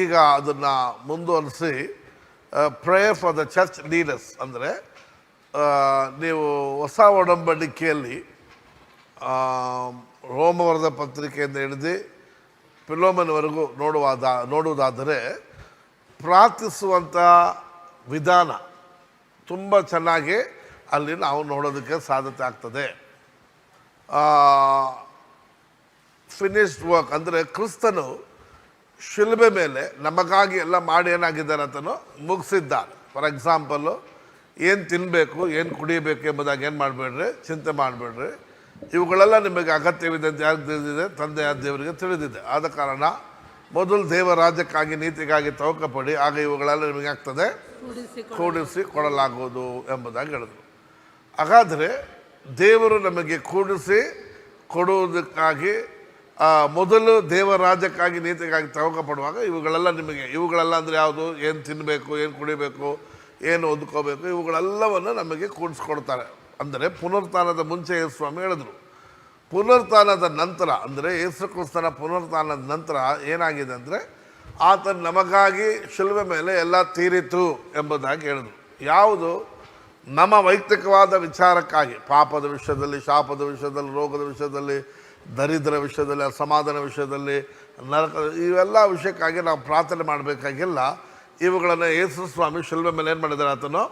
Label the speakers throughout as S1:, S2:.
S1: ಈಗ ಅದನ್ನು ಮುಂದುವರಿಸಿ prayer for the church leaders ಅಂದರೆ ನೀವು ಹೊಸ ಒಡಂಬಡಿಕೆಯಲ್ಲಿ ರೋಮವರದ ಪತ್ರಿಕೆಯಿಂದ ಹಿಡಿದು ಫಿಲೋಮನ್ವರೆಗೂ ನೋಡುವುದಾದರೆ ಪ್ರಾರ್ಥಿಸುವಂಥ ವಿಧಾನ ತುಂಬ ಚೆನ್ನಾಗಿ ಅಲ್ಲಿ ನಾವು ನೋಡೋದಕ್ಕೆ ಸಾಧ್ಯತೆ ಆಗ್ತದೆ. ಫಿನಿಶ್ಡ್ ವರ್ಕ್ ಅಂದರೆ ಕ್ರಿಸ್ತನು ಶಿಲುಬೆ ಮೇಲೆ ನಮಗಾಗಿ ಎಲ್ಲ ಮಾಡಿ ಏನಾಗಿದ್ದಾರೆ ಅಂತನೋ ಮುಗಿಸಿದ್ದಾರೆ. ಫಾರ್ ಎಕ್ಸಾಂಪಲ್ಲು ಏನು ತಿನ್ನಬೇಕು, ಏನು ಕುಡಿಯಬೇಕು ಎಂಬುದಾಗಿ ಏನು ಮಾಡಬೇಡ್ರಿ, ಚಿಂತೆ ಮಾಡಬೇಡ್ರಿ. ಇವುಗಳೆಲ್ಲ ನಿಮಗೆ ಅಗತ್ಯವಿದೆ ಅಂತ ಯಾರಿಗೆ ತಿಳಿದಿದೆ? ತಂದೆಯ ದೇವರಿಗೆ ತಿಳಿದಿದೆ. ಆದ ಕಾರಣ ಮೊದಲು ದೇವರ ರಾಜ್ಯಕ್ಕಾಗಿ ನೀತಿಗಾಗಿ ತವಕ ಪಡಿ, ಆಗ ಇವುಗಳೆಲ್ಲ ನಿಮಗೆ ಆಗ್ತದೆ ಕೂಡಿಸಿ ಕೊಡಲಾಗುವುದು ಎಂಬುದಾಗಿ ಹೇಳಿದರು. ಹಾಗಾದರೆ ದೇವರು ನಮಗೆ ಕೂಡಿಸಿ ಕೊಡುವುದಕ್ಕಾಗಿ ಮೊದಲು ದೇವರ ರಾಜ್ಯಕ್ಕಾಗಿ ನೀತಿಗಾಗಿ ತವಕ ಪಡುವಾಗ ಇವುಗಳೆಲ್ಲ ಅಂದರೆ ಯಾವುದು? ಏನು ತಿನ್ನಬೇಕು, ಏನು ಕುಡಿಬೇಕು, ಏನು ಓದ್ಕೋಬೇಕು, ಇವುಗಳೆಲ್ಲವನ್ನು ನಮಗೆ ಕೂಡಿಸ್ಕೊಡ್ತಾರೆ. ಅಂದರೆ ಪುನರುತ್ಥಾನದ ಮುಂಚೆ ಯೇಸು ಸ್ವಾಮಿ ಹೇಳಿದ್ರು. ಪುನರುತ್ಥಾನದ ನಂತರ ಅಂದರೆ ಯೇಸು ಕ್ರಿಸ್ತನ ಪುನರುತ್ಥಾನದ ನಂತರ ಏನಾಗಿದೆ ಅಂದರೆ ಆತನು ನಮಗಾಗಿ ಶಿಲುಬೆ ಮೇಲೆ ಎಲ್ಲ ತೀರಿತು ಎಂಬುದಾಗಿ ಹೇಳಿದ್ರು. ಯಾವುದು? ನಮ್ಮ ವೈಯಕ್ತಿಕವಾದ ವಿಚಾರಕ್ಕಾಗಿ, ಪಾಪದ ವಿಷಯದಲ್ಲಿ, ಶಾಪದ ವಿಷಯದಲ್ಲಿ, ರೋಗದ ವಿಷಯದಲ್ಲಿ, ದರಿದ್ರ ವಿಷಯದಲ್ಲಿ, ಅಸಮಾಧಾನ ವಿಷಯದಲ್ಲಿ, ನರಕ, ಇವೆಲ್ಲ ವಿಷಯಕ್ಕಾಗಿ ನಾವು ಪ್ರಾರ್ಥನೆ ಮಾಡಬೇಕಾಗಿಲ್ಲ. ಇವುಗಳನ್ನು ಯೇಸು ಸ್ವಾಮಿ ಶಿಲುಬೆ ಮೇಲೆ ಏನು ಮಾಡಿದ್ದಾರೆ? ಆತನು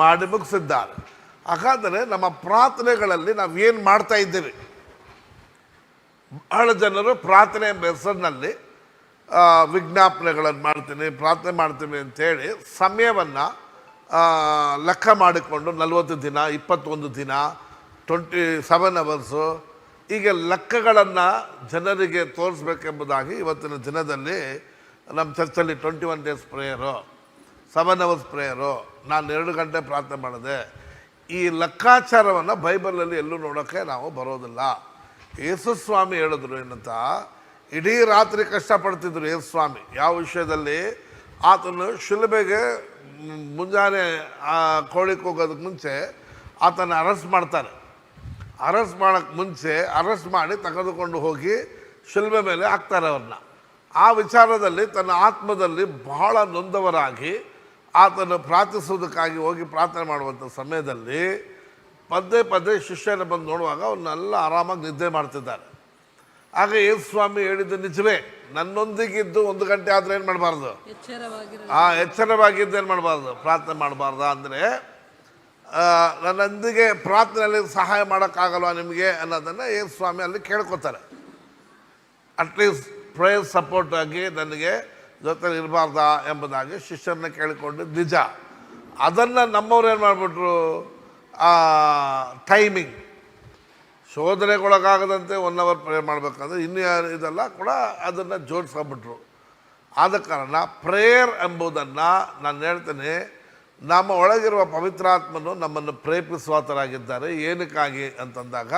S1: ಮಾಡಿ ಮುಗಿಸಿದ್ದಾರೆ. ಹಾಗಾದರೆ ನಮ್ಮ ಪ್ರಾರ್ಥನೆಗಳಲ್ಲಿ ನಾವು ಏನು ಮಾಡ್ತಾ ಇದ್ದೇವೆ? ಬಹಳ ಜನರು ಪ್ರಾರ್ಥನೆ ಎಂಬ ಹೆಸರಿನಲ್ಲಿ ವಿಜ್ಞಾಪನೆಗಳನ್ನು ಪ್ರಾರ್ಥನೆ ಮಾಡ್ತೀನಿ ಅಂತೇಳಿ ಸಮಯವನ್ನು ಲೆಕ್ಕ ಮಾಡಿಕೊಂಡು 40 ದಿನ, 21 ದಿನ, 27 ಅವರ್ಸು ಹೀಗೆ ಲೆಕ್ಕಗಳನ್ನು ಜನರಿಗೆ ತೋರಿಸ್ಬೇಕೆಂಬುದಾಗಿ ಇವತ್ತಿನ ದಿನದಲ್ಲಿ ನಮ್ಮ ಚರ್ಚಲ್ಲಿ 21 ಡೇಸ್ ಪ್ರೇಯರು, 7 ಅವರ್ಸ್ ಪ್ರೇಯರು, ನಾನು 2 ಗಂಟೆ ಪ್ರಾರ್ಥನೆ ಮಾಡಿದೆ, ಈ ಲೆಕ್ಕಾಚಾರವನ್ನು ಬೈಬಲಲ್ಲಿ ಎಲ್ಲೂ ನೋಡೋಕ್ಕೆ ನಾವು ಬರೋದಿಲ್ಲ. ಯೇಸು ಸ್ವಾಮಿ ಹೇಳಿದ್ರು ಏನಂತ? ಇಡೀ ರಾತ್ರಿ ಕಷ್ಟಪಡ್ತಿದ್ರು ಯೇಸು ಸ್ವಾಮಿ. ಯಾವ ವಿಷಯದಲ್ಲಿ? ಆತನು ಶಿಲುಬೆಗೆ ಮುಂಜಾನೆ ಕೋಳಿಗೆ ಹೋಗೋದಕ್ಕೆ ಮುಂಚೆ ಆತನ ಅರೆಸ್ಟ್ ಮಾಡ್ತಾರೆ. ಅರೆಸ್ಟ್ ಮಾಡೋಕ್ಕೆ ಮುಂಚೆ ಅರೆಸ್ಟ್ ಮಾಡಿ ತೆಗೆದುಕೊಂಡು ಹೋಗಿ ಶಿಲುಬೆ ಮೇಲೆ ಹಾಕ್ತಾರೆ ಅವ್ರನ್ನ. ಆ ವಿಚಾರದಲ್ಲಿ ತನ್ನ ಆತ್ಮದಲ್ಲಿ ಬಹಳ ನೊಂದವರಾಗಿ ಆತನು ಪ್ರಾರ್ಥಿಸುವುದಕ್ಕಾಗಿ ಹೋಗಿ ಪ್ರಾರ್ಥನೆ ಮಾಡುವಂಥ ಸಮಯದಲ್ಲಿ ಪದೇ ಶಿಷ್ಯನ ಬಂದು ನೋಡುವಾಗ ಅವನ್ನೆಲ್ಲ ಆರಾಮಾಗಿ ನಿದ್ದೆ ಮಾಡ್ತಿದ್ದಾರೆ. ಆಗ ಯೇಸು ಸ್ವಾಮಿ ಹೇಳಿದ್ದು ನಿಜವೇ, ನನ್ನೊಂದಿಗಿದ್ದು 1 ಗಂಟೆ ಆದರೆ ಏನು ಮಾಡಬಾರ್ದು? ಎಚ್ಚರವಾಗಿದ್ದು ಏನು ಮಾಡಬಾರ್ದು? ಪ್ರಾರ್ಥನೆ ಮಾಡಬಾರ್ದ? ಅಂದರೆ ನನ್ನೊಂದಿಗೆ ಪ್ರಾರ್ಥನೆಯಲ್ಲಿ ಸಹಾಯ ಮಾಡೋಕ್ಕಾಗಲ್ವಾ ನಿಮಗೆ ಅನ್ನೋದನ್ನು ಯೇಸು ಸ್ವಾಮಿ ಅಲ್ಲಿ ಕೇಳ್ಕೊತಾರೆ. ಅಟ್ಲೀಸ್ಟ್ ಪ್ರೇಯರ್ ಸಪೋರ್ಟ್ ಆಗಿ ನನಗೆ ಜೊತೆಲಿ ಇರಬಾರ್ದಾ ಎಂಬುದಾಗಿ ಶಿಷ್ಯರನ್ನ ಕೇಳಿಕೊಂಡಿದ್ದು ನಿಜ. ಅದನ್ನು ನಮ್ಮವ್ರು ಏನು ಮಾಡಿಬಿಟ್ರು? ಟೈಮಿಂಗ್ ಶೋಧನೆಗೊಳಗಾಗದಂತೆ 1 ಅವರ್ ಪ್ರೇಯರ್ ಮಾಡಬೇಕಂದ್ರೆ ಇದೆಲ್ಲ ಕೂಡ ಅದನ್ನು ಜೋಡಿಸ್ಕೊಂಬಿಟ್ರು. ಆದ ಕಾರಣ ಪ್ರೇಯರ್ ಎಂಬುದನ್ನು ನಾನು ಹೇಳ್ತೇನೆ, ನಮ್ಮ ಒಳಗಿರುವ ಪವಿತ್ರಾತ್ಮನು ನಮ್ಮನ್ನು ಪ್ರೇರೇಪಿಸುವಾತರಾಗಿದ್ದಾರೆ. ಏನಕ್ಕಾಗಿ ಅಂತಂದಾಗ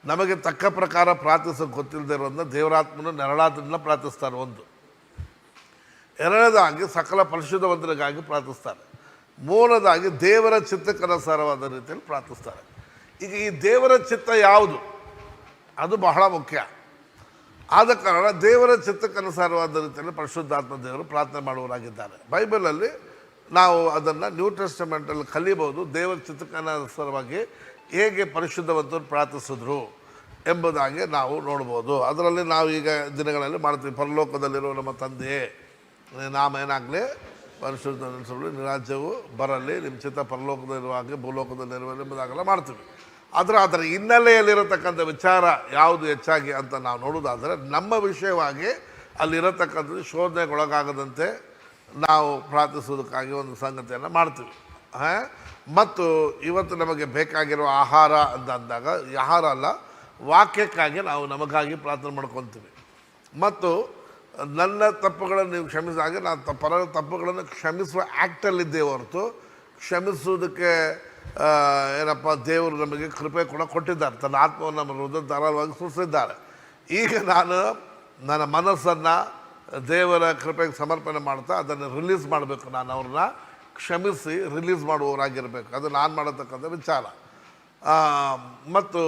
S1: ನಮಗೆ ತಕ್ಕ ಪ್ರಕಾರ ಪ್ರಾರ್ಥಿಸೋಕೆ ಗೊತ್ತಿಲ್ಲದೆ ಇರೋದನ್ನ ದೇವರಾತ್ಮನು ನೆರಳಾದ್ರಿಂದ ಪ್ರಾರ್ಥಿಸ್ತಾರೆ. 1. 2ನೇದಾಗಿ ಸಕಲ ಪರಿಶುದ್ಧವಂತರಿಗಾಗಿ ಪ್ರಾರ್ಥಿಸ್ತಾರೆ. 3ನೇದಾಗಿ ದೇವರ ಚಿತ್ತಕ್ಕನುಸಾರವಾದ ರೀತಿಯಲ್ಲಿ ಪ್ರಾರ್ಥಿಸ್ತಾರೆ. ಈಗ ಈ ದೇವರ ಚಿತ್ತ ಯಾವುದು? ಅದು ಬಹಳ ಮುಖ್ಯ. ಆದ ಕಾರಣ ದೇವರ ಚಿತ್ತಕ್ಕನುಸಾರವಾದ ರೀತಿಯಲ್ಲಿ ಪರಿಶುದ್ಧಾತ್ಮ ದೇವರು ಪ್ರಾರ್ಥನೆ ಮಾಡುವವರಾಗಿದ್ದಾರೆ. ಬೈಬಲಲ್ಲಿ ನಾವು ಅದನ್ನು ನ್ಯೂ ಟೆಸ್ಟಮೆಂಟಲ್ಲಿ ಕಲಿಬಹುದು. ದೇವರ ಚಿತ್ತಕ್ಕನುಸಾರವಾಗಿ ಹೇಗೆ ಪರಿಶುದ್ಧವಂತರು ಪ್ರಾರ್ಥಿಸಿದ್ರು ಎಂಬುದಾಗಿ ನಾವು ನೋಡ್ಬೋದು. ಅದರಲ್ಲಿ ನಾವು ಈಗ ದಿನಗಳಲ್ಲಿ ಮಾಡ್ತೀವಿ. ಪರಲೋಕದಲ್ಲಿರುವ ನಮ್ಮ ತಂದೆಯೇ, ನಾಮ ಏನಾಗಲಿ ಪರಿಶುದ್ಧ ನೆನೆಸಲು, ನಿರಾಜ್ಯವು ಬರಲಿ, ನಿಮ್ಮ ಚಿತ್ತ ಪರಲೋಕದಲ್ಲಿರುವ ಹಾಗೆ ಭೂಲೋಕದಲ್ಲಿರುವ ಎಂಬುದಾಗೆಲ್ಲ ಮಾಡ್ತೀವಿ. ಅದರ ಹಿನ್ನೆಲೆಯಲ್ಲಿರತಕ್ಕಂಥ ವಿಚಾರ ಯಾವುದು ಹೆಚ್ಚಾಗಿ ಅಂತ ನಾವು ನೋಡೋದಾದರೆ, ನಮ್ಮ ವಿಷಯವಾಗಿ ಅಲ್ಲಿರತಕ್ಕಂಥದ್ದು ಶೋಧನೆಗೊಳಗಾಗದಂತೆ ನಾವು ಪ್ರಾರ್ಥಿಸೋದಕ್ಕಾಗಿ ಒಂದು ಸಂಗತಿಯನ್ನು ಮಾಡ್ತೀವಿ. ಮತ್ತು ಇವತ್ತು ನಮಗೆ ಬೇಕಾಗಿರುವ ಆಹಾರ ಅಂತ ಅಂದಾಗ ಆಹಾರ ಅಲ್ಲ, ವಾಕ್ಯಕ್ಕಾಗಿ ನಾವು ನಮಗಾಗಿ ಪ್ರಾರ್ಥನೆ ಮಾಡ್ಕೊತೀವಿ. ಮತ್ತು ನನ್ನ ತಪ್ಪುಗಳನ್ನು ನೀವು ಕ್ಷಮಿಸಿದಾಗ ನಾನು ಪರ ತಪ್ಪುಗಳನ್ನು ಕ್ಷಮಿಸುವ ಆ್ಯಕ್ಟಲ್ಲಿದ್ದೇವೆ ಹೊರತು ಕ್ಷಮಿಸುವುದಕ್ಕೆ ಏನಪ್ಪ ದೇವರು ನಮಗೆ ಕೃಪೆ ಕೂಡ ಕೊಟ್ಟಿದ್ದಾರೆ. ತನ್ನ ಆತ್ಮವನ್ನು ನಮ್ಮ ಹೃದಯ ಧಾರಾಳವಾಗಿ ಸೂಚಿಸಿದ್ದಾರೆ. ಈಗ ನಾನು ನನ್ನ ಮನಸ್ಸನ್ನು ದೇವರ ಕೃಪೆಗೆ ಸಮರ್ಪಣೆ ಮಾಡ್ತಾ ಅದನ್ನು ರಿಲೀಸ್ ಮಾಡಬೇಕು. ನಾನು ಅವ್ರನ್ನ ಕ್ಷಮಿಸಿ ರಿಲೀಸ್ ಮಾಡುವವರಾಗಿರಬೇಕು. ಅದು ನಾನು ಮಾಡತಕ್ಕಂಥ ವಿಚಾರ. ಮತ್ತು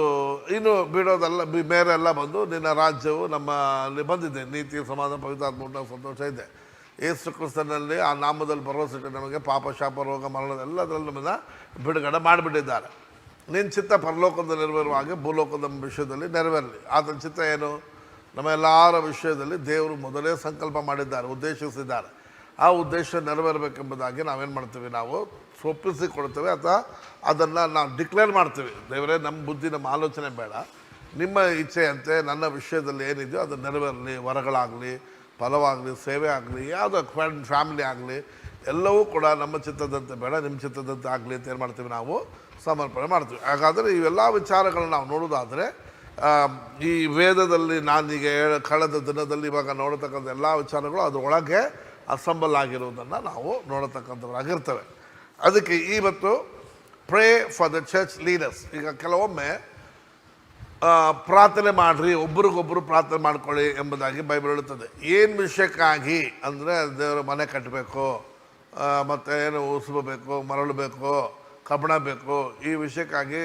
S1: ಇನ್ನು ಬಿಡೋದೆಲ್ಲ ಬೇರೆ ಎಲ್ಲ ಬಂದು ನಿನ್ನ ರಾಜ್ಯವು ನಮ್ಮಲ್ಲಿ ಬಂದಿದೆ, ನೀತಿ, ಸಮಾಧಾನ, ಪವಿತ್ರಾತ್ಮ, ಸಂತೋಷ ಇದೆ. ಯೇಸು ಕ್ರಿಸ್ತನಲ್ಲಿ ಆ ನಾಮದಲ್ಲಿ ಭರವಸೆಟ್ಟು ನಮಗೆ ಪಾಪ ಶಾಪ ರೋಗ ಮರಣ ಎಲ್ಲದರಲ್ಲೂ ನಮ್ಮನ್ನು ಬಿಡುಗಡೆ ಮಾಡಿಬಿಟ್ಟಿದ್ದಾರೆ. ನಿನ್ನ ಚಿತ್ತ ಪರಲೋಕದಲ್ಲಿ ನೆರವೇರುವ ಹಾಗೆ ಭೂಲೋಕದ ವಿಷಯದಲ್ಲಿ ನೆರವೇರಲಿ. ಆತನ ಚಿತ್ತ ಏನು? ನಮ್ಮ ಎಲ್ಲರ ವಿಷಯದಲ್ಲಿ ದೇವರು ಮೊದಲೇ ಸಂಕಲ್ಪ ಮಾಡಿದ್ದಾರೆ, ಉದ್ದೇಶಿಸಿದ್ದಾರೆ. ಆ ಉದ್ದೇಶ ನೆರವೇರಬೇಕೆಂಬುದಾಗಿ ನಾವೇನು ಮಾಡ್ತೀವಿ? ನಾವು ಒಪ್ಪಿಸಿಕೊಡ್ತೇವೆ ಅಥವಾ ಅದನ್ನು ನಾವು ಡಿಕ್ಲೇರ್ ಮಾಡ್ತೀವಿ. ದೇವರೇ, ನಮ್ಮ ಬುದ್ಧಿ ನಮ್ಮ ಆಲೋಚನೆ ಬೇಡ, ನಿಮ್ಮ ಇಚ್ಛೆಯಂತೆ ನನ್ನ ವಿಷಯದಲ್ಲಿ ಏನಿದೆಯೋ ಅದು ನೆರವೇರಲಿ. ವರಗಳಾಗಲಿ, ಫಲವಾಗಲಿ, ಸೇವೆ ಆಗಲಿ, ಯಾವುದೋ ಫ್ಯಾಮಿಲಿ ಆಗಲಿ, ಎಲ್ಲವೂ ಕೂಡ ನಮ್ಮ ಚಿತ್ತದಂತೆ ಬೇಡ, ನಿಮ್ಮ ಚಿತ್ತದಂತೆ ಆಗಲಿ ಅಂತ ಏನು ಮಾಡ್ತೀವಿ? ನಾವು ಸಮರ್ಪಣೆ ಮಾಡ್ತೀವಿ. ಹಾಗಾದರೆ ಇವೆಲ್ಲ ವಿಚಾರಗಳನ್ನ ನಾವು ನೋಡೋದಾದರೆ ಈ ವೇದದಲ್ಲಿ ನಾನೀಗ ಕಳೆದ ದಿನದಲ್ಲಿ ಇವಾಗ ನೋಡತಕ್ಕಂಥ ಎಲ್ಲ ವಿಚಾರಗಳು ಅದರೊಳಗೆ ಅಸೆಂಬಲ್ ಆಗಿರುವುದನ್ನು ನಾವು ನೋಡತಕ್ಕಂಥವ್ರಾಗಿರ್ತವೆ. ಅದಕ್ಕೆ ಇವತ್ತು pray for the church leaders. ಈಗ ಕೆಲವೊಮ್ಮೆ ಪ್ರಾರ್ಥನೆ ಮಾಡಿರಿ, ಒಬ್ರಿಗೊಬ್ಬರು ಪ್ರಾರ್ಥನೆ ಮಾಡ್ಕೊಳ್ಳಿ ಎಂಬುದಾಗಿ ಬೈಬಲ್ ಹೇಳುತ್ತದೆ. ಏನು ವಿಷಯಕ್ಕಾಗಿ ಅಂದರೆ ದೇವರ ಮನೆ ಕಟ್ಟಬೇಕು, ಮತ್ತು ಏನು ಉಸುಬಬೇಕು, ಮರಳು ಬೇಕು, ಕಬ್ಬಣ ಬೇಕು, ಈ ವಿಷಯಕ್ಕಾಗಿ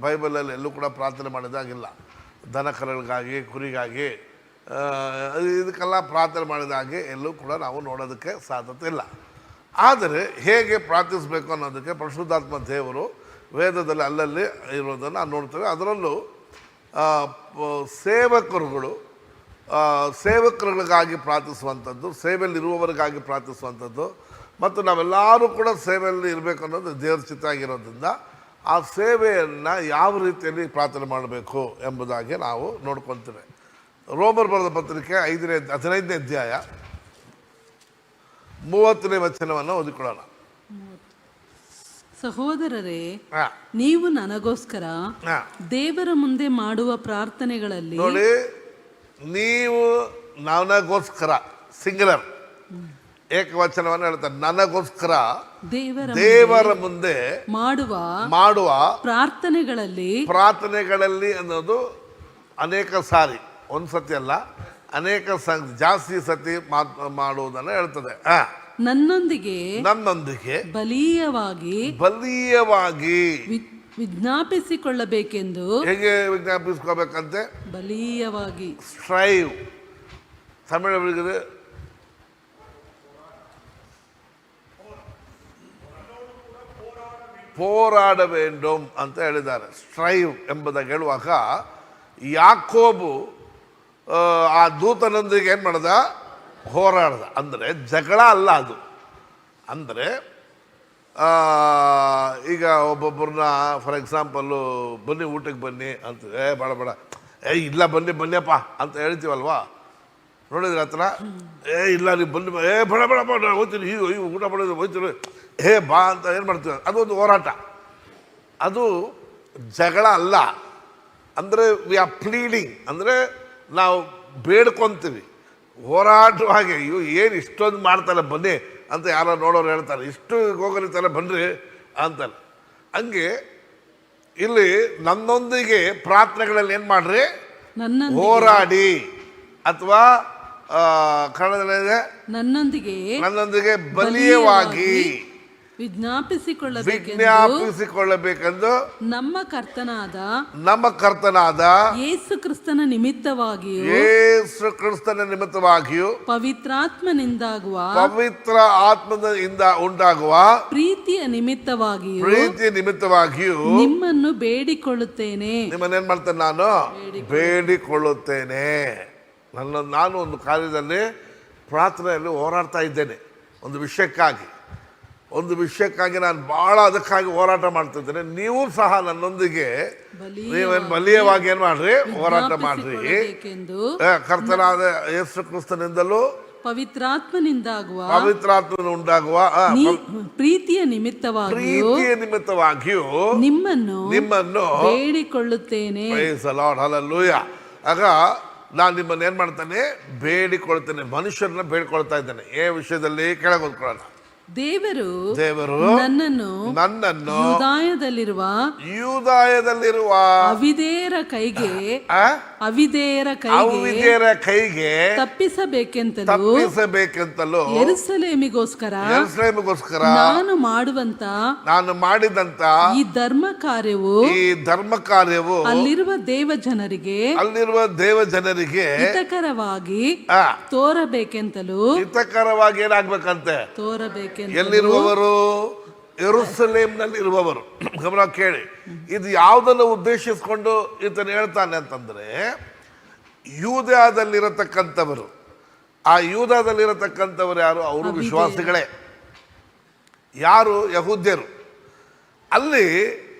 S1: ಬೈಬಲಲ್ಲಿ ಎಲ್ಲೂ ಕೂಡ ಪ್ರಾರ್ಥನೆ ಮಾಡಿದಾಗಿಲ್ಲ. ದನ ಕರುಗಳಿಗಾಗಿ, ಕುರಿಗಾಗಿ, ಇದಕ್ಕೆಲ್ಲ ಪ್ರಾರ್ಥನೆ ಮಾಡಿದಾಗೆ ಎಲ್ಲೂ ಕೂಡ ನಾವು ನೋಡೋದಕ್ಕೆ ಸಾಧ್ಯತೆ ಇಲ್ಲ. ಆದರೆ ಹೇಗೆ ಪ್ರಾರ್ಥಿಸಬೇಕು ಅನ್ನೋದಕ್ಕೆ ಪರಿಶುದ್ಧಾತ್ಮ ದೇವರು ವೇದದಲ್ಲಿ ಅಲ್ಲಲ್ಲಿ ಇರೋದನ್ನು ನೋಡ್ತೇವೆ. ಅದರಲ್ಲೂ ಸೇವಕರುಗಳಿಗಾಗಿ ಪ್ರಾರ್ಥಿಸುವಂಥದ್ದು, ಸೇವೆಯಲ್ಲಿರುವವರಿಗಾಗಿ ಪ್ರಾರ್ಥಿಸುವಂಥದ್ದು, ಮತ್ತು ನಾವೆಲ್ಲರೂ ಕೂಡ ಸೇವೆಯಲ್ಲಿ ಇರಬೇಕು ಅನ್ನೋದು ದೇವರ ಚಿತ್ತ ಆಗಿರೋದ್ರಿಂದ ಆ ಸೇವೆಯನ್ನು ಯಾವ ರೀತಿಯಲ್ಲಿ ಪ್ರಾರ್ಥನೆ ಮಾಡಬೇಕು ಎಂಬುದಾಗಿ ನಾವು ನೋಡ್ಕೊತೇವೆ. ರೋಮರ್ ಬರೆದ ಪತ್ರಿಕೆ 15ನೇ ಅಧ್ಯಾಯ 30ನೇ ವಚನವನ್ನು ಓದಿಕೊಳ್ಳೋಣ.
S2: ಸಹೋದರರೇ, ನೀವು ನನಗೋಸ್ಕರ ದೇವರ ಮುಂದೆ ಮಾಡುವ ಪ್ರಾರ್ಥನೆಗಳಲ್ಲಿ
S1: ನೋಡಿ, ನೀವು ನನಗೋಸ್ಕರ ಸಿಂಗುಲರ್ ಏಕವಚನವನ್ನು ಹೇಳ್ತಾರೆ. ನನಗೋಸ್ಕರ ದೇವರ ಮುಂದೆ ಮಾಡುವ ಪ್ರಾರ್ಥನೆಗಳಲ್ಲಿ ಅನ್ನೋದು ಅನೇಕ ಸಾರಿ, ಒಂದು ಸತಿ ಅಲ್ಲ, ಅನೇಕ ಜಾಸ್ತಿ ಸತಿ ಮಾಡುವುದನ್ನು ಹೇಳ್ತದೆ.
S2: ನನ್ನೊಂದಿಗೆ
S1: ಬಲೀಯವಾಗಿ
S2: ವಿಜ್ಞಾಪಿಸಿಕೊಳ್ಳಬೇಕೆಂದು.
S1: ಹೇಗೆ ವಿಜ್ಞಾಪಿಸ್ಕೋಬೇಕಂತೆ?
S2: ಬಲೀಯವಾಗಿ.
S1: ಸ್ಟ್ರೈವ್, ತಮಿಳು ಹೋರಾಡ ವೇಂಡೋಮ್ ಅಂತ ಹೇಳಿದ್ದಾರೆ. ಸ್ಟ್ರೈವ್ ಎಂಬುದಾಗಿ ಹೇಳುವಾಗ ಯಾಕೋಬು ಆ ದೂತನೊಂದಿಗೆ ಏನು ಮಾಡ್ದ? ಹೋರಾಡ್ದ. ಅಂದರೆ ಜಗಳ ಅಲ್ಲ ಅದು. ಅಂದರೆ ಈಗ ಒಬ್ಬೊಬ್ಬರನ್ನ ಫಾರ್ ಎಕ್ಸಾಂಪಲ್ಲು ಬನ್ನಿ ಊಟಕ್ಕೆ ಬನ್ನಿ ಅಂತ, ಬೇಡ ಇಲ್ಲ ಬನ್ನಿಯಪ್ಪ ಅಂತ ಹೇಳ್ತೀವಲ್ವಾ, ನೋಡಿದ್ರೆ ಆ ಥರ ಇಲ್ಲ ನೀವು ಬನ್ನಿ, ಬೇಡ ಹೋಗ್ತೀನಿ, ಈಗ ಊಟ ಮಾಡೋದು ಹೋಗ್ತೀನಿ, ಬಾ ಅಂತ ಏನು ಮಾಡ್ತೀವಿ? ಅದೊಂದು ಹೋರಾಟ, ಅದು ಜಗಳ ಅಲ್ಲ. ಅಂದರೆ ವಿ ಆರ್ ಪ್ಲೀಡಿಂಗ್, ಅಂದರೆ ನಾವು ಬೇಡ್ಕೊತೀವಿ. ಹೋರಾಟವಾಗಿ ಅಯ್ಯೋ ಏನು ಇಷ್ಟೊಂದು ಮಾಡ್ತಾರೆ ಬನ್ನಿ ಅಂತ ಯಾರೋ ನೋಡೋರು ಹೇಳ್ತಾರೆ, ಇಷ್ಟು ಹೋಗಲಿತಾರೆ ಬನ್ನಿರಿ ಅಂತಾರೆ. ಹಂಗೆ ಇಲ್ಲಿ ನನ್ನೊಂದಿಗೆ ಪ್ರಾರ್ಥನೆಗಳಲ್ಲಿ ಏನು ಮಾಡ್ರಿ? ಹೋರಾಡಿ, ಅಥವಾ ಕನ್ನಡದಲ್ಲಿದೆ ನನ್ನೊಂದಿಗೆ ಬಲೀಯವಾಗಿ ವಿಜ್ಞಾಪಿಸಿಕೊಳ್ಳಬೇಕೆಂದು ನಮ್ಮ ಕರ್ತನಾದ
S2: ಯೇಸು ಕ್ರಿಸ್ತನ
S1: ನಿಮಿತ್ತವಾಗಿಯೂ
S2: ಪವಿತ್ರ
S1: ಆತ್ಮದಿಂದ ಉಂಟಾಗುವ ಪ್ರೀತಿಯ ನಿಮಿತ್ತವಾಗಿಯೂ
S2: ನಿಮ್ಮನ್ನು ಬೇಡಿಕೊಳ್ಳುತ್ತೇನೆ.
S1: ನಿಮ್ಮನ್ನೇನ್ ಮಾಡ್ತೇನೆ? ನಾನು ಬೇಡಿಕೊಳ್ಳುತ್ತೇನೆ. ನಾನು ಒಂದು ಕಾರ್ಯದಲ್ಲಿ ಪ್ರಾರ್ಥನೆಯಲ್ಲಿ ಹೋರಾಡ್ತಾ ಇದ್ದೇನೆ. ಒಂದು ವಿಷಯಕ್ಕಾಗಿ ನಾನು ಭಾಳ ಅದಕ್ಕಾಗಿ ಹೋರಾಟ ಮಾಡ್ತಿದ್ದೇನೆ. ನೀವು ಸಹ ನನ್ನೊಂದಿಗೆ ನೀವೇನು ಬಲೀಯವಾಗಿ ಏನು ಮಾಡ್ರಿ? ಹೋರಾಟ ಮಾಡ್ರಿ. ಕರ್ತನಾದ ಯೇಸು ಕ್ರಿಸ್ತನಿಂದಲೂ ಪವಿತ್ರಾತ್ಮನ ಉಂಟಾಗುವ
S2: ಪ್ರೀತಿಯ ನಿಮಿತ್ತವಾಗಿಯೂ
S1: ನಿಮ್ಮನ್ನು
S2: ಬೇಡಿಕೊಳ್ಳುತ್ತೇನೆ.
S1: ಆಗ ನಾನು ನಿಮ್ಮನ್ನು ಏನು ಮಾಡ್ತೇನೆ? ಬೇಡಿಕೊಳ್ತೇನೆ. ಮನುಷ್ಯರನ್ನ ಬೇಡ್ಕೊಳ್ತಾ ಇದ್ದೇನೆ. ವಿಷಯದಲ್ಲಿ ಕೆಳಗೆ ಓದ್ಕೊಳ್ಳೋಣ. ದೇವರು
S2: ನನ್ನನ್ನು ಯೂದಾಯದಲ್ಲಿರುವ ಅವಿಧೇಯರ ಕೈಗೆ ತಪ್ಪಿಸಬೇಕೆಂತಲೂ ಯೆರೂಸಲೇಮಿಗೋಸ್ಕರ ನಾನು ಮಾಡಿದಂತ ಈ ಧರ್ಮ ಕಾರ್ಯವು ಅಲ್ಲಿರುವ ದೇವ ಜನರಿಗೆ ಹಿತಕರವಾಗಿ ತೋರಬೇಕೆಂತಲೂ
S1: ಏನಾಗ್ಬೇಕಂತೆ ಎಲ್ಲಿರುವವರು ಯೆರೂಸಲೇಮ್ನಲ್ಲಿ ಇರುವವರು. ಗಮನ ಕೇಳಿ, ಇದು ಯಾವುದನ್ನು ಉದ್ದೇಶಿಸಿಕೊಂಡು ಈತನು ಹೇಳ್ತಾನೆ ಅಂತಂದ್ರೆ, ಯೂದಾದಲ್ಲಿರತಕ್ಕಂಥವರು. ಆ ಯೂದಾದಲ್ಲಿರತಕ್ಕಂಥವರು ಯಾರು? ಅವರು ವಿಶ್ವಾಸಿಗಳೇ. ಯಾರು? ಯಹೂದ್ಯರು. ಅಲ್ಲಿ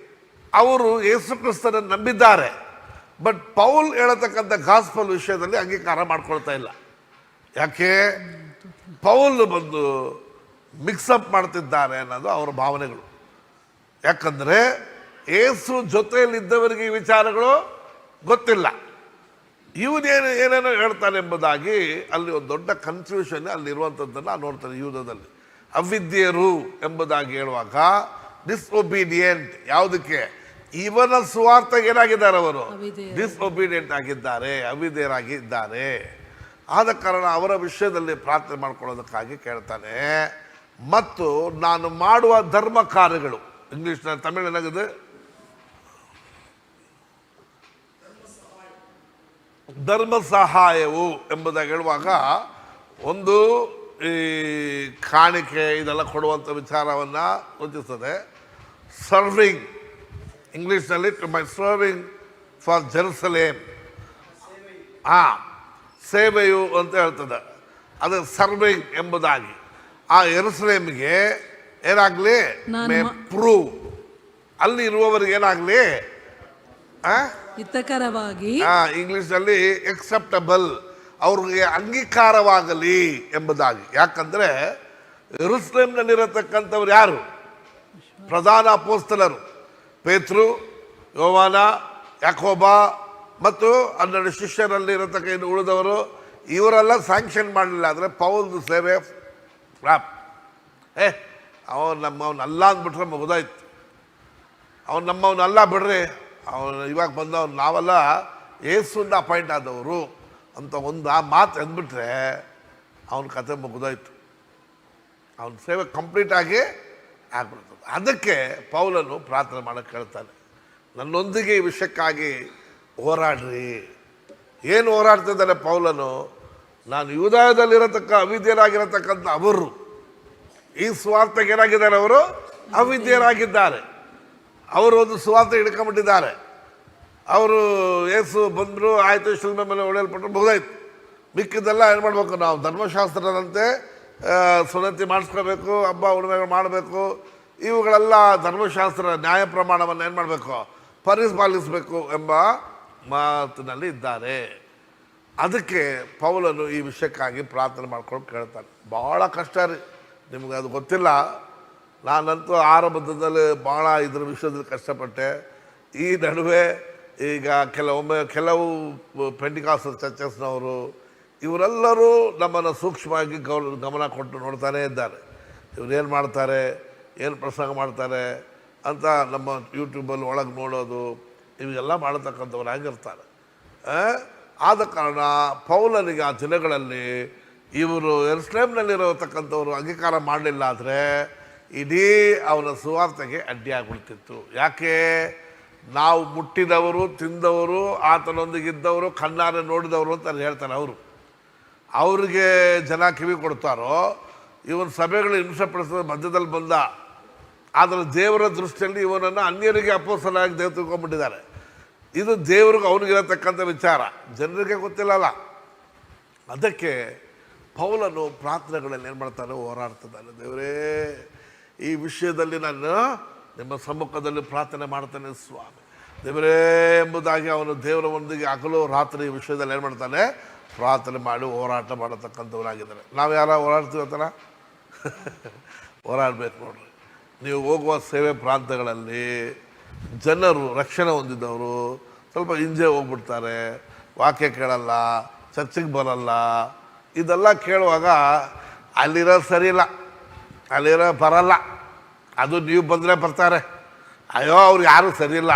S1: ಅವರು ಯೇಸು ಕ್ರಿಸ್ತನನ್ನು ನಂಬಿದ್ದಾರೆ. ಬಟ್ ಪೌಲ್ ಹೇಳತಕ್ಕಂಥ ಗಾಸ್ಪಲ್ ವಿಷಯದಲ್ಲಿ ಅಂಗೀಕಾರ ಮಾಡ್ಕೊಳ್ತಾ ಇಲ್ಲ. ಯಾಕೆ? ಪೌಲ್ ಬಂದು ಮಿಕ್ಸಪ್ ಮಾಡ್ತಿದ್ದಾರೆ ಅನ್ನೋದು ಅವರ ಭಾವನೆಗಳು. ಯಾಕಂದರೆ ಏಸು ಜೊತೆಯಲ್ಲಿದ್ದವರಿಗೆ ಈ ವಿಚಾರಗಳು ಗೊತ್ತಿಲ್ಲ, ಇವನೇನು ಏನೇನೋ ಹೇಳ್ತಾನೆ ಎಂಬುದಾಗಿ ಅಲ್ಲಿ ಒಂದು ದೊಡ್ಡ ಕನ್ಫ್ಯೂಷನ್ ಅಲ್ಲಿರುವಂಥದ್ದನ್ನು ನೋಡ್ತಾರೆ. ಯೂದದಲ್ಲಿ ಅವಿದ್ಯರು ಎಂಬುದಾಗಿ ಹೇಳುವಾಗ ಡಿಸ್ಒಬೀಡಿಯೆಂಟ್, ಯಾವುದಕ್ಕೆ? ಇವನ ಸುವಾರ್ತೆಗೆ ಏನಾಗಿದ್ದಾರೆ ಅವರು? ಡಿಸ್ಒಬೀಡಿಯೆಂಟ್ ಆಗಿದ್ದಾರೆ, ಅವಿಧೇಯರಾಗಿದ್ದಾರೆ. ಆದ ಕಾರಣ ಅವರ ವಿಷಯದಲ್ಲಿ ಪ್ರಾರ್ಥನೆ ಮಾಡ್ಕೊಳ್ಳೋದಕ್ಕಾಗಿ ಕೇಳ್ತಾನೆ. ಮತ್ತು ನಾನು ಮಾಡುವ ಧರ್ಮ ಕಾರ್ಯಗಳು, ಇಂಗ್ಲೀಷ್ನ ತಮಿಳು ಏನಾಗಿದೆ? ಧರ್ಮ ಸಹಾಯವು ಎಂಬುದಾಗಿ ಹೇಳುವಾಗ ಒಂದು ಈ ಕಾಣಿಕೆ ಇದೆಲ್ಲ ಕೊಡುವಂಥ ವಿಚಾರವನ್ನು ಸೂಚಿಸ್ತದೆ. ಸರ್ವಿಂಗ್, ಇಂಗ್ಲೀಷ್ನಲ್ಲಿ to my serving for Jerusalem. ಸೇವೆಯು ಅಂತ ಹೇಳ್ತದೆ, ಅದು ಸರ್ವಿಂಗ್ ಎಂಬುದಾಗಿ. ಆ ಯೆರೂಸಲೇಮಿಗೆ ಏನಾಗಲಿ? ಪ್ರೂವ್, ಅಲ್ಲಿ ಇರುವವರಿಗೆ ಏನಾಗಲಿ?
S2: ಹಿತಕರವಾಗಿ,
S1: ಇಂಗ್ಲಿಷ್ನಲ್ಲಿ ಎಕ್ಸೆಪ್ಟಬಲ್, ಅವ್ರಿಗೆ ಅಂಗೀಕಾರವಾಗಲಿ ಎಂಬುದಾಗಿ. ಯಾಕಂದ್ರೆ ಯೆರೂಸಲೇಮ್ನಲ್ಲಿರತಕ್ಕಂಥವ್ರು ಯಾರು? ಪ್ರಧಾನ ಅಪೊಸ್ತಲರು ಪೇತ್ರು, ಯೋವಾನ, ಯಾಕೋಬ ಮತ್ತು 12 ಶಿಷ್ಯರಲ್ಲಿ ಇರತಕ್ಕ ಇನ್ನು ಉಳಿದವರು. ಇವರೆಲ್ಲ ಸ್ಯಾಂಕ್ಷನ್ ಮಾಡಲಿಲ್ಲ ಅಂದರೆ ಪೌಲ್ದು ಸೇವೆ ಫ್ಲಾಪ್. ಅವನು ನಮ್ಮವನಲ್ಲ ಅಂದ್ಬಿಟ್ರೆ ಮುಗಿದಾಯ್ತು. ಅವನು ನಮ್ಮವನಲ್ಲ ಬಿಡ್ರಿ, ಅವನು ಇವಾಗ ಬಂದವನು, ನಾವೆಲ್ಲ ಏಸುಂದ ಅಪಾಯಿಂಟ್ ಆದವರು ಅಂತ ಒಂದು ಆ ಮಾತು ಅಂದ್ಬಿಟ್ರೆ ಅವನ ಕತೆ ಮುಗಿದಾಯ್ತು. ಅವನ ಸೇವೆ ಕಂಪ್ಲೀಟಾಗಿ ಆಗ್ಬಿಡ್ತದೆ. ಅದಕ್ಕೆ ಪೌಲನು ಪ್ರಾರ್ಥನೆ ಮಾಡೋಕ್ಕೆ ಹೇಳ್ತಾನೆ, ನನ್ನೊಂದಿಗೆ ಈ ವಿಷಯಕ್ಕಾಗಿ ಹೋರಾಡ್ರಿ. ಏನು ಹೋರಾಡ್ತಿದ್ದಾರೆ ಪೌಲನು? ನಾನು ಯೂದಾಯದಲ್ಲಿರತಕ್ಕ ಅವಿದ್ಯರಾಗಿರತಕ್ಕಂಥ ಅವರು ಈ ಸ್ವಾರ್ಥಕ್ಕೆ ಏನಾಗಿದ್ದಾರೆ? ಅವರು ಅವಿದ್ಯರಾಗಿದ್ದಾರೆ. ಅವರು ಒಂದು ಸ್ವಾರ್ಥ ಹಿಡ್ಕೊಂಡ್ಬಿಟ್ಟಿದ್ದಾರೆ. ಅವರು ಏಸು ಬಂದರು, ಆಯಿತು, ಶಿಲ್ಮೆ ಮೇಲೆ ಹೊಡೆಯಲ್ಪಟ್ಟರು, ಮುಗಿದಾಯ್ತು. ಮಿಕ್ಕಿದ್ದೆಲ್ಲ ಏನು ಮಾಡಬೇಕು? ನಾವು ಧರ್ಮಶಾಸ್ತ್ರದಂತೆ ಸುನ್ನತಿ ಮಾಡಿಸ್ಕೋಬೇಕು, ಹಬ್ಬ ಹುಣ್ಣಿಮೆಗಳು ಮಾಡಬೇಕು, ಇವುಗಳೆಲ್ಲ ಧರ್ಮಶಾಸ್ತ್ರ ನ್ಯಾಯ ಪ್ರಮಾಣವನ್ನು ಏನು ಮಾಡಬೇಕು? ಪರಿಪಾಲಿಸಬೇಕು ಎಂಬ ಮಾತಿನಲ್ಲಿ ಇದ್ದಾರೆ. ಅದಕ್ಕೆ ಪೌಲನು ಈ ವಿಷಯಕ್ಕಾಗಿ ಪ್ರಾರ್ಥನೆ ಮಾಡ್ಕೊಂಡು ಕೇಳ್ತಾನೆ. ಭಾಳ ಕಷ್ಟ ರೀ, ನಿಮ್ಗೆ ಅದು ಗೊತ್ತಿಲ್ಲ. ನಾನಂತೂ ಆರಂಭದಲ್ಲಿ ಭಾಳ ಇದ್ರ ವಿಷಯದಲ್ಲಿ ಕಷ್ಟಪಟ್ಟೆ. ಈ ನಡುವೆ ಈಗ ಕೆಲವು ಪೆಂಟಿಕಾಸ್ಟಲ್ ಚರ್ಚಸ್ನವರು ಇವರೆಲ್ಲರೂ ನಮ್ಮನ್ನು ಸೂಕ್ಷ್ಮವಾಗಿ ಗಮನ ಕೊಟ್ಟು ನೋಡ್ತಾನೇ ಇದ್ದಾರೆ. ಇವರೇನು ಮಾಡ್ತಾರೆ, ಏನು ಪ್ರಸಂಗ ಮಾಡ್ತಾರೆ ಅಂತ ನಮ್ಮ ಯೂಟ್ಯೂಬಲ್ಲಿ ಒಳಗೆ ನೋಡೋದು, ಇವೆಲ್ಲ ಮಾಡತಕ್ಕಂಥವ್ರಾಗಿರ್ತಾರೆ. ಆದ ಕಾರಣ ಪೌಲನಿಗೆ ಆ ದಿನಗಳಲ್ಲಿ ಇವರು ಯೆರೂಸಲೇಮ್ನಲ್ಲಿರತಕ್ಕಂಥವ್ರು ಅಂಗೀಕಾರ ಮಾಡಲಿಲ್ಲ ಆದರೆ ಇಡೀ ಅವನ ಸುವಾರ್ತೆಗೆ ಅಡ್ಡಿಯಾಗ್ಬಿಡ್ತಿತ್ತು. ಯಾಕೆ? ನಾವು ಮುಟ್ಟಿದವರು, ತಿಂದವರು, ಆತನೊಂದಿಗಿದ್ದವರು, ಕಣ್ಣಾರೆ ನೋಡಿದವರು ಅಂತ ಹೇಳ್ತಾರೆ. ಅವ್ರಿಗೆ ಜನ ಕಿವಿ ಕೊಡ್ತಾರೋ, ಇವನ ಸಭೆಗಳು ಹಿಂಸೆಪಡಿಸೋದು ಮಧ್ಯದಲ್ಲಿ ಬಂದ. ಆದರೆ ದೇವರ ದೃಷ್ಟಿಯಲ್ಲಿ ಇವನನ್ನು ಅನ್ಯರಿಗೆ ಅಪೊಸ್ತಲನಾಗಿ ದೇವ್ರು ತಿಳ್ಕೊಂಡ್ಬಿಟ್ಟಿದ್ದಾರೆ. ಇದು ದೇವ್ರಿಗೆ ಅವನಿಗಿರತಕ್ಕಂಥ ವಿಚಾರ, ಜನರಿಗೆ ಗೊತ್ತಿಲ್ಲಲ್ಲ. ಅದಕ್ಕೆ ಪೌಲನು ಪ್ರಾರ್ಥನೆಗಳಲ್ಲಿ ಏನು ಮಾಡ್ತಾನೆ? ಹೋರಾಡ್ತಿದ್ದಾನೆ. ದೇವರೇ, ಈ ವಿಷಯದಲ್ಲಿ ನಾನು ನಿಮ್ಮ ಸಮ್ಮುಖದಲ್ಲಿ ಪ್ರಾರ್ಥನೆ ಮಾಡ್ತಾನೆ ಸ್ವಾಮಿ, ದೇವರೇ ಎಂಬುದಾಗಿ ಅವನು ದೇವರ ಒಂದಿಗೆ ಹಗಲು ರಾತ್ರಿ ಈ ವಿಷಯದಲ್ಲಿ ಏನು ಮಾಡ್ತಾನೆ? ಪ್ರಾರ್ಥನೆ ಮಾಡಿ ಹೋರಾಟ ಮಾಡತಕ್ಕಂಥವರಾಗಿದ್ದಾರೆ. ನಾವು ಯಾರ ಹೋರಾಡ್ತೀವಿ ಅಂತಾರ? ಹೋರಾಡಬೇಕು ನೋಡ್ರಿ. ನೀವು ಹೋಗುವ ಸೇವೆ ಪ್ರಾಂತಗಳಲ್ಲಿ ಜನರು ರಕ್ಷಣೆ ಹೊಂದಿದ್ದವರು ಸ್ವಲ್ಪ ಹಿಂಜೆ ಹೋಗ್ಬಿಡ್ತಾರೆ, ವಾಕ್ಯ ಕೇಳಲ್ಲ, ಚರ್ಚಿಗೆ ಬರಲ್ಲ. ಇದೆಲ್ಲ ಕೇಳುವಾಗ ಅಲ್ಲಿರೋದು ಸರಿ ಇಲ್ಲ. ಅಲ್ಲಿರೋ ಬರಲ್ಲ, ಅದು ನೀವು ಬಂದರೆ ಬರ್ತಾರೆ. ಅಯ್ಯೋ ಅವ್ರು ಯಾರೂ ಸರಿಯಿಲ್ಲ,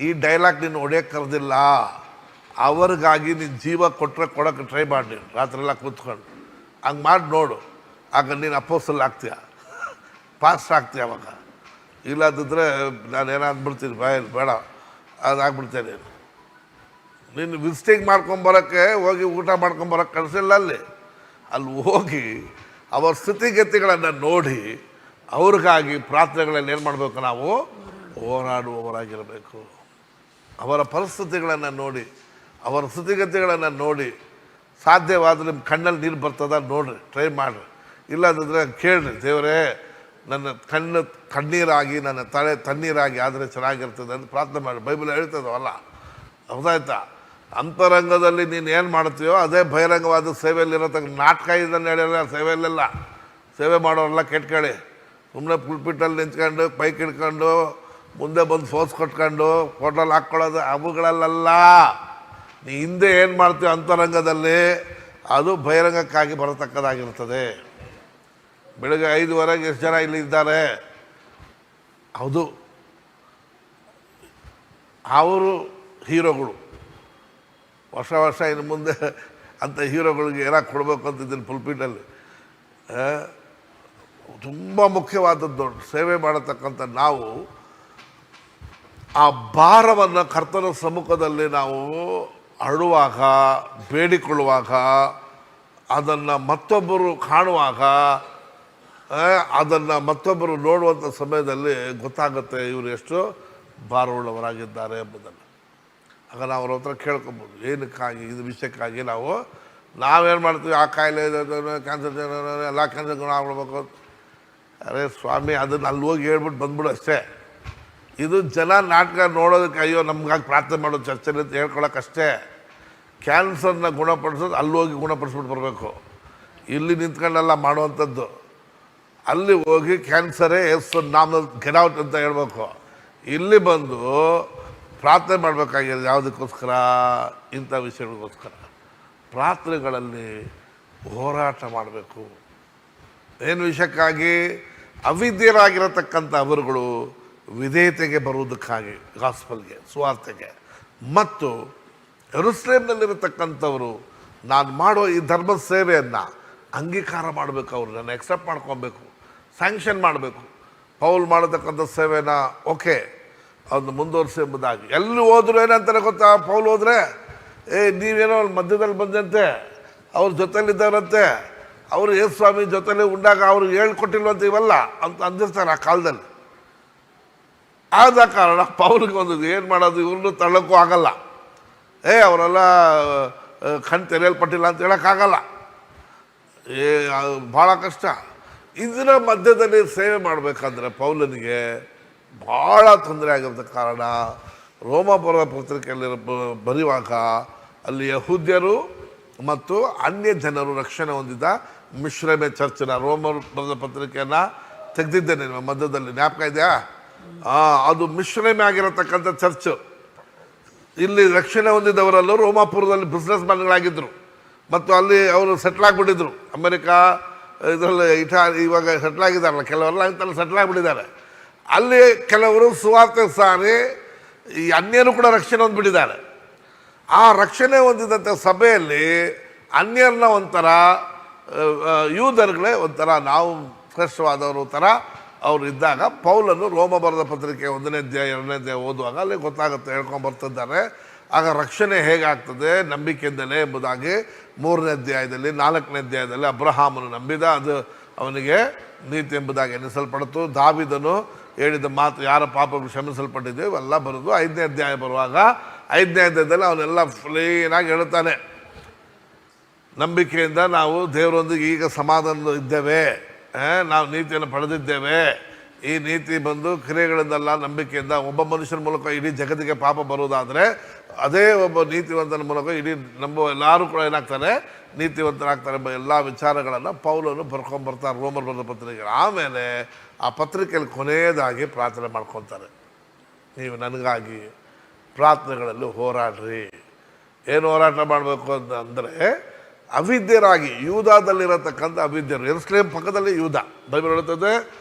S1: ಈ ಡೈಲಾಗ್ ನೀನು ಹೊಡೆಯೋಕ್ಕೆ ಕರೆದಿಲ್ಲ, ಅವ್ರಿಗಾಗಿ ನೀನು ಜೀವ ಕೊಟ್ಟರೆ ಕೊಡೋಕ್ಕೆ ಟ್ರೈ ಮಾಡಿ, ನೀನು ರಾತ್ರಿ ಎಲ್ಲ ಕೂತ್ಕೊಂಡು ಹಂಗೆ ಮಾಡಿ ನೋಡು. ಆಗ ನೀನು ಅಪೋಸಲ್ ಆಗ್ತೀಯ, ಪಾಸ್ಟ್ ಆಗ್ತೀಯ. ಅವಾಗ ಇಲ್ಲದಿದ್ದರೆ ನಾನೇನೋ ಅಂದ್ಬಿಡ್ತೀನಿ, ಬಾಯಲ್ಲಿ ಬೇಡ ಅದಾಗ್ಬಿಡ್ತೇನೆ. ನೀನು ವಿಸಿಟಿಂಗ್ ಮಾಡ್ಕೊಂಬರೋಕ್ಕೆ ಹೋಗಿ ಊಟ ಮಾಡ್ಕೊಂಬರೋಕ್ಕೆ ಕಳಿಸಿಲ್ಲ. ಅಲ್ಲಿ ಹೋಗಿ ಅವರ ಸ್ಥಿತಿಗತಿಗಳನ್ನು ನೋಡಿ ಅವ್ರಿಗಾಗಿ ಪ್ರಾರ್ಥನೆಗಳಲ್ಲಿ ಏನು ಮಾಡಬೇಕು, ನಾವು ಹೋರಾಡುವವರಾಗಿರಬೇಕು. ಅವರ ಪರಿಸ್ಥಿತಿಗಳನ್ನು ನೋಡಿ, ಅವರ ಸ್ಥಿತಿಗತಿಗಳನ್ನು ನೋಡಿ, ಸಾಧ್ಯವಾದರೆ ನಿಮ್ಮ ಕಣ್ಣಲ್ಲಿ ನೀರು ಬರ್ತದ ನೋಡಿರಿ, ಟ್ರೈ ಮಾಡಿರಿ. ಇಲ್ಲದಿದ್ದರೆ ಕೇಳಿರಿ, ದೇವರೇ ನನ್ನ ಕಣ್ಣು ಕಣ್ಣೀರಾಗಿ ನನ್ನ ತಲೆ ತಣ್ಣೀರಾಗಿ ಆದರೆ ಚೆನ್ನಾಗಿರ್ತದೆ ಅಂತ ಪ್ರಾರ್ಥನೆ ಮಾಡಿ. ಬೈಬಲ್ ಹೇಳ್ತದವಲ್ಲ, ಹೌದಾಯ್ತಾ? ಅಂತರಂಗದಲ್ಲಿ ನೀನು ಏನು ಮಾಡ್ತೀಯೋ ಅದೇ ಬಹಿರಂಗವಾದ ಸೇವೆಯಲ್ಲಿರತಕ್ಕ ನಾಟಕ ಇದನ್ನು ಹೇಳಿಲ್ಲ. ಸೇವೆಯಲ್ಲೆಲ್ಲ ಸೇವೆ ಮಾಡೋರೆಲ್ಲ ಕೆಟ್ಕೇಳಿ, ಸುಮ್ಮನೆ ಪುಲ್ಪಿಟ್ಟಲ್ಲಿ ನಿಂತ್ಕೊಂಡು ಪೈಕ್ ಹಿಡ್ಕೊಂಡು ಮುಂದೆ ಬಂದು ಫೋರ್ಸ್ ಕೊಟ್ಕೊಂಡು ಫೋಟೋಲ್ಲಿ ಹಾಕ್ಕೊಳ್ಳೋದು ಅವುಗಳಲ್ಲ. ನೀ ಹಿಂದೆ ಏನು ಮಾಡ್ತೀಯೋ ಅಂತರಂಗದಲ್ಲಿ ಅದು ಬಹಿರಂಗಕ್ಕಾಗಿ ಬರತಕ್ಕದಾಗಿರ್ತದೆ. ಬೆಳಗ್ಗೆ 5:15 ಎಷ್ಟು ಜನ ಇಲ್ಲಿ ಇದ್ದಾರೆ, ಹೌದು ಅವರು ಹೀರೋಗಳು. ವರ್ಷ ಇನ್ನು ಮುಂದೆ ಅಂಥ ಹೀರೋಗಳಿಗೆ ಏನಾರು ಕೊಡಬೇಕು ಅಂತಿದ್ದೀನಿ ಪುಲ್ಪಿಟಲ್ಲಿ. ತುಂಬ ಮುಖ್ಯವಾದದ್ದು ಸೇವೆ ಮಾಡತಕ್ಕಂಥ ನಾವು ಆ ಭಾರವನ್ನು ಕರ್ತನ ಸಮ್ಮುಖದಲ್ಲಿ ನಾವು ಅಳುವಾಗ, ಬೇಡಿಕೊಳ್ಳುವಾಗ, ಅದನ್ನು ಮತ್ತೊಬ್ಬರು ಕಾಣುವಾಗ, ಅದನ್ನು ಮತ್ತೊಬ್ಬರು ನೋಡುವಂಥ ಸಮಯದಲ್ಲಿ ಗೊತ್ತಾಗುತ್ತೆ ಇವರು ಎಷ್ಟು ಭಾರವುಳ್ಳವರಾಗಿದ್ದಾರೆ ಎಂಬುದನ್ನು. ಆಗ ನಾವು ಅವ್ರ ಹತ್ರ ಕೇಳ್ಕೊಬೋದು, ಏನಕ್ಕಾಗಿ, ಇದು ವಿಷಯಕ್ಕಾಗಿ ನಾವೇನು ಮಾಡ್ತೀವಿ, ಆ ಕಾಯಿಲೆ ಕ್ಯಾನ್ಸರ್ ಎಲ್ಲ ಕ್ಯಾನ್ಸರ್ ಗುಣ ಆಗ್ಬಿಡ್ಬೇಕು. ಅರೇ ಸ್ವಾಮಿ, ಅದನ್ನು ಅಲ್ಲಿ ಹೋಗಿ ಹೇಳ್ಬಿಟ್ಟು ಬಂದ್ಬಿಡು ಅಷ್ಟೇ. ಇದು ಜನ ನಾಟಕ ನೋಡೋದಕ್ಕೆ, ಅಯ್ಯೋ ನಮ್ಗಾಗಿ ಪ್ರಾರ್ಥನೆ ಮಾಡೋದು ಚರ್ಚೆಲಿ ಅಂತ ಹೇಳ್ಕೊಳಕ್ಕಷ್ಟೇ. ಕ್ಯಾನ್ಸರ್ನ ಗುಣಪಡಿಸೋದು ಅಲ್ಲಿ ಹೋಗಿ ಗುಣಪಡಿಸ್ಬಿಟ್ಟು ಬರಬೇಕು, ಇಲ್ಲಿ ನಿಂತ್ಕೊಂಡೆಲ್ಲ ಮಾಡುವಂಥದ್ದು. ಅಲ್ಲಿ ಹೋಗಿ ಕ್ಯಾನ್ಸರೇ ಎಸ್ ನಾಮ ಗೆಟ್ ಔಟ್ ಅಂತ ಹೇಳ್ಬೇಕು. ಇಲ್ಲಿ ಬಂದು ಪ್ರಾರ್ಥನೆ ಮಾಡಬೇಕಾಗಿರೋದು ಯಾವುದಕ್ಕೋಸ್ಕರ, ಇಂಥ ವಿಷಯಗಳಿಗೋಸ್ಕರ. ಪ್ರಾರ್ಥನೆಗಳಲ್ಲಿ ಹೋರಾಟ ಮಾಡಬೇಕು. ಏನು ವಿಷಯಕ್ಕಾಗಿ? ಅವಿದ್ಯರಾಗಿರತಕ್ಕಂಥ ಅವರುಗಳು ವಿಧೇಯತೆಗೆ ಬರುವುದಕ್ಕಾಗಿ, ಗಾಸ್ಪಲ್ಗೆ, ಸುವಾರ್ತೆಗೆ. ಮತ್ತು ಯೆರೂಸಲೇಮಿನಲ್ಲಿರತಕ್ಕಂಥವರು ನಾನು ಮಾಡೋ ಈ ಧರ್ಮ ಸೇವೆಯನ್ನು ಅಂಗೀಕಾರ ಮಾಡಬೇಕು, ಅವರು ನನ್ನ ಎಕ್ಸೆಪ್ಟ್ ಮಾಡ್ಕೊಬೇಕು, ಸ್ಯಾಂಕ್ಷನ್ ಮಾಡಬೇಕು. ಪೌಲ್ ಮಾಡತಕ್ಕಂಥ ಸೇವೆನ ಓಕೆ ಅದನ್ನು ಮುಂದುವರಿಸಿ ಎಂಬುದಾಗಿ. ಎಲ್ಲಿ ಹೋದ್ರು ಏನಂತಾರೆ ಗೊತ್ತಾ, ಪೌಲ್ ಹೋದರೆ ನೀವೇನೋ ಮಧ್ಯದಲ್ಲಿ ಬಂದಂತೆ, ಅವ್ರ ಜೊತೆಲಿದ್ದಾರಂತೆ, ಅವರು ಯೇಸು ಸ್ವಾಮಿ ಜೊತೆಲಿ ಉಂಡಾಗ ಅವ್ರಿಗೆ ಹೇಳ್ಕೊಟ್ಟಿಲ್ವಂತ ಇವೆಲ್ಲ ಅಂತ ಅಂದಿರ್ತಾರೆ ಆ ಕಾಲದಲ್ಲಿ. ಆದ ಕಾರಣ ಪೌಲ್ಗೆ ಒಂದು ಏನು ಮಾಡೋದು, ಇವ್ರನ್ನೂ ತಳ್ಳೋಕ್ಕೂ ಆಗಲ್ಲ. ಅವರೆಲ್ಲ ಕಣ್ ತೆರೆಯಲ್ಪಟ್ಟಿಲ್ಲ ಅಂತ ಹೇಳೋಕ್ಕಾಗಲ್ಲ, ಭಾಳ ಕಷ್ಟ. ಇದರ ಮಧ್ಯದಲ್ಲಿ ಸೇವೆ ಮಾಡಬೇಕಂದ್ರೆ ಪೌಲನಿಗೆ ಭಾಳ ತೊಂದರೆ ಆಗಿರೋದ ಕಾರಣ ರೋಮಾಪುರದ ಪತ್ರಿಕೆಯಲ್ಲಿ ಬರೆಯುವಾಗ ಅಲ್ಲಿ ಯಹೂದ್ಯರು ಮತ್ತು ಅನ್ಯ ಜನರು ರಕ್ಷಣೆ ಹೊಂದಿದ ಮಿಶ್ರಮೆ ಚರ್ಚನ ರೋಮಪುರದ ಪತ್ರಿಕೆಯನ್ನು ತೆಗೆದಿದ್ದೇನೆ ನಿಮ್ಮ ಮಧ್ಯದಲ್ಲಿ, ಜ್ಞಾಪಕ ಇದೆಯಾ? ಅದು ಮಿಶ್ರಮೆ ಆಗಿರತಕ್ಕಂಥ ಚರ್ಚು. ಇಲ್ಲಿ ರಕ್ಷಣೆ ಹೊಂದಿದವರಲ್ಲೂ ರೋಮಾಪುರದಲ್ಲಿ ಬಿಸ್ನೆಸ್ ಮ್ಯಾನ್ಗಳಾಗಿದ್ದರು ಮತ್ತು ಅಲ್ಲಿ ಅವರು ಸೆಟ್ಲ್ ಆಗಿಬಿಟ್ಟಿದ್ರು. ಅಮೆರಿಕಾ ಇದರಲ್ಲಿ ಇವಾಗ ಸೆಟ್ಲ್ ಆಗಿದ್ದಾರಲ್ಲ, ಕೆಲವರೆಲ್ಲ ಇಂಥಲ್ಲಿ ಸೆಟ್ಲ್ ಆಗಿಬಿಟ್ಟಿದ್ದಾರೆ. ಅಲ್ಲಿ ಕೆಲವರು ಸುವಾರ್ತೆ ಸಾರಿ ಈ ಅನ್ಯರು ಕೂಡ ರಕ್ಷಣೆ ಹೊಂದ್ಬಿಟ್ಟಿದ್ದಾರೆ. ಆ ರಕ್ಷಣೆ ಹೊಂದಿದಂಥ ಸಭೆಯಲ್ಲಿ ಅನ್ಯರನ್ನ ಒಂಥರ, ಯೂದರ್ಗಳೇ ಒಂಥರ ನಾವು ಶ್ರೇಷ್ಠವಾದವರು ಥರ ಅವರು ಇದ್ದಾಗ ಪೌಲನ್ನು ರೋಮ ಬರೆದ ಪತ್ರಿಕೆ 1ನೇ ಅಧ್ಯಾಯ 2ನೇ ಅಧ್ಯಾಯ ಓದುವಾಗ ಅಲ್ಲಿ ಗೊತ್ತಾಗುತ್ತೆ, ಹೇಳ್ಕೊಂಬರ್ತಿದ್ದಾರೆ. ಆಗ ರಕ್ಷಣೆ ಹೇಗಾಗ್ತದೆ ನಂಬಿಕೆಯಿಂದಲೇ ಎಂಬುದಾಗಿ 3ನೇ ಅಧ್ಯಾಯದಲ್ಲಿ 4ನೇ ಅಧ್ಯಾಯದಲ್ಲಿ ಅಬ್ರಹಾಮನು ನಂಬಿದ, ಅದು ಅವನಿಗೆ ನೀತಿ ಎಂಬುದಾಗಿ ಎನಿಸಲ್ಪಡ್ತು. ದಾವೀದನು ಹೇಳಿದ ಮಾತು, ಯಾರ ಪಾಪಗಳು ಕ್ಷಮಿಸಲ್ಪಟ್ಟಿದೆ ಇವೆಲ್ಲ ಬರೋದು 5ನೇ ಅಧ್ಯಾಯ ಬರುವಾಗ 5ನೇ ಅಧ್ಯಾಯದಲ್ಲಿ ಅವನೆಲ್ಲ ಫ್ಲೀನಾಗಿ ಹೇಳ್ತಾನೆ, ನಂಬಿಕೆಯಿಂದ ನಾವು ದೇವರೊಂದಿಗೆ ಈಗ ಸಮಾಧಾನ ಇದ್ದೇವೆ, ನಾವು ನೀತಿಯನ್ನು ಪಡೆದಿದ್ದೇವೆ. ಈ ನೀತಿ ಬಂದು ಕ್ರಿಯೆಗಳಿಂದಲ್ಲ, ನಂಬಿಕೆಯಿಂದ. ಒಬ್ಬ ಮನುಷ್ಯನ ಮೂಲಕ ಇಡೀ ಜಗತ್ತಿಗೆ ಪಾಪ ಬರುವುದಾದರೆ ಅದೇ ಒಬ್ಬ ನೀತಿವಂತನ ಮೂಲಕ ಇಡೀ ಎಲ್ಲರೂ ಕೂಡ ಏನಾಗ್ತಾರೆ, ನೀತಿವಂತರಾಗ್ತಾರೆ ಎಂಬ ಎಲ್ಲ ವಿಚಾರಗಳನ್ನು ಪೌಲನು ಬರ್ಕೊಂಬರ್ತಾರೆ ರೋಮರ್ ಬರೆದ ಪತ್ರಿಕೆ. ಆಮೇಲೆ ಆ ಪತ್ರಿಕೆಯಲ್ಲಿ ಕೊನೆಯದಾಗಿ ಪ್ರಾರ್ಥನೆ ಮಾಡ್ಕೊತಾರೆ, ನೀವು ನನಗಾಗಿ ಪ್ರಾರ್ಥನೆಗಳಲ್ಲಿ ಹೋರಾಡ್ರಿ. ಏನು ಹೋರಾಟ ಮಾಡಬೇಕು ಅಂದರೆ ಅವಿದ್ಯರಾಗಿ, ಯೂದಾದಲ್ಲಿರತಕ್ಕಂಥ ಅವಿದ್ಯರು. ಯೆರೂಸಲೇಮ್ ಪಕ್ಕದಲ್ಲಿ ಯೂದ. ಬೈಬಲ್ ಹೇಳುತ್ತದೆ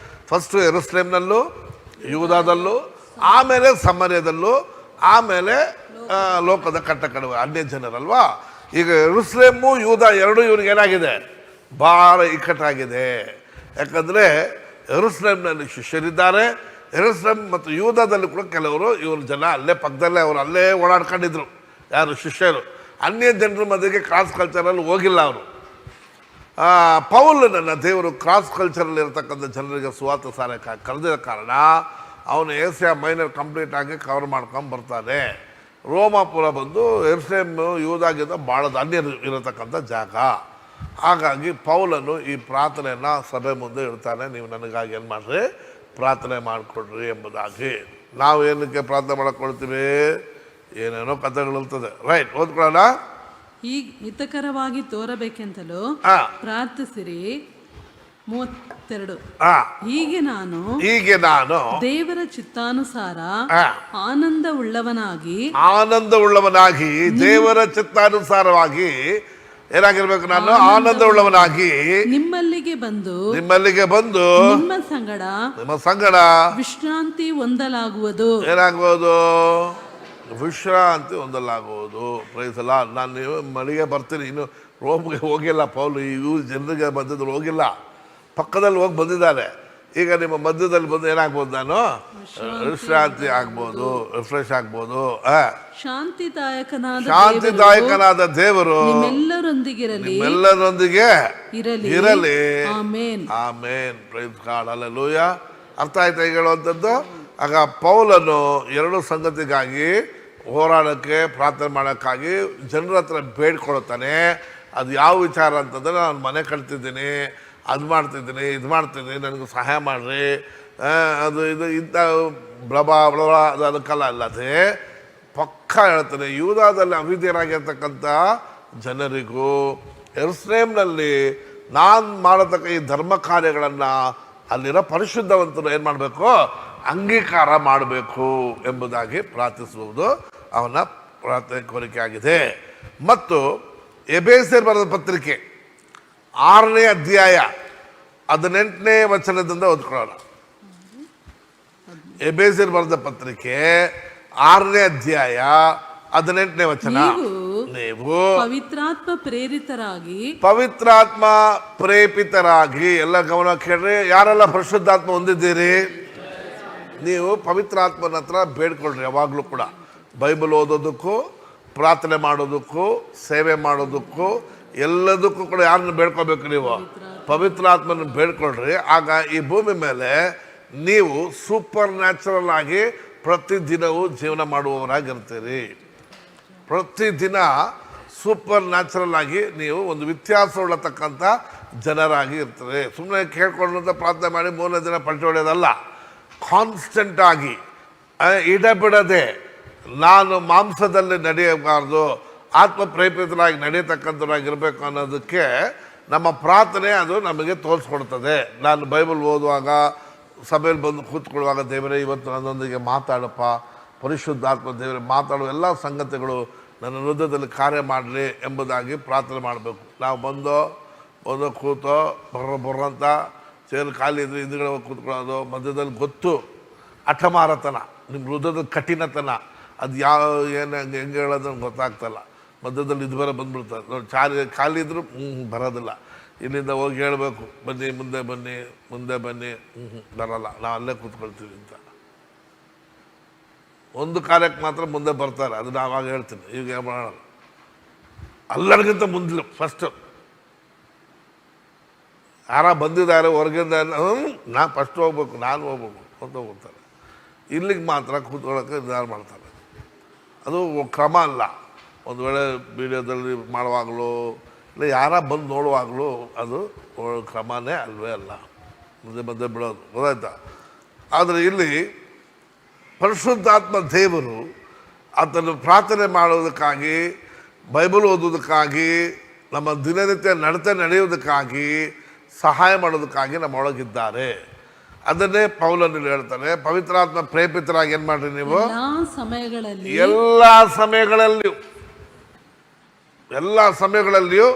S1: ಫಸ್ಟು ಯೆರೂಸಲೇಮ್ನಲ್ಲೂ ಯೂದಾದಲ್ಲೂ, ಆಮೇಲೆ ಸಮರ್ಯದಲ್ಲೂ, ಆಮೇಲೆ ಲೋಕದ ಕಟ್ಟಕಡುವ ಅನ್ಯ ಜನರಲ್ವಾ. ಈಗ ಯೆರೂಸಲೇಮು ಯೂದ ಎರಡೂ ಇವ್ರಿಗೆ ಏನಾಗಿದೆ, ಭಾಳ ಇಕ್ಕಟ್ಟಾಗಿದೆ. ಯಾಕಂದರೆ ಯೆರೂಸಲೇಮ್ನಲ್ಲಿ ಶಿಷ್ಯರಿದ್ದಾರೆ, ಯೆರೂಸಲೇಮ್ ಮತ್ತು ಯೂದಾದಲ್ಲಿ ಕೂಡ ಕೆಲವರು ಇವ್ರ ಜನ ಅಲ್ಲೇ ಪಕ್ಕದಲ್ಲೇ ಅವರು ಅಲ್ಲೇ ಓಡಾಡ್ಕೊಂಡಿದ್ರು. ಯಾರು ಶಿಷ್ಯರು ಅನ್ಯ ಜನರ ಮಧ್ಯೆಗೆ ಕ್ರಾಸ್ ಕಲ್ಚರಲ್ಲಿ ಹೋಗಿಲ್ಲ ಅವರು. ಪೌಲನನ್ನು ದೇವರು ಕ್ರಾಸ್ ಕಲ್ಚರಲ್ಲಿ ಇರತಕ್ಕಂಥ ಜನರಿಗೆ ಸುವಾರ್ತೆ ಸಾರಕ್ಕೆ ಕರೆದಿರೋ ಕಾರಣ ಅವನು ಏಷ್ಯಾ ಮೈನರ್ ಕಂಪ್ಲೀಟ್ ಆಗಿ ಕವರ್ ಮಾಡ್ಕೊಂಡು ಬರ್ತಾನೆ. ರೋಮಾಪುರ ಬಂದು ಯೆರೂಸಲೇಮ್ ಯೂದಾಗಿಂದ ಭಾಳ ಅನ್ಯರು ಇರತಕ್ಕಂಥ ಜಾಗ. ಹಾಗಾಗಿ ಪೌಲನು ಈ ಪ್ರಾರ್ಥನೆಯನ್ನು ಸಭೆ ಮುಂದೆ ಇಡ್ತಾನೆ, ನೀವು ನನಗಾಗಿ ಏನು ಮಾಡಿರಿ, ಪ್ರಾರ್ಥನೆ ಮಾಡಿಕೊಡ್ರಿ ಎಂಬುದಾಗಿ. ನಾವು ಏನಕ್ಕೆ ಪ್ರಾರ್ಥನೆ ಮಾಡಕೊಳ್ತೀವಿ, ಏನೇನೋ ಕಥೆಗಳಿರ್ತದೆ. ರೈಟ್, ಓದ್ಕೊಳ್ಳೋಣ.
S2: ಈಗ ಹಿತಕರವಾಗಿ ತೋರಬೇಕೆಂತಲೂ ಪ್ರಾರ್ಥಿಸಿರಿ. 32. ಹೀಗೆ ನಾನು ದೇವರ ಚಿತ್ತಾನುಸಾರ ಆನಂದವುಳ್ಳವನಾಗಿ
S1: ದೇವರ ಚಿತ್ತಾನುಸಾರವಾಗಿ ಏನಾಗಿರ್ಬೇಕು, ನಾನು ಆನಂದವುಳ್ಳವನಾಗಿ
S2: ನಿಮ್ಮಲ್ಲಿಗೆ ಬಂದು ನಿಮ್ಮ ಸಂಗಡ ವಿಶ್ರಾಂತಿ ಹೊಂದಲಾಗುವುದು.
S1: ಏನಾಗುವುದು, ವಿಶ್ರಾಂತಿ ಹೊಂದಲಾಗುವುದು. ಪ್ರೈಸಲ್ಲ. ನಾನು ನೀವು ಮನೆಗೆ ಬರ್ತೀನಿ, ಇನ್ನು ರೋಮ್ಗೆ ಹೋಗಿಲ್ಲ ಪೌಲು, ಇವು ಜನರಿಗೆ ಮಧ್ಯದಲ್ಲಿ ಹೋಗಿಲ್ಲ, ಪಕ್ಕದಲ್ಲಿ ಹೋಗಿ ಬಂದಿದ್ದಾರೆ. ಈಗ ನಿಮ್ಮ ಮಧ್ಯದಲ್ಲಿ ಬಂದು ಏನಾಗ್ಬೋದು, ನಾನು ವಿಶ್ರಾಂತಿ ಆಗ್ಬೋದು, ರಿಫ್ರೆಶ್ ಆಗ್ಬೋದು. ಶಾಂತಿದಾಯಕನಾದ ದೇವರು ನಿಮ್ಮೆಲ್ಲರೊಂದಿಗೆ ಇರಲಿ. ಆಮೇನ್. Praise God. ಹಲ್ಲೆಲೂಯಾ. ಅರ್ಥ ಆಯ್ತಾ ಈಗ ಹೇಳುವಂಥದ್ದು? ಆಗ ಪೌಲನು ಎರಡು ಸಂಗತಿಗಾಗಿ ಹೋರಾಡೋಕ್ಕೆ, ಪ್ರಾರ್ಥನೆ ಮಾಡೋಕ್ಕಾಗಿ ಜನರ ಹತ್ರ ಬೇಡ್ಕೊಳ್ತಾನೆ. ಅದು ಯಾವ ವಿಚಾರ ಅಂತಂದರೆ, ನಾನು ಮನೆ ಕಟ್ತಿದ್ದೀನಿ, ಅದು ಮಾಡ್ತಿದ್ದೀನಿ, ಇದು ಮಾಡ್ತಿದ್ದೀನಿ, ನನಗೆ ಸಹಾಯ ಮಾಡಿರಿ, ಅದು ಇದು ಇಂಥ ಬ್ಲಬಾ ಅದು ಅದಕ್ಕೆಲ್ಲ ಅಲ್ಲದೆ ಪಕ್ಕ ಹೇಳ್ತಾನೆ, ಯೂದಾದಲ್ಲಿ ಅವಿದ್ಯರಾಗಿರ್ತಕ್ಕಂಥ ಜನರಿಗೂ ಯೆರೂಸಲೇಮ್ನಲ್ಲಿ ನಾನು ಮಾಡತಕ್ಕ ಈ ಧರ್ಮ ಕಾರ್ಯಗಳನ್ನು ಅಲ್ಲಿರೋ ಪರಿಶುದ್ಧವಂತರು ಏನು ಮಾಡಬೇಕು, ಅಂಗೀಕಾರ ಮಾಡಬೇಕು ಎಂಬುದಾಗಿ ಪ್ರಾರ್ಥಿಸುವುದು ಅವನ ಪ್ರಾರ್ಥನೆ ಕೋರಿಕೆ ಆಗಿದೆ. ಮತ್ತು ಎಬೇಸರ್ ಬರೆದ ಪತ್ರಿಕೆ 6ನೇ ಅಧ್ಯಾಯ 18ನೇ ವಚನದಿಂದ ಓದ್ಕೊಳ್ಳೋಣ. ಎಬೇಸರ್ ಬರೆದ ಪತ್ರಿಕೆ 6ನೇ ಅಧ್ಯಾಯ 18ನೇ ವಚನ. ನೀವು ಪವಿತ್ರಾತ್ಮ ಪ್ರೇರಿತರಾಗಿ ಎಲ್ಲ ಗಮನ ಕೇಳ್ರಿ. ಯಾರೆಲ್ಲ ಪರಿಶುದ್ಧಾತ್ಮ ಹೊಂದಿದ್ದೀರಿ? ನೀವು ಪವಿತ್ರಾತ್ಮನ ಹತ್ರ ಬೇಡ್ಕೊಳ್ರಿ. ಯಾವಾಗಲೂ ಕೂಡ ಬೈಬಲ್ ಓದೋದಕ್ಕೂ, ಪ್ರಾರ್ಥನೆ ಮಾಡೋದಕ್ಕೂ, ಸೇವೆ ಮಾಡೋದಕ್ಕೂ, ಎಲ್ಲದಕ್ಕೂ ಕೂಡ ಯಾರನ್ನು ಬೇಡ್ಕೋಬೇಕು? ನೀವು ಪವಿತ್ರಾತ್ಮನ ಬೇಡ್ಕೊಳ್ರಿ. ಆಗ ಈ ಭೂಮಿ ಮೇಲೆ ನೀವು ಸೂಪರ್ ನ್ಯಾಚುರಲ್ ಆಗಿ ಪ್ರತಿದಿನವೂ ಜೀವನ ಮಾಡುವವರಾಗಿರ್ತೀರಿ. ಪ್ರತಿದಿನ ಸೂಪರ್ ನ್ಯಾಚುರಲ್ ಆಗಿ ನೀವು ಒಂದು ವ್ಯತ್ಯಾಸ ಉಳ್ಳತಕ್ಕಂಥ ಜನರಾಗಿ ಇರ್ತೀರಿ. ಸುಮ್ಮನೆ ಕೇಳ್ಕೊಂಡಂತ ಪ್ರಾರ್ಥನೆ ಮಾಡಿ 3ನೇ ದಿನ ಪಲ್ಟಿ ಹೊಡೆಯೋದಲ್ಲ. ಕಾನ್ಸ್ಟೆಂಟ್ ಆಗಿ ಇಡಬಿಡದೆ ನಾನು ಮಾಂಸದಲ್ಲಿ ನಡೆಯಬಾರ್ದು, ಆತ್ಮ ಪ್ರೇರಿತರಾಗಿ ನಡೆಯತಕ್ಕಂಥವರಾಗಿರ್ಬೇಕು ಅನ್ನೋದಕ್ಕೆ ನಮ್ಮ ಪ್ರಾರ್ಥನೆ ಅದು ನಮಗೆ ತೋರಿಸ್ಕೊಡ್ತದೆ. ನಾನು ಬೈಬಲ್ ಓದುವಾಗ, ಸಭೆಯಲ್ಲಿ ಬಂದು ಕೂತ್ಕೊಳ್ಳುವಾಗ, ದೇವರೇ ಇವತ್ತು ನನ್ನೊಂದಿಗೆ ಮಾತಾಡಪ್ಪ, ಪರಿಶುದ್ಧಾತ್ಮ ದೇವರೇ ಮಾತಾಡುವ ಎಲ್ಲ ಸಂಗತಿಗಳು ನನ್ನ ಹೃದಯದಲ್ಲಿ ಕಾರ್ಯ ಮಾಡಲಿ ಎಂಬುದಾಗಿ ಪ್ರಾರ್ಥನೆ ಮಾಡಬೇಕು. ನಾವು ಬಂದೋ ಕೂತೋ ಬರ್ರಂತ ಚೇರು ಖಾಲಿ ಇದ್ರೆ ಹಿಂದುಗಡೆ ಹೋಗಿ ಕೂತ್ಕೊಳ್ಳೋದು, ಮಧ್ಯದಲ್ಲಿ ಗೊತ್ತು ಹಠಮಾರತನ, ನಿಮ್ಮ ಹೃದಯದ ಕಠಿಣತನ, ಅದು ಯಾವ ಏನು ಹೆಂಗೆ ಹೇಳೋದನ್ನು ಗೊತ್ತಾಗ್ತಲ್ಲ. ಮಧ್ಯದಲ್ಲಿ ಇದು ಬೇರೆ ಬಂದ್ಬಿಡ್ತಾರೆ ನೋಡಿ. ಖಾಲಿ ಇದ್ದರೂ ಬರೋದಿಲ್ಲ. ಇಲ್ಲಿಂದ ಹೋಗಿ ಹೇಳಬೇಕು, ಬನ್ನಿ ಮುಂದೆ ಬನ್ನಿ ಬರಲ್ಲ, ನಾವು ಅಲ್ಲೇ ಕೂತ್ಕೊಳ್ತೀವಿ ಅಂತ. ಒಂದು ಕಾರ್ಯಕ್ಕೆ ಮಾತ್ರ ಮುಂದೆ ಬರ್ತಾರೆ, ಅದು ನಾವಾಗ ಹೇಳ್ತೀನಿ. ಈಗ ಮಾಡೋಣ, ಎಲ್ಲರಿಗಿಂತ ಮುಂದೆ ಫಸ್ಟು ಯಾರ ಬಂದಿದ್ದಾರೆ ಹೊರಗಿಂದ, ನಾ ಫಸ್ಟ್ ಹೋಗ್ಬೇಕು, ನಾನು ಹೋಗ್ಬೇಕು ಅಂತ ಹೋಗ್ತಾರೆ. ಇಲ್ಲಿಗೆ ಮಾತ್ರ ಕೂತ್ಕೊಳ್ಳೋಕ್ಕೆ ನಿರ್ಧಾರ ಮಾಡ್ತಾರೆ. ಅದು ಕ್ರಮ ಅಲ್ಲ. ಒಂದು ವೇಳೆ ವಿಡಿಯೋದಲ್ಲಿ ಮಾಡುವಾಗಲೂ ಇಲ್ಲ ಯಾರ ಬಂದು ನೋಡುವಾಗಲೂ ಅದು ಕ್ರಮನೇ ಅಲ್ವೇ ಅಲ್ಲ. ಮಧ್ಯೆ ಬಿಡೋದು ಗೊತ್ತಾಯ್ತಾ? ಆದರೆ ಇಲ್ಲಿ ಪರಿಶುದ್ಧಾತ್ಮ ದೇವರು ಆತನು ಪ್ರಾರ್ಥನೆ ಮಾಡೋದಕ್ಕಾಗಿ, ಬೈಬಲ್ ಓದೋದಕ್ಕಾಗಿ, ನಮ್ಮ ದಿನನಿತ್ಯ ನಡತೆ ನಡೆಯೋದಕ್ಕಾಗಿ, ಸಹಾಯ ಮಾಡೋದಕ್ಕಾಗಿ ನಮ್ಮೊಳಗಿದ್ದಾರೆ. ಅದನ್ನೇ ಪೌಲನಲ್ಲಿ ಹೇಳ್ತಾನೆ, ಪವಿತ್ರಾತ್ಮ ಪ್ರೇರಿತರಾಗಿ ಏನು ಮಾಡ್ರಿ ನೀವು ಎಲ್ಲ ಸಮಯಗಳಲ್ಲಿಯೂ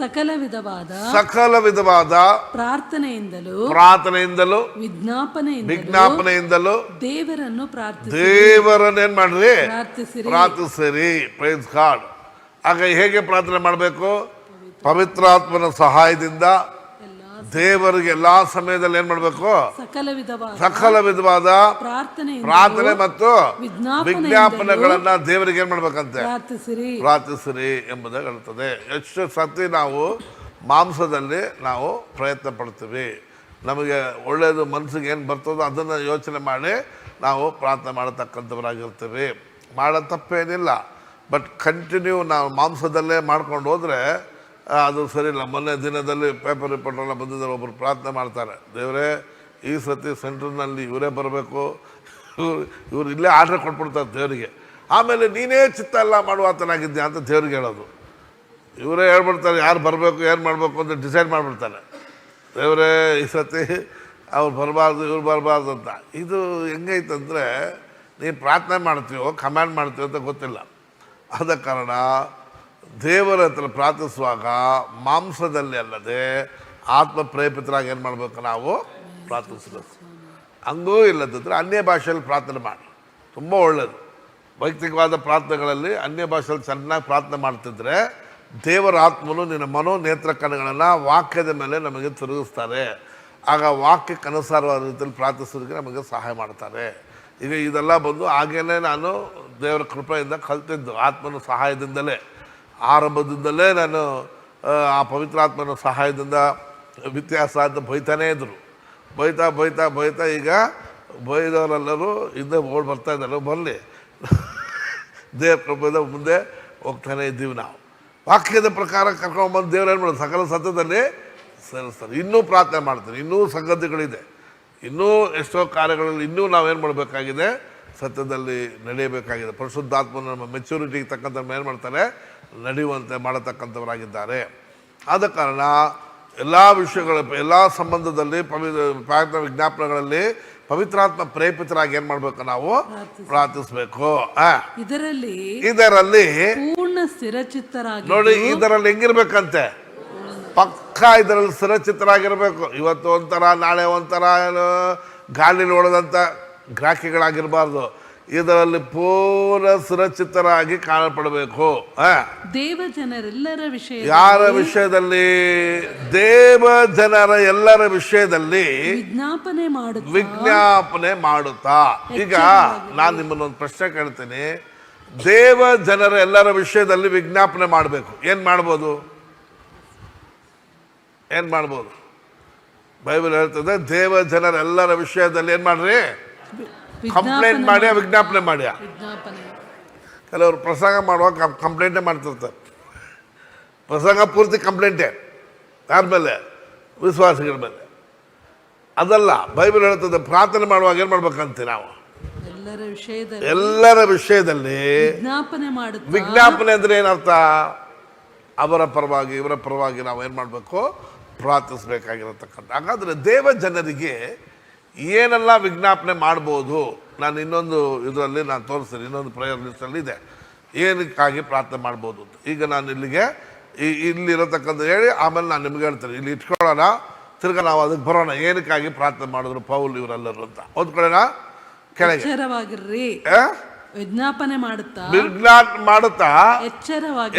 S2: ಸಕಲ
S1: ವಿಧವಾದ ಪ್ರಾರ್ಥನೆಯಿಂದಲೂ ವಿಜ್ಞಾಪನೆಯಿಂದಲೂ ದೇವರನ್ನು ಏನ್ ಮಾಡ್ರಿ ಪ್ರಾರ್ಥಿಸಿರಿ. Praise God. ಆಗ ಹೇಗೆ ಪ್ರಾರ್ಥನೆ ಮಾಡಬೇಕು? ಪವಿತ್ರಾತ್ಮನ ಸಹಾಯದಿಂದ ದೇವರಿಗೆ ಎಲ್ಲಾ ಸಮಯದಲ್ಲಿ ಏನ್ ಮಾಡ್ಬೇಕು? ಸಕಲ ವಿಧವಾದ ಪ್ರಾರ್ಥನೆ ಮತ್ತು ವಿಜ್ಞಾಪನೆಗಳನ್ನ ದೇವರಿಗೆ ಏನ್ ಮಾಡ್ಬೇಕಂತೆ? ಪ್ರಾರ್ಥಿಸಿರಿ ಎಂಬುದಾಗಿ ಹೇಳ್ತದೆ. ಎಷ್ಟು ಸತಿ ನಾವು ಮಾಂಸದಲ್ಲಿ ನಾವು ಪ್ರಯತ್ನ ಪಡ್ತೀವಿ, ನಮಗೆ ಒಳ್ಳೆಯದು ಮನಸ್ಸಿಗೆ ಏನು ಬರ್ತದೋ ಅದನ್ನು ಯೋಚನೆ ಮಾಡಿ ನಾವು ಪ್ರಾರ್ಥನೆ ಮಾಡತಕ್ಕಂಥವರಾಗಿರ್ತೀವಿ. ಮಾಡೋ ತಪ್ಪೇನಿಲ್ಲ, ಬಟ್ ಕಂಟಿನ್ಯೂ ನಾವು ಮಾಂಸದಲ್ಲೇ ಮಾಡ್ಕೊಂಡು ಹೋದರೆ ಅದು ಸರಿ ಇಲ್ಲ. ಮೊನ್ನೆ ದಿನದಲ್ಲಿ ಪೇಪರ್ ರಿಪೋರ್ಟೆಲ್ಲ ಬಂದಿದ್ದಾರೆ, ಒಬ್ಬರು ಪ್ರಾರ್ಥನೆ ಮಾಡ್ತಾರೆ, ದೇವರೇ ಈ ಸತಿ ಸೆಂಟ್ರ್ನಲ್ಲಿ ಇವರೇ ಬರಬೇಕು, ಇವ್ರು ಇಲ್ಲೇ ಆರ್ಡ್ರ್ ಕೊಟ್ಬಿಡ್ತಾರೆ ದೇವರಿಗೆ. ಆಮೇಲೆ ನೀನೇ ಚಿತ್ತ ಎಲ್ಲ ಮಾಡುವಾತನಾಗಿದ್ಯಾ ಅಂತ ದೇವ್ರಿಗೆ ಹೇಳೋದು. ಇವರೇ ಹೇಳ್ಬಿಡ್ತಾರೆ ಯಾರು ಬರಬೇಕು ಏನು ಮಾಡಬೇಕು ಅಂತ ಡಿಸೈಡ್ ಮಾಡಿಬಿಡ್ತಾರೆ. ದೇವರೇ ಈ ಸತಿ ಅವ್ರು ಬರಬಾರ್ದು ಇವ್ರು ಬರಬಾರ್ದು ಅಂತ. ಇದು ಹೆಂಗೈತಂದರೆ ನೀನು ಪ್ರಾರ್ಥನೆ ಮಾಡ್ತೀವೋ ಕಮ್ಯಾಂಡ್ ಮಾಡ್ತೀವೋ ಅಂತ ಗೊತ್ತಿಲ್ಲ. ಆದ ಕಾರಣ ದೇವರ ಹತ್ರ ಪ್ರಾರ್ಥಿಸುವಾಗ ಮಾಂಸದಲ್ಲಿ ಅಲ್ಲದೆ ಆತ್ಮ ಪ್ರೇರಿತರಾಗಿ ಏನು ಮಾಡಬೇಕು? ನಾವು ಪ್ರಾರ್ಥಿಸಬೇಕು. ಹಂಗೂ ಇಲ್ಲದಿದ್ದರೆ ಅನ್ಯ ಭಾಷೆಯಲ್ಲಿ ಪ್ರಾರ್ಥನೆ ಮಾಡಿ, ತುಂಬ ಒಳ್ಳೆಯದು. ವೈಯಕ್ತಿಕವಾದ ಪ್ರಾರ್ಥನೆಗಳಲ್ಲಿ ಅನ್ಯ ಭಾಷೆಯಲ್ಲಿ ಚೆನ್ನಾಗಿ ಪ್ರಾರ್ಥನೆ ಮಾಡ್ತಿದ್ರೆ ದೇವರ ಆತ್ಮನು ನಿನ್ನ ಮನೋನೇತ್ರ ಕಣ್ಣುಗಳನ್ನು ವಾಕ್ಯದ ಮೇಲೆ ನಮಗೆ ತಿರುಗಿಸ್ತಾರೆ. ಆಗ ವಾಕ್ಯಕ್ಕೆ ಅನುಸಾರವಾದ ರೀತಿಯಲ್ಲಿ ಪ್ರಾರ್ಥಿಸೋದಕ್ಕೆ ನಮಗೆ ಸಹಾಯ ಮಾಡ್ತಾರೆ. ಈಗ ಇದೆಲ್ಲ ಬಂದು ಹಾಗೇನೆ ನಾನು ದೇವರ ಕೃಪೆಯಿಂದ ಕಲ್ತಿದ್ದು, ಆತ್ಮನ ಸಹಾಯದಿಂದಲೇ, ಆರಂಭದಿಂದಲೇ ನಾನು ಆ ಪವಿತ್ರಾತ್ಮನ ಸಹಾಯದಿಂದ ವ್ಯತ್ಯಾಸ ಅಂತ ಬೈತಾನೇ ಇದ್ದರು. ಬೈತಾ ಈಗ ಬೈದವರೆಲ್ಲರೂ ಹಿಂದೆ ಓಡ್ ಬರ್ತಾ ಇದ್ದಾರೆ. ಬರಲಿ, ದೇವ್ರ ಕೃಪೆಯಿಂದ ಮುಂದೆ ಹೋಗ್ತಾನೆ ಇದ್ದೀವಿ. ನಾವು ವಾಕ್ಯದ ಪ್ರಕಾರ ಕರ್ಕೊಂಡ್ಬಂದು ದೇವ್ರು ಏನು ಮಾಡೋದು? ಸಕಲ ಸತ್ಯದಲ್ಲಿ ಸೇರಿಸ್ತಾರೆ. ಇನ್ನೂ ಪ್ರಾರ್ಥನೆ ಮಾಡ್ತೀನಿ, ಇನ್ನೂ ಸಂಗತಿಗಳಿದೆ, ಇನ್ನೂ ಎಷ್ಟೋ ಕಾರ್ಯಗಳಲ್ಲಿ ಇನ್ನೂ ನಾವೇನು ಮಾಡಬೇಕಾಗಿದೆ? ಸತ್ಯದಲ್ಲಿ ನಡೆಯಬೇಕಾಗಿದೆ. ಪರಿಶುದ್ಧಾತ್ಮನ ನಮ್ಮ ಮೆಚ್ಯೂರಿಟಿಗೆ ತಕ್ಕಂಥ ಏನು ಮಾಡ್ತಾರೆ? ನಡೆಯುವಂತೆ ಮಾಡತಕ್ಕಂಥವರಾಗಿದ್ದಾರೆ. ಆದ ಕಾರಣ ಎಲ್ಲ ವಿಷಯಗಳ ಎಲ್ಲ ಸಂಬಂಧದಲ್ಲಿ ಪ್ರಾರ್ಥನಾ ವಿಜ್ಞಾಪನೆಗಳಲ್ಲಿ ಪವಿತ್ರಾತ್ಮ ಪ್ರೇರಿತರಾಗಿ ಏನು ಮಾಡಬೇಕು? ನಾವು ಪ್ರಾರ್ಥಿಸಬೇಕು. ಇದರಲ್ಲಿ
S2: ಪೂರ್ಣ ಸ್ಥಿರಚಿತ್ತರಾಗಿ
S1: ನೋಡಿ, ಇದರಲ್ಲಿ ಹೆಂಗಿರ್ಬೇಕಂತೆ? ಪಕ್ಕ ಇದರಲ್ಲಿ ಸ್ಥಿರಚಿತ್ತರಾಗಿರ್ಬೇಕು. ಇವತ್ತು ಒಂಥರ ನಾಳೆ ಒಂಥರ ಗಾಳಿಲಿ ಓಡೋದಂಥ ಗ್ರಾಹಕಿಗಳಾಗಿರಬಾರ್ದು. ಇದರಲ್ಲಿ ಪೂರ್ಣ ಸುರಕ್ಷಿತರಾಗಿ ಕಾಣಪಡಬೇಕು.
S2: ದೇವ ಜನರೆಲ್ಲರ ವಿಷಯ,
S1: ಯಾರ ವಿಷಯದಲ್ಲಿ? ದೇವ ಜನರ ಎಲ್ಲರ ವಿಷಯದಲ್ಲಿ ವಿಜ್ಞಾಪನೆ ಮಾಡುತ್ತಾ. ಈಗ ನಾನು ನಿಮ್ಮನ್ನೊಂದು ಪ್ರಶ್ನೆ ಕೇಳ್ತೀನಿ. ದೇವ ಜನರ ಎಲ್ಲರ ವಿಷಯದಲ್ಲಿ ವಿಜ್ಞಾಪನೆ ಮಾಡಬೇಕು. ಏನು ಮಾಡ್ಬೋದು? ಬೈಬಲ್ ಹೇಳ್ತದೆ, ದೇವ ಜನರ ಎಲ್ಲರ ವಿಷಯದಲ್ಲಿ ಏನು ಮಾಡ್ರಿ? ಕಂಪ್ಲೇಂಟ್ ಮಾಡಿ ವಿಜ್ಞಾಪನೆ ಮಾಡಿ. ಕೆಲವರು ಪ್ರಸಂಗ ಮಾಡುವಾಗ ಕಂಪ್ಲೇಂಟೇ ಮಾಡ್ತಿರ್ತಾರೆ. ಪ್ರಸಂಗ ಪೂರ್ತಿ ಕಂಪ್ಲೇಂಟೇ. ಯಾರ ಮೇಲೆ? ವಿಶ್ವಾಸಿಗಳ ಮೇಲೆ. ಅದಲ್ಲ, ಬೈಬಲ್ ಹೇಳ್ತದೆ ಪ್ರಾರ್ಥನೆ ಮಾಡುವಾಗ ಏನು ಮಾಡ್ಬೇಕಂತೀವಿ ನಾವು? ಎಲ್ಲರ ವಿಷಯದಲ್ಲಿ ವಿಜ್ಞಾಪನೆ ಅಂದ್ರೆ ಏನರ್ಥ? ಅವರ ಪರವಾಗಿ ಇವರ ಪರವಾಗಿ ನಾವು ಏನು ಮಾಡಬೇಕು? ಪ್ರಾರ್ಥಿಸಬೇಕಾಗಿರತಕ್ಕಂಥ. ಹಾಗಾದರೆ ದೇವ ಜನರಿಗೆ ಏನೆಲ್ಲ ವಿಜ್ಞಾಪನೆ ಮಾಡ್ಬೋದು? ನಾನು ಇನ್ನೊಂದು ಇದರಲ್ಲಿ ನಾನು ತೋರಿಸ್ತೀನಿ, ಇನ್ನೊಂದು ಪ್ರೇಯರ್ ಲಿಸ್ಟಲ್ಲಿ ಇದೆ ಏನಕ್ಕಾಗಿ ಪ್ರಾರ್ಥನೆ ಮಾಡ್ಬೋದು ಅಂತ. ಈಗ ನಾನು ಇಲ್ಲಿಗೆ ಇಲ್ಲಿರತಕ್ಕಂಥ ಹೇಳಿ ಆಮೇಲೆ ನಾನು ನಿಮ್ಗೆ ಹೇಳ್ತೀನಿ. ಇಲ್ಲಿ ಇಟ್ಕೊಳ್ಳೋಣ, ತಿರ್ಗಾ ನಾವು ಅದಕ್ಕೆ ಬರೋಣ. ಏನಕ್ಕಾಗಿ ಪ್ರಾರ್ಥನೆ ಮಾಡಿದ್ರು ಪೌಲ್ ಇವರೆಲ್ಲರೂ ಅಂತ ಓದ್ಕೊಳ್ಳೋಣ. ಕೆಳಗೆ
S2: ವಿಜ್ಞಾಪನೆ
S1: ಮಾಡುತ್ತಾ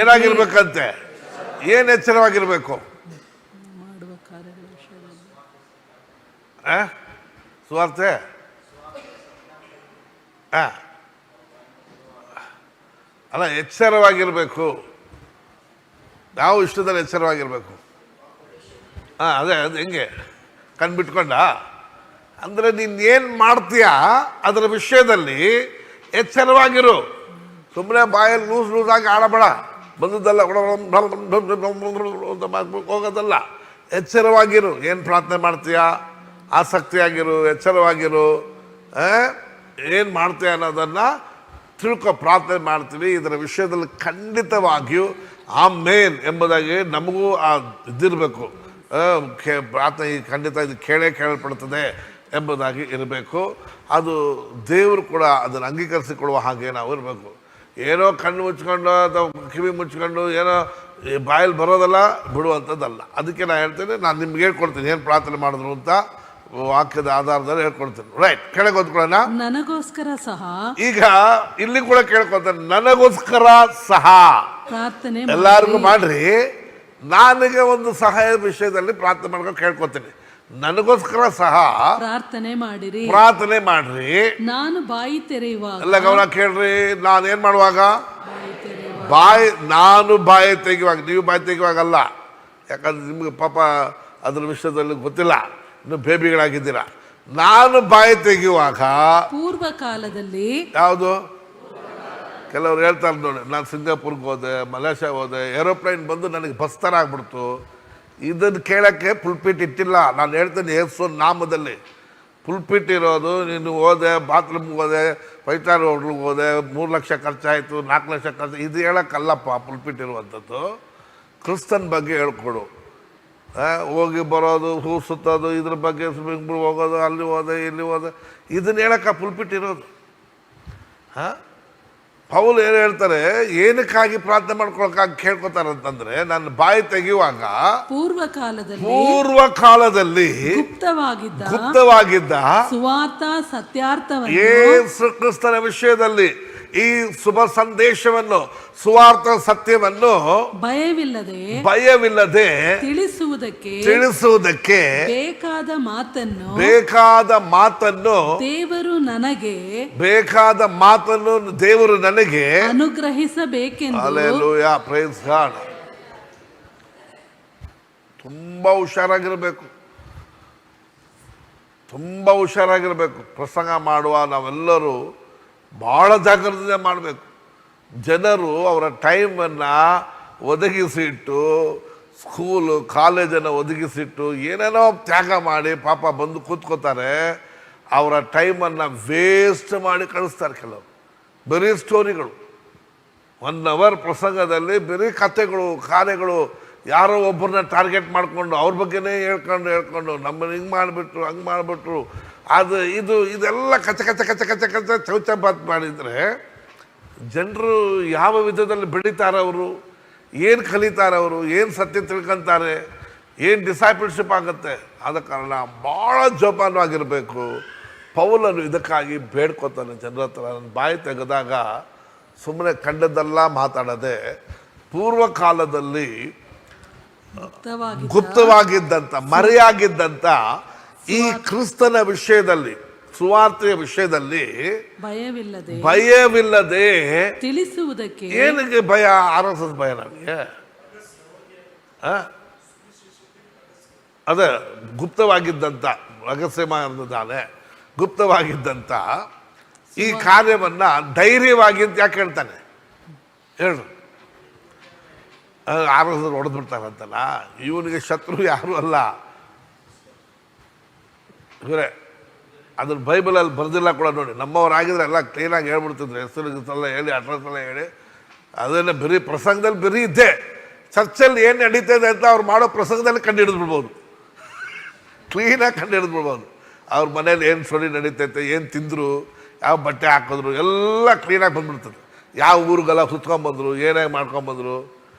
S1: ಏನಾಗಿರ್ಬೇಕಂತೆ? ಏನು ಎಚ್ಚರವಾಗಿರ್ಬೇಕು? ಸುವಾರ್ತೆ ಅಲ್ಲ, ಎಚ್ಚರವಾಗಿರ್ಬೇಕು. ನಾವು ಇಷ್ಟದಲ್ಲಿ ಎಚ್ಚರವಾಗಿರ್ಬೇಕು. ಅದೇ ಅದು ಹೆಂಗೆ ಕಣ್ಬಿಟ್ಕೊಂಡ ಅಂದರೆ ನೀನು ಏನು ಮಾಡ್ತೀಯ ಅದರ ವಿಷಯದಲ್ಲಿ ಎಚ್ಚರವಾಗಿರು. ಸುಮ್ಮನೆ ಬಾಯಲ್ಲಿ ಲೂಸ್ ಆಗಿ ಆಡಬೇಡ. ಬಂದದ್ದಲ್ಲ ಹೋಗೋದಲ್ಲ. ಎಚ್ಚರವಾಗಿರು. ಏನು ಪ್ರಾರ್ಥನೆ ಮಾಡ್ತೀಯ ಆಸಕ್ತಿಯಾಗಿರು, ಎಚ್ಚರವಾಗಿರು. ಏನು ಮಾಡ್ತೀಯ ಅನ್ನೋದನ್ನು ತಿಳ್ಕೊ. ಪ್ರಾರ್ಥನೆ ಮಾಡ್ತೀವಿ ಇದರ ವಿಷಯದಲ್ಲಿ ಖಂಡಿತವಾಗಿಯೂ ಆಮೇನ್ ಎಂಬುದಾಗಿ ನಮಗೂ ಇದಿರಬೇಕು. ಪ್ರಾರ್ಥನೆ ಖಂಡಿತ ಇದು ಕೇಳಲ್ಪಡ್ತದೆ ಎಂಬುದಾಗಿ ಇರಬೇಕು. ಅದು ದೇವರು ಕೂಡ ಅದನ್ನು ಅಂಗೀಕರಿಸಿಕೊಡುವ ಹಾಗೆ ನಾವು ಇರಬೇಕು. ಏನೋ ಕಣ್ಣು ಮುಚ್ಕೊಂಡು ಅಥವಾ ಕಿವಿ ಮುಚ್ಕೊಂಡು ಏನೋ ಈ ಬಾಯಲ್ಲಿ ಬರೋದಲ್ಲ ಬಿಡುವಂಥದ್ದಲ್ಲ. ಅದಕ್ಕೆ ನಾನು ಹೇಳ್ತೇನೆ, ನಾನು ನಿಮ್ಗೆ ಹೇಳ್ಕೊಡ್ತೀನಿ ಏನು ಪ್ರಾರ್ಥನೆ ಮಾಡಿದ್ರು ಅಂತ ವಾಕ್ಯದ ಆಧಾರದಲ್ಲಿ ಹೇಳ್ಕೊಡ್ತೀನಿ. ರೈಟ್, ಕೆಳಗೆ ಓದ್ಕೊಳ್ಳೋಣ.
S2: ನನಗೋಸ್ಕರ ಸಹ
S1: ಈಗ ಇಲ್ಲಿ ಕೂಡ ಕೇಳ್ಕೊತಾನೆ, ನನಗೋಸ್ಕರ ಸಹ
S2: ಪ್ರಾರ್ಥನೆ
S1: ಎಲ್ಲಾರ್ಗು ಮಾಡ್ರಿ. ನನಗೆ ಒಂದು ಸಹಾಯ ವಿಷಯದಲ್ಲಿ ಪ್ರಾರ್ಥನೆ ಮಾಡ್ಕೊಂಡು ಕೇಳ್ಕೊತೀನಿ. ನನಗೋಸ್ಕರ ಸಹ
S2: ಪ್ರಾರ್ಥನೆ
S1: ಮಾಡ್ರಿ.
S2: ನಾನು ಬಾಯಿ ತೆರೆಯುವಾಗ
S1: ಎಲ್ಲ ಗಮನ ಕೇಳ್ರಿ. ನಾನೇನ್ ಮಾಡುವಾಗ? ನಾನು ಬಾಯಿ ತೆಗೆಯುವಾಗ, ನೀವು ಬಾಯಿ ತೆಗೆಯುವಾಗಲ್ಲ. ಯಾಕಂದ್ರೆ ನಿಮ್ಗೆ ಪಾಪ ಅದ್ರ ವಿಷಯದಲ್ಲಿ ಗೊತ್ತಿಲ್ಲ, ಇನ್ನು ಬೇಬಿಗಳಾಗಿದ್ದೀರಾ. ನಾನು ಬಾಯಿ ತೆಗೆಯುವಾಗ
S2: ಪೂರ್ವ ಕಾಲದಲ್ಲಿ
S1: ಯಾವುದು? ಕೆಲವ್ರು ಹೇಳ್ತಾರೆ ನೋಡಿ, ನಾನು ಸಿಂಗಾಪುರ್ಗೆ ಹೋದೆ, ಮಲೇಷ್ಯಾಗೆ ಹೋದೆ, ಏರೋಪ್ಲೇನ್ ಬಂದು ನನಗೆ ಬಸ್ ಥರ ಆಗ್ಬಿಡ್ತು. ಇದನ್ನು ಕೇಳೋಕ್ಕೆ ಪುಲ್ಪಿಟ್ ಇಟ್ಟಿಲ್ಲ. ನಾನು ಹೇಳ್ತೇನೆ ಯೇಸು ನಾಮದಲ್ಲಿ ಪುಲ್ಪಿಟ್ ಇರೋದು. ನೀನು ಹೋದೆ, ಬಾತ್ರೂಮ್ಗೆ ಹೋದೆ, 5 ಸ್ಟಾರ್ ಹೋಟ್ಲಿಗೆ ಹೋದೆ, 3 ಲಕ್ಷ ಖರ್ಚಾಯಿತು, 4 ಲಕ್ಷ ಖರ್ಚು, ಇದು ಹೇಳೋಕ್ಕಲ್ಲಪ್ಪ ಪುಲ್ಪಿಟ್ ಇರುವಂಥದ್ದು. ಕ್ರಿಸ್ತನ ಬಗ್ಗೆ ಹೇಳ್ಕೊಡು. ಹೋಗಿ ಬರೋದು, ಹೂ ಸುತ್ತೋದು, ಇದ್ರ ಬಗ್ಗೆ ಸ್ವಿಮ್ಮಿಂಗ್ ಪೂಲ್ ಹೋಗೋದು, ಅಲ್ಲಿ ಹೋದೆ ಇಲ್ಲಿ ಹೋದೆ, ಇದನ್ನ ಹೇಳೋಕ್ಕೆ ಪುಲ್ಪಿಟ್ ಇರೋದು. ಪೌಲ್ ಏನು ಹೇಳ್ತಾರೆ, ಏನಕ್ಕಾಗಿ ಪ್ರಾರ್ಥನೆ ಮಾಡ್ಕೊಳಕ್ಕಾಗಿ ಕೇಳ್ಕೊತಾರೆ ಅಂತಂದ್ರೆ, ನನ್ನ ಬಾಯಿ ತೆಗೆಯುವಾಗ
S2: ಪೂರ್ವ
S1: ಕಾಲದಲ್ಲಿ ಗುಪ್ತವಾಗಿದ್ದ
S2: ಸುವಾರ್ಥ ಸತ್ಯಾರ್ಥವನ್ನು
S1: ಯೇಸು ಕ್ರಿಸ್ತನ ವಿಷಯದಲ್ಲಿ ಈ ಶುಭ ಸಂದೇಶವನ್ನು, ಸುವಾರ್ಥ ಸತ್ಯವನ್ನು ಭಯವಿಲ್ಲದೆ ತಿಳಿಸುವುದಕ್ಕೆ
S2: ಬೇಕಾದ
S1: ಮಾತನ್ನು ದೇವರು ನನಗೆ
S2: ಅನುಗ್ರಹಿಸಬೇಕೆಂದು.
S1: Hallelujah, praise God. ತುಂಬಾ ಹುಷಾರಾಗಿರ್ಬೇಕು. ಪ್ರಸಂಗ ಮಾಡುವ ನಾವೆಲ್ಲರೂ ಭಾಳ ಜಾಗ್ರತೆ ಮಾಡಬೇಕು. ಜನರು ಅವರ ಟೈಮನ್ನು ಒದಗಿಸಿಟ್ಟು, ಸ್ಕೂಲು ಕಾಲೇಜನ್ನು ಒದಗಿಸಿಟ್ಟು ಏನೇನೋ ತ್ಯಾಗ ಮಾಡಿ ಪಾಪ ಬಂದು ಕೂತ್ಕೋತಾರೆ. ಅವರ ಟೈಮನ್ನು ವೇಸ್ಟ್ ಮಾಡಿ ಕಳಿಸ್ತಾರೆ. ಕೆಲವರು ಬರೀ ಸ್ಟೋರಿಗಳು, 1 ಅವರ್ ಪ್ರಸಂಗದಲ್ಲಿ ಬರೀ ಕಥೆಗಳು, ಕಾರ್ಯಗಳು, ಯಾರೋ ಒಬ್ಬರನ್ನ ಟಾರ್ಗೆಟ್ ಮಾಡಿಕೊಂಡು ಅವ್ರ ಬಗ್ಗೆನೇ ಹೇಳ್ಕೊಂಡು ನಮ್ಮನ್ನು ಹಿಂಗೆ ಮಾಡಿಬಿಟ್ರು, ಹಂಗೆ ಮಾಡಿಬಿಟ್ರು, ಅದು ಇದೆಲ್ಲ ಕಚ್ಚ ಚೌಚಬಾತ್ ಮಾಡಿದರೆ ಜನರು ಯಾವ ವಿಧದಲ್ಲಿ ಬೆಳೀತಾರೆ, ಅವರು ಏನು ಕಲಿತಾರೆ, ಅವರು ಏನು ಸತ್ಯ ತಿಳ್ಕೊತಾರೆ, ಏನು ಡಿಸೈಪಲ್ಶಿಪ್ ಆಗುತ್ತೆ. ಆದ ಕಾರಣ ಭಾಳ ಜೋಪಾನವಾಗಿರಬೇಕು. ಪೌಲನು ಇದಕ್ಕಾಗಿ ಬೇಡ್ಕೊತಾನೆ ಜನರ ಹತ್ರ. ನನ್ನ ಬಾಯಿ ತೆಗೆದಾಗ ಸುಮ್ಮನೆ ಕಂಡದ್ದೆಲ್ಲ ಮಾತಾಡದೆ, ಪೂರ್ವ ಕಾಲದಲ್ಲಿ ಗುಪ್ತವಾಗಿದ್ದಂಥ, ಮರೆಯಾಗಿದ್ದಂಥ ಈ ಕ್ರಿಸ್ತನ ವಿಷಯದಲ್ಲಿ, ಸುವಾರ್ತೆಯ ವಿಷಯದಲ್ಲಿ ಭಯವಿಲ್ಲದೆ
S2: ತಿಳಿಸುವುದಕ್ಕೆ.
S1: ಏನಕ್ಕೆ ಭಯ? RSS ಭಯ ನಮಗೆ? ಅದೇ ಗುಪ್ತವಾಗಿದ್ದಂಥ, ರಹಸ್ಯಮಾನದಾನೆ ಗುಪ್ತವಾಗಿದ್ದಂಥ ಈ ಕಾರ್ಯವನ್ನು ಧೈರ್ಯವಾಗಿ ಅಂತ ಯಾಕೆ ಹೇಳ್ತಾನೆ ಹೇಳ್ರಿ? RSS ಹೊಡೆದ್ಬಿಡ್ತಾರಂತಲ್ಲ. ಇವನಿಗೆ ಶತ್ರು ಯಾರು ಅಲ್ಲ ಇವರೇ. ಅದನ್ನ ಬೈಬಲಲ್ಲಿ ಬರೆದಿಲ್ಲ ಕೂಡ ನೋಡಿ. ನಮ್ಮವರಾಗಿದ್ರೆ ಎಲ್ಲ ಕ್ಲೀನಾಗಿ ಹೇಳ್ಬಿಡ್ತಿದ್ರು, ಹೆಸರುಗಿಸೆಲ್ಲ ಹೇಳಿ, ಅಡ್ರೆಸ್ ಎಲ್ಲ ಹೇಳಿ. ಅದನ್ನು ಬರೀ ಪ್ರಸಂಗದಲ್ಲಿ ಬರೀ ಇದ್ದೆ. ಚರ್ಚಲ್ಲಿ ಏನು ನಡೀತದೆ ಅಂತ ಅವ್ರು ಮಾಡೋ ಪ್ರಸಂಗದಲ್ಲಿ ಕಂಡುಹಿಡಿದ್ಬಿಡ್ಬೋದು, ಕ್ಲೀನಾಗಿ ಕಂಡುಹಿಡಿದ್ಬಿಡ್ಬೋದು. ಅವ್ರ ಮನೇಲಿ ಏನು ಸ್ಟೋರಿ ನಡೀತೈತೆ, ಏನು ತಿಂದರು, ಯಾವ ಬಟ್ಟೆ ಹಾಕಿದ್ರು, ಎಲ್ಲ ಕ್ಲೀನಾಗಿ ಬಂದ್ಬಿಡ್ತದೆ. ಯಾವ ಊರಿಗೆಲ್ಲ ಸುತ್ಕೊಂಬಂದರು, ಏನಾಗಿ ಮಾಡ್ಕೊಂಬಂದರು.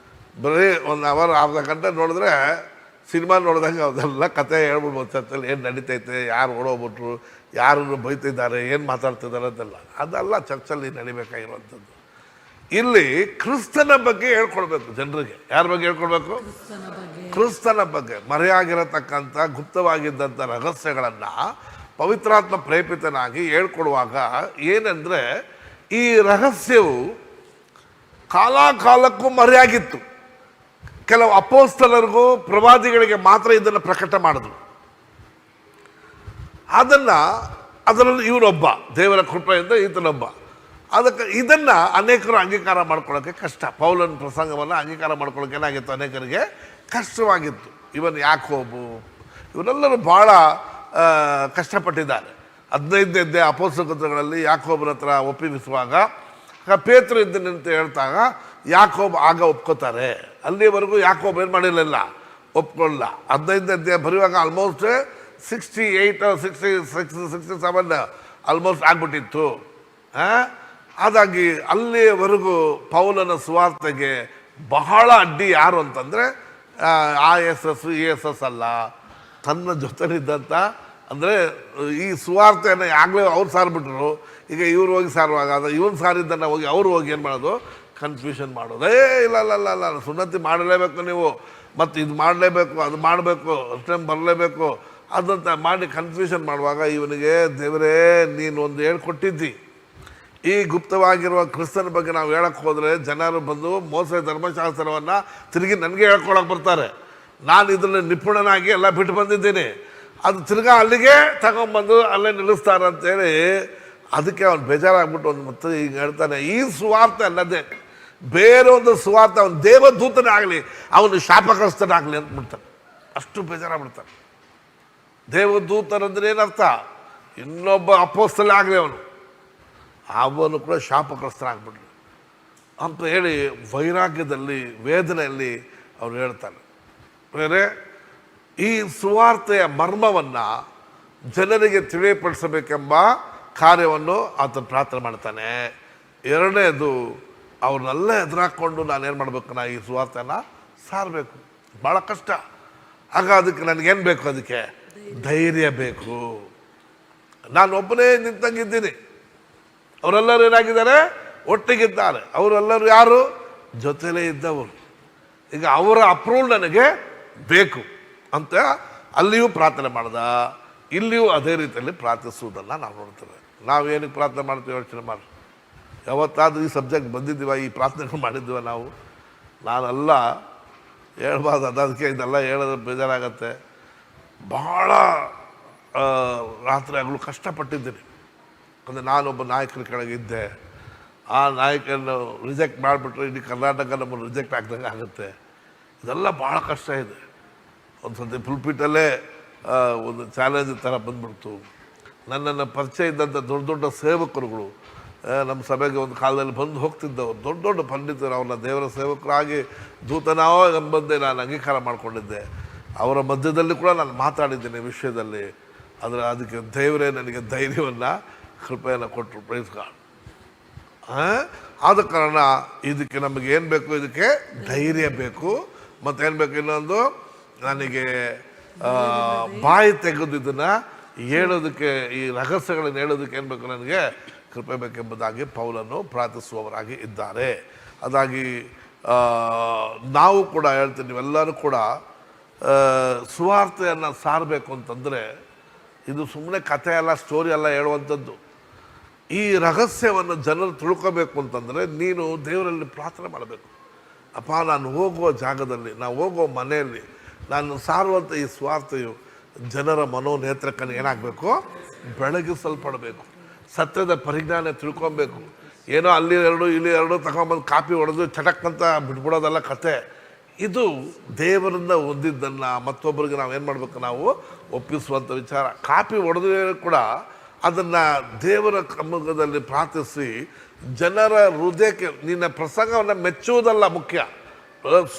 S1: ಬರೀ 1 ಅವರ್ ಅರ್ಧ ಗಂಟೆ ನೋಡಿದ್ರೆ ಸಿನಿಮಾ ನೋಡಿದಂಗೆ ಅದೆಲ್ಲ ಕತೆ ಹೇಳ್ಬಿಡ್ಬೋದು. ಚರ್ಚಲ್ಲಿ ಏನು ನಡೀತೈತೆ, ಯಾರು ಓಡೋಗ್ಬಿಟ್ರು, ಯಾರನ್ನು ಬೈತಿದ್ದಾರೆ, ಏನು ಮಾತಾಡ್ತಿದ್ದಾರೆ ಅಂತೆಲ್ಲ. ಅದೆಲ್ಲ ಚರ್ಚಲ್ಲಿ ನಡಿಬೇಕಾಗಿರುವಂಥದ್ದು. ಇಲ್ಲಿ ಕ್ರಿಸ್ತನ ಬಗ್ಗೆ ಹೇಳ್ಕೊಡ್ಬೇಕು ಜನರಿಗೆ. ಯಾರ ಬಗ್ಗೆ ಹೇಳ್ಕೊಡ್ಬೇಕು? ಕ್ರಿಸ್ತನ ಬಗ್ಗೆ. ಮರೆಯಾಗಿರತಕ್ಕಂಥ ಗುಪ್ತವಾಗಿದ್ದಂಥ ರಹಸ್ಯಗಳನ್ನು ಪವಿತ್ರಾತ್ಮ ಪ್ರೇರಿತನಾಗಿ ಹೇಳ್ಕೊಡುವಾಗ ಏನಂದರೆ, ಈ ರಹಸ್ಯವು ಕಾಲಕ್ಕೂ ಮರೆಯಾಗಿತ್ತು. ಕೆಲವು ಅಪೋಸ್ತಲರಿಗೂ ಪ್ರವಾದಿಗಳಿಗೆ ಮಾತ್ರ ಇದನ್ನು ಪ್ರಕಟ ಮಾಡಿದ್ರು. ಅದರಲ್ಲಿ ಇವನೊಬ್ಬ, ದೇವರ ಕೃಪೆಯಿಂದ ಈತನೊಬ್ಬ. ಇದನ್ನು ಅನೇಕರು ಅಂಗೀಕಾರ ಮಾಡ್ಕೊಳ್ಳೋಕ್ಕೆ ಕಷ್ಟ. ಪೌಲನ ಪ್ರಸಂಗವನ್ನು ಅಂಗೀಕಾರ ಮಾಡ್ಕೊಳ್ಳೋಕೆ ಏನಾಗಿತ್ತು, ಅನೇಕರಿಗೆ ಕಷ್ಟವಾಗಿತ್ತು. ಇವನ್ ಯಾಕೋಬು, ಇವರೆಲ್ಲರೂ ಭಾಳ ಕಷ್ಟಪಟ್ಟಿದ್ದಾರೆ. 15ನೇ ಅಪೊಸ್ತಲಗಳಲ್ಲಿ ಯಾಕೋಬನ ಹತ್ರ ಒಪ್ಪಿಸುವಾಗ ಪೇತ್ರ ಇದ್ದೀನಿ ಅಂತ ಹೇಳ್ತಾಗ ಯಾಕೋಬ್ ಆಗ ಒಪ್ಕೋತಾರೆ. ಅಲ್ಲಿವರೆಗೂ ಯಾಕೋಬ್ ಏನು ಮಾಡಿರಲಿಲ್ಲ, ಒಪ್ಕೊಳ್ಳ. 15ನೇ ಬರೆಯುವಾಗ ಆಲ್ಮೋಸ್ಟ್ 68 67 ಆಲ್ಮೋಸ್ಟ್ ಆಗ್ಬಿಟ್ಟಿತ್ತು. ಹಾಗಾಗಿ ಅಲ್ಲಿವರೆಗೂ ಪೌಲನ ಸುವಾರ್ತೆಗೆ ಬಹಳ ಅಡ್ಡಿ ಯಾರು ಅಂತಂದರೆ IAS ESS ಅಲ್ಲ, ತನ್ನ ಜೊತೆಲಿದ್ದಂಥ ಅಂದರೆ ಈ ಸುವಾರ್ತೆಯನ್ನು ಆಗಲೇ ಅವ್ರು ಸಾರ್ಬಿಟ್ರು, ಈಗ ಇವ್ರು ಹೋಗಿ ಸಾರುವಾಗ ಇವನು ಸಾರಿದ್ದನ್ನು ಹೋಗಿ ಅವ್ರು ಹೋಗಿ ಏನು ಮಾಡೋದು, ಕನ್ಫ್ಯೂಷನ್ ಮಾಡೋದು. ಇಲ್ಲ ಸುನ್ನತಿ ಮಾಡಲೇಬೇಕು ನೀವು, ಮತ್ತು ಇದು ಮಾಡಲೇಬೇಕು, ಅದು ಮಾಡಬೇಕು, ಅಷ್ಟೇ ಬರಲೇಬೇಕು ಅದಂತ ಮಾಡಿ ಕನ್ಫ್ಯೂಷನ್ ಮಾಡುವಾಗ ಇವನಿಗೆ ದೇವರೇ ನೀನು ಒಂದು ಹೇಳ್ಕೊಟ್ಟಿದ್ದಿ. ಈ ಗುಪ್ತವಾಗಿರುವ ಕ್ರಿಸ್ತನ ಬಗ್ಗೆ ನಾವು ಹೇಳಕ್ಕೆ ಹೋದರೆ ಜನರು ಬಂದು ಮೋಸೆ ಧರ್ಮಶಾಸ್ತ್ರವನ್ನು ತಿರುಗಿ ನನಗೆ ಹೇಳ್ಕೊಳಕ್ಕೆ ಬರ್ತಾರೆ. ನಾನು ಇದನ್ನು ನಿಪುಣನಾಗಿ ಎಲ್ಲ ಬಿಟ್ಟು ಬಂದಿದ್ದೀನಿ, ಅದು ತಿರ್ಗಾ ಅಲ್ಲಿಗೆ ತಗೊಂಬಂದು ಅಲ್ಲೇ ನಿಲ್ಲಿಸ್ತಾರೆ ಅಂತೇಳಿ ಅದಕ್ಕೆ ಅವ್ನು ಬೇಜಾರಾಗ್ಬಿಟ್ಟು ಒಂದು ಮತ್ತೆ ಈಗ ಹೇಳ್ತಾನೆ, ಈ ಸುವಾರ್ತೆ ಅಲ್ಲದೆ ಬೇರೆ ಒಂದು ಸುವಾರ್ತೆ ಅವನು ದೇವದೂತನೇ ಆಗಲಿ, ಅವನು ಶಾಪಗ್ರಸ್ತನಾಗಲಿ ಅಂತ ಬಿಡ್ತಾನೆ. ಅಷ್ಟು ಬೇಜಾರಾಗ್ಬಿಡ್ತಾನೆ. ದೇವದೂತರಂದ್ರೆ ಏನರ್ಥ, ಇನ್ನೊಬ್ಬ ಅಪೋಸ್ತಲ ಆಗಲಿ ಅವನು ಕೂಡ ಶಾಪಗ್ರಸ್ತನಾಗ್ಬಿಡ್ಲಿ ಅಂತ ಹೇಳಿ ವೈರಾಗ್ಯದಲ್ಲಿ ವೇದನೆಯಲ್ಲಿ ಅವ್ರು ಹೇಳ್ತಾನೆ. ಬೇರೆ ಈ ಸುವಾರ್ತೆಯ ಮರ್ಮವನ್ನು ಜನರಿಗೆ ತಿಳಿಯಪಡಿಸಬೇಕೆಂಬ ಕಾರ್ಯವನ್ನು ಆತ ಪ್ರಾರ್ಥನೆ ಮಾಡ್ತಾನೆ. ಎರಡನೇದು ಅವ್ರನ್ನೆಲ್ಲ ಎದುರಾಕೊಂಡು ನಾನೇನು ಮಾಡಬೇಕು, ನಾ ಈ ಸುವಾರ್ತೆಯನ್ನು ಸಾರಬೇಕು, ಭಾಳ ಕಷ್ಟ. ಆಗ ಅದಕ್ಕೆ ನನಗೇನು ಬೇಕು, ಅದಕ್ಕೆ ಧೈರ್ಯ ಬೇಕು. ನಾನು ಒಬ್ಬನೇ ನಿಂತಂಗಿದ್ದೀನಿ, ಅವರೆಲ್ಲರೂ ಏನಾಗಿದ್ದಾರೆ, ಒಟ್ಟಿಗಿದ್ದಾರೆ. ಅವರೆಲ್ಲರೂ ಯಾರು, ಜೊತೆಲೇ ಇದ್ದವರು. ಈಗ ಅವರ ಅಪ್ರೂವಲ್ ನನಗೆ ಬೇಕು ಅಂತ ಅಲ್ಲಿಯೂ ಪ್ರಾರ್ಥನೆ ಮಾಡ್ದ. ಇಲ್ಲಿಯೂ ಅದೇ ರೀತಿಯಲ್ಲಿ ಪ್ರಾರ್ಥಿಸುವುದನ್ನು ನಾವು ನೋಡ್ತೇವೆ. ನಾವೇನಕ್ಕೆ ಪ್ರಾರ್ಥನೆ ಮಾಡ್ತೀವಿ ಯೋಚನೆ ಮಾಡಿ. ಯಾವತ್ತಾದರೂ ಈ ಸಬ್ಜೆಕ್ಟ್ ಬಂದಿದ್ದೀವ, ಈ ಪ್ರಾರ್ಥನೆಗಳು ಮಾಡಿದ್ದೀವ ನಾವು? ನಾನೆಲ್ಲ ಹೇಳ್ಬಾರ್ದು, ಅದಕ್ಕೆ ಇದೆಲ್ಲ ಹೇಳೋದು ಬೇಜಾರಾಗತ್ತೆ. ಭಾಳ ರಾತ್ರಿ ಆಗಲು ಕಷ್ಟಪಟ್ಟಿದ್ದೀನಿ. ಅಂದರೆ ನಾನೊಬ್ಬ ನಾಯಕರ ಕೆಳಗೆ ಇದ್ದೆ. ಆ ನಾಯಕರನ್ನು ರಿಜೆಕ್ಟ್ ಮಾಡಿಬಿಟ್ರೆ ಇಡೀ ಕರ್ನಾಟಕ ನಮ್ಮನ್ನು ರಿಜೆಕ್ಟ್ ಆಗ್ದಂಗೆ ಆಗುತ್ತೆ. ಇದೆಲ್ಲ ಭಾಳ ಕಷ್ಟ ಇದೆ. ಒಂದು ಸತಿ ಪುಲ್ಪಿಟಲ್ಲೇ ಒಂದು ಚಾಲೆಂಜ್ ಥರ ಬಂದ್ಬಿಡ್ತು. ನನ್ನನ್ನು ಪರಿಚಯ ಇದ್ದಂಥ ದೊಡ್ಡ ದೊಡ್ಡ ಸೇವಕರುಗಳು ನಮ್ಮ ಸಭೆಗೆ ಒಂದು ಕಾಲದಲ್ಲಿ ಬಂದು ಹೋಗ್ತಿದ್ದವರು, ದೊಡ್ಡ ದೊಡ್ಡ ಪಂಡಿತರು, ಅವ್ರನ್ನ ದೇವರ ಸೇವಕರಾಗಿ ದೂತನಾವೋ ಎಂಬಂದೇ ನಾನು ಅಂಗೀಕಾರ ಮಾಡಿಕೊಂಡಿದ್ದೆ. ಅವರ ಮಧ್ಯದಲ್ಲಿ ಕೂಡ ನಾನು ಮಾತಾಡಿದ್ದೇನೆ ವಿಷಯದಲ್ಲಿ. ಆದರೆ ಅದಕ್ಕೆ ದೇವರೇ ನನಗೆ ಧೈರ್ಯವನ್ನು, ಕೃಪೆಯನ್ನು ಕೊಟ್ಟರು. Praise God. ಆದ ಕಾರಣ ಇದಕ್ಕೆ ನಮಗೆ ಏನು ಬೇಕು, ಇದಕ್ಕೆ ಧೈರ್ಯ ಬೇಕು. ಮತ್ತೇನು ಬೇಕು, ಇನ್ನೊಂದು ನನಗೆ ಬಾಯಿ ತೆಗೆದು ಇದನ್ನು ಹೇಳೋದಕ್ಕೆ, ಈ ರಹಸ್ಯಗಳನ್ನು ಹೇಳೋದಕ್ಕೆ ಏನು ಬೇಕು, ನನಗೆ ಕೃಪೆ ಬೇಕೆಂಬುದಾಗಿ ಪೌಲನು ಪ್ರಾರ್ಥಿಸುವವರಾಗಿ ಇದ್ದಾರೆ. ಅದಾಗಿ ನಾವು ಕೂಡ ಹೇಳ್ತೀವಿ, ನೀವೆಲ್ಲರೂ ಕೂಡ ಸುವಾರ್ತೆಯನ್ನು ಸಾರಬೇಕು ಅಂತಂದರೆ ಇದು ಸುಮ್ಮನೆ ಕಥೆ ಅಲ್ಲ, ಸ್ಟೋರಿ ಎಲ್ಲ ಹೇಳುವಂಥದ್ದು. ಈ ರಹಸ್ಯವನ್ನು ಜನರು ತಿಳ್ಕೋಬೇಕು ಅಂತಂದರೆ ನೀನು ದೇವರಲ್ಲಿ ಪ್ರಾರ್ಥನೆ ಮಾಡಬೇಕು. ಅಪ್ಪ, ನಾನು ಹೋಗುವ ಜಾಗದಲ್ಲಿ, ನಾವು ಹೋಗುವ ಮನೆಯಲ್ಲಿ ನಾನು ಸಾರುವಂಥ ಈ ಸ್ವಾರ್ಥೆಯು ಜನರ ಮನೋನೇತ್ರಕ್ಕನ್ನು ಏನಾಗಬೇಕು, ಬೆಳಗಿಸಲ್ಪಡಬೇಕು. ಸತ್ಯದ ಪರಿಜ್ಞಾನ ತಿಳ್ಕೊಬೇಕು. ಏನೋ ಅಲ್ಲಿ ಎರಡು ಇಲ್ಲಿ ಎರಡು ತಗೊಂಬಂದು ಕಾಪಿ ಹೊಡೆದು ಚಟಕ್ಕಂತ ಬಿಟ್ಬಿಡೋದಲ್ಲ ಕತೆ. ಇದು ದೇವರಿಂದ ಹೊಂದಿದ್ದನ್ನು ಮತ್ತೊಬ್ಬರಿಗೆ ನಾವು ಏನು ಮಾಡಬೇಕು, ನಾವು ಒಪ್ಪಿಸುವಂಥ ವಿಚಾರ. ಕಾಪಿ ಹೊಡೆದ್ರೆ ಕೂಡ ಅದನ್ನು ದೇವರ ಸಮ್ಮುಖದಲ್ಲಿ ಪ್ರಾರ್ಥಿಸಿ ಜನರ ಹೃದಯಕ್ಕೆ ನಿನ್ನ ಪ್ರಸಂಗವನ್ನು ಮೆಚ್ಚುವುದಲ್ಲ ಮುಖ್ಯ.